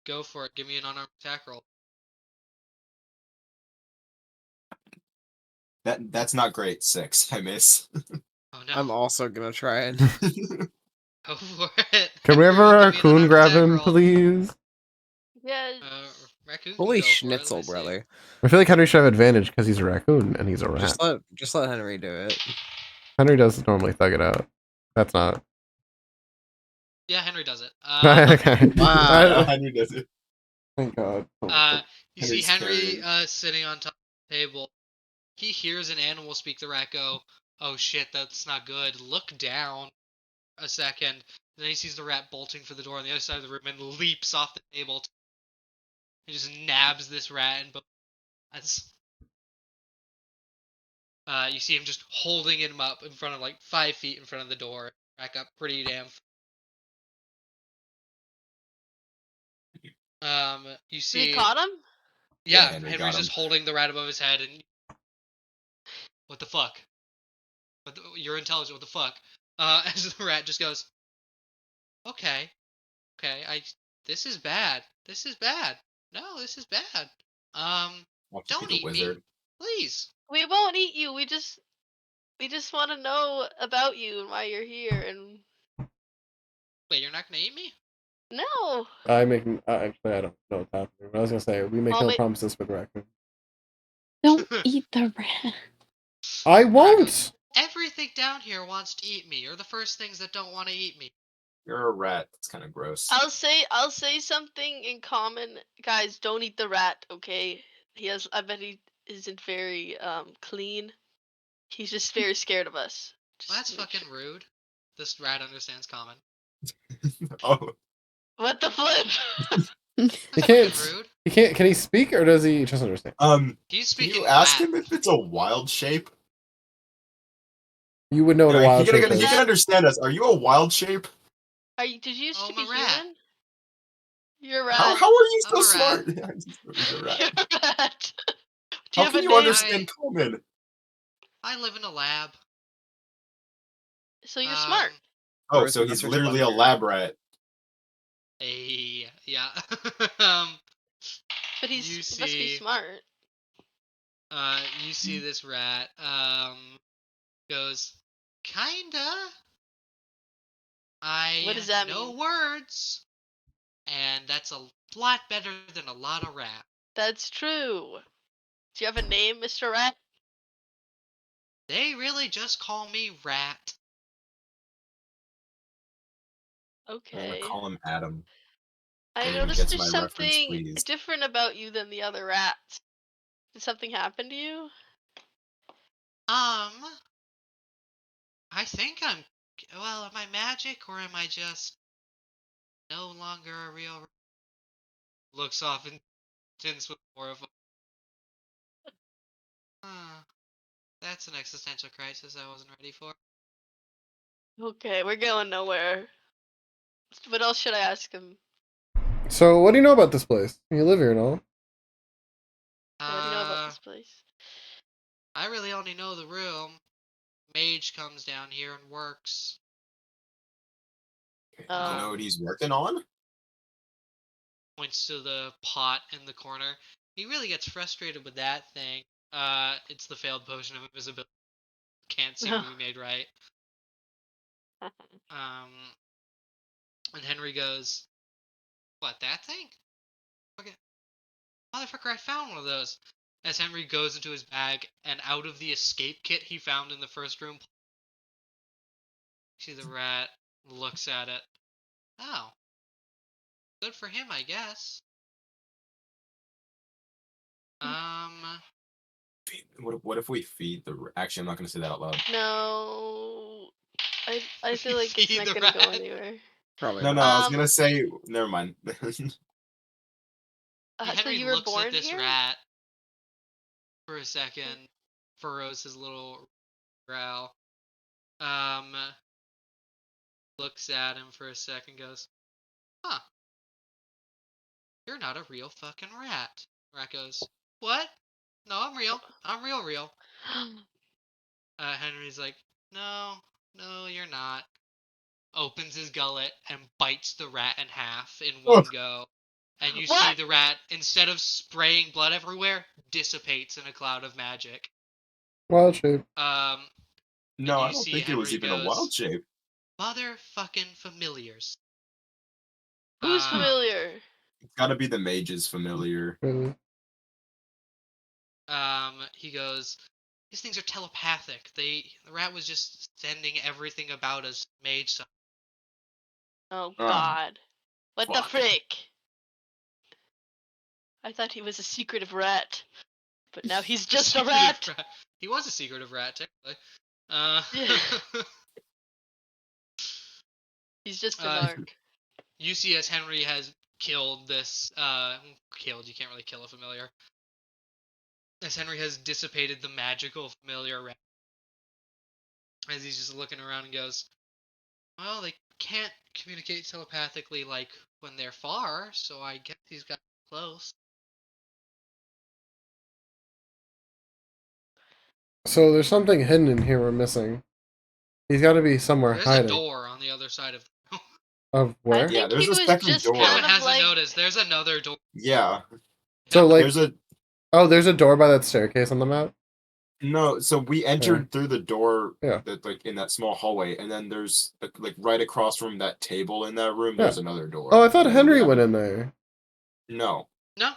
Go for it. Give me an unarmed attack roll. That's not great. 6. I miss. Oh no. I'm also gonna try it. Go for it. Can we have a Everyone, give me an raccoon unarmed grab attack him, roll. please? Yeah. Raccoon Holy can go for it. Let schnitzel, me see. brother. I feel like Henry should have advantage because he's a raccoon and he's a rat. Just let Henry do it. Henry does normally thug it out. That's not. Yeah, Henry does it. Okay. Wow. Henry does it. Thank God. You see Henry's Henry carrying. sitting on top of the table. He hears an animal speak. The rat go, "Oh shit, that's not good." Look down a second. Then he sees the rat bolting for the door on the other side of the room and leaps off the table. He just nabs this rat and you see him just holding him up in front of 5 feet in front of the door. Back up pretty damn. You see. We caught him? Yeah, Henry got Henry's him. just holding the rat above his head and. What the fuck? You're intelligent. What the fuck? As the rat just goes. Okay. This is bad. This is bad. No, this is bad. Watch you Don't be the eat me, wizard. please. We won't eat you. We just want to know about you and why you're here. And Wait, you're not gonna eat me? no. actually, I don't know what's happening. I was gonna say we make Well, no wait. promises with raccoon. Don't eat the rat. I won't. Everything down here wants to eat me. You're the first things that don't want to eat me. You're a rat. That's kind of gross. I'll say something in common, guys. Don't eat the rat, okay? I bet he isn't very clean. He's just very scared of us. Well, that's Just make fucking sure. rude. This rat understands common. Oh, What the flip? He That's can't. fucking rude. He can't. Can he speak or does he just understand? He's can speaking you ask rat. him if it's a wild shape? You would know what a wild shape He is. can understand us. Are you a wild shape? Did you used Oh, to I'm be a rat. human? You're a rat. How are you I'm so a rat. smart? He's a rat. You're a rat. Do you How have can a you name? understand common? I live in a lab. So you're smart. Oh, Where's so the he's message literally a about lab rat. Yeah. But he You must be see- smart. You see this rat, goes, kinda. I What does that know mean? words, and that's a lot better than a lot of rap. That's true. Do you have a name, Mr. Rat? They really just call me Rat. I'm gonna Okay. call him Adam. I Don't even noticed get to there's my reference, something please. different about you than the other rats. Did something happen to you? I think am I magic or am I just no longer a real? Looks off and tins with more of a. That's an existential crisis I wasn't ready for. Okay, we're going nowhere. What else should I ask him? So, what do you know about this place? You live here and all. What do you know about this place? I really only know the room. Mage comes down here and works. Do you know what he's working on? Points to the pot in the corner. He really gets frustrated with that thing. It's the failed potion of invisibility. Can't seem to be made right. And Henry goes, "What, that thing? Okay. Motherfucker, I found one of those." As Henry goes into his bag, and out of the escape kit he found in the first room, see the rat looks at it. Oh. Good for him, I guess. What if we feed the? Actually, I'm not gonna say that out loud. No, I feel like it's Feed not the gonna go rat. anywhere. Probably No, not. I was gonna say. Never mind. So Henry you were looks born at this here? rat for a second, furrows his little brow. Looks at him for a second, goes, "Huh. You're not a real fucking rat." Rat goes, "What? No, I'm real. I'm real. Henry's like, "No, you're not." Opens his gullet and bites the rat in half in one go. And you see the rat, instead of spraying blood everywhere, dissipates in a cloud of magic. Wild shape. No, I you don't see think it was Henry even a goes, wild shape. "Motherfucking familiars." Who's familiar? It's gotta be the mage's familiar. Really. He goes, "These things are telepathic. The rat was just sending everything about us mage." Oh God. What the Fuck. frick? I thought he was a secretive rat. But now he's just a rat! He was a secretive rat, technically. Yeah. He's just an arc. You see as Henry has killed this, killed, you can't really kill a familiar. As Henry has dissipated the magical familiar rat. As he's just looking around and goes, "Well, they can't communicate telepathically like when they're far, so I guess he's got close." So there's something hidden in here we're missing. He's got to be somewhere There's hiding. a door on the other side of the room. Of I where? think there's he a was second just door. kind Kevin of hasn't like... noticed. There's another door. Yeah. So like, There's a there's a door by that staircase on the map. no. So we entered through the door. Yeah. That like in that small hallway, and then there's like right across from that table in that room. There's another door. Oh, I thought Henry went in there. No. No.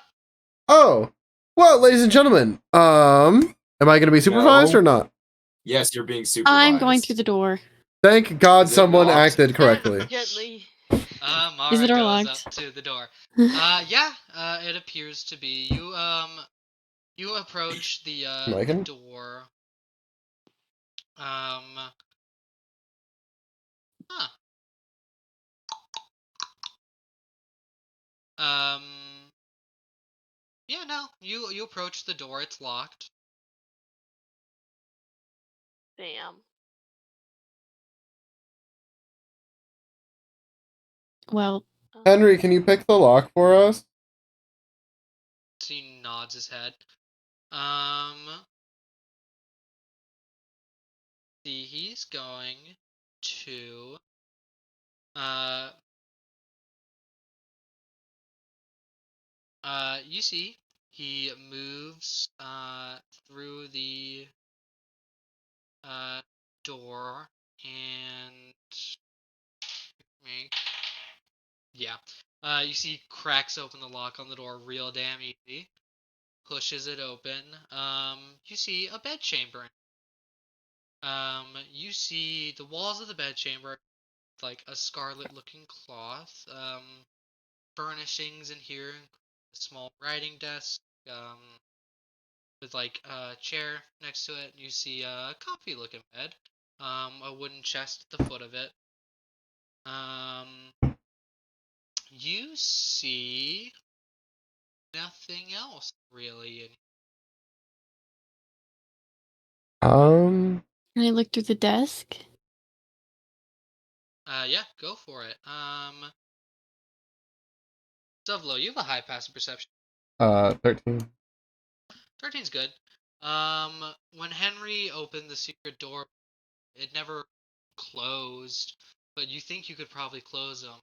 Oh, well, ladies and gentlemen, am I going to be supervised No. or not? Yes, you're being supervised. I'm going through the door. Thank God Is it someone locked? acted correctly. Gently. Mara Is the door goes locked? up to the door. Yeah, it appears to be. You approach the Megan? door. Huh. Yeah, no. You approach the door. It's locked. Damn. Well, Henry, can you pick the lock for us? So he nods his head. See, he's going to you see he moves through the door and yeah. You see he cracks open the lock on the door real damn easy. Pushes it open. You see a bed chamber. You see the walls of the bed chamber like a scarlet looking cloth. Furnishings in here, a small writing desk, with like a chair next to it. You see a comfy looking bed, a wooden chest at the foot of it. You see nothing else really. can I look through the desk? Yeah, go for it. Zuvlo, you have a high passive perception. 13. 13's good. When Henry opened the secret door, it never closed, but you think you could probably close them. On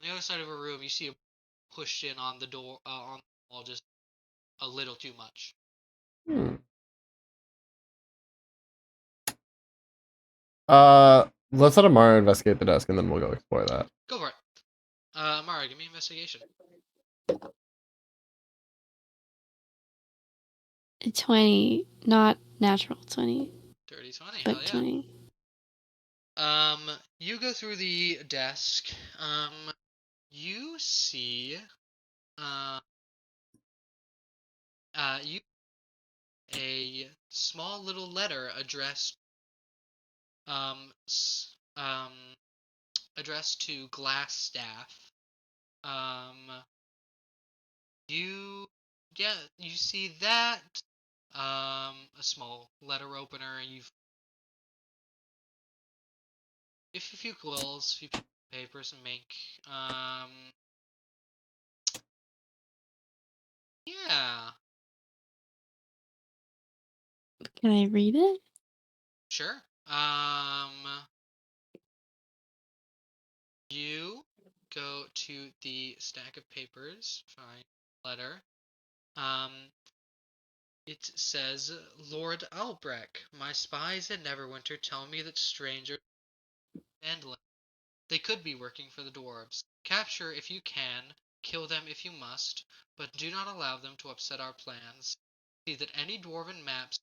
the other side of a room, you see it pushed in on the door, on the wall, just a little too much. Let's let Amara investigate the desk, and then we'll go explore that. Go for it. Mara, give me investigation. 20, not natural 20, Dirty 20, but hell yeah. 20. You go through the desk. You see, you a small little letter addressed, addressed to Glassstaff. You see that. A small letter opener. You've a few quills, a few paper, some ink. Yeah. Can I read it? Sure. You go to the stack of papers, find letter. It says, Lord Albrecht, my spies in Neverwinter tell me that strangers and they could be working for the dwarves. Capture if you can, kill them if you must, but do not allow them to upset our plans. See that any dwarven maps.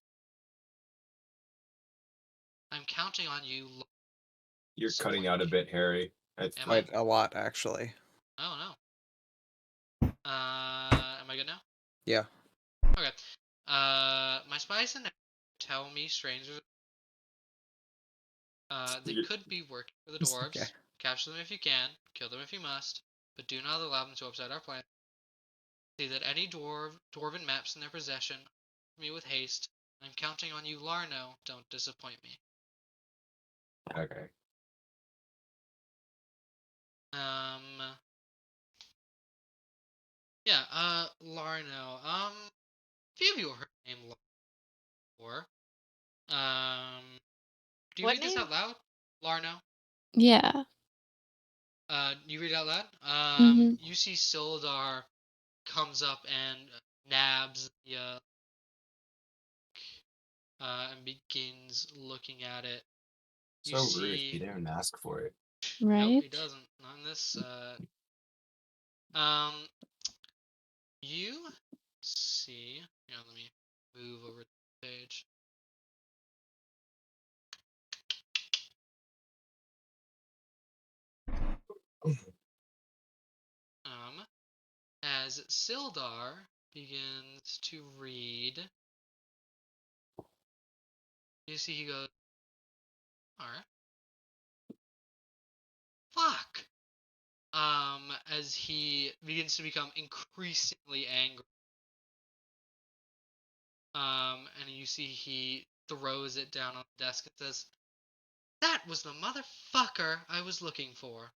I'm counting on you. You're cutting out a bit, Harry. Quite a lot, actually. Oh no. Am I good now? Yeah. Okay. My spies and tell me strangers. They could be working for the dwarves. Okay. Capture them if you can, kill them if you must, but do not allow them to upset our plan. See that any dwarven maps in their possession. Me with haste. I'm counting on you, Larno. Don't disappoint me. Okay. Yeah, Larno. Few of you have heard the name Larno before. Do you What read this name? out loud? Larno? Yeah. You read it out loud? Mhm. You see Sildar comes up and nabs the, and begins looking at it. You So rude. see... He didn't ask for it. Right? Nope, he doesn't. Not in this, you see... Yeah, let me move over to the page. As Sildar begins to read, you see he goes, alright. Fuck! As he begins to become increasingly angry. And you see he throws it down on the desk and says, That was the motherfucker I was looking for.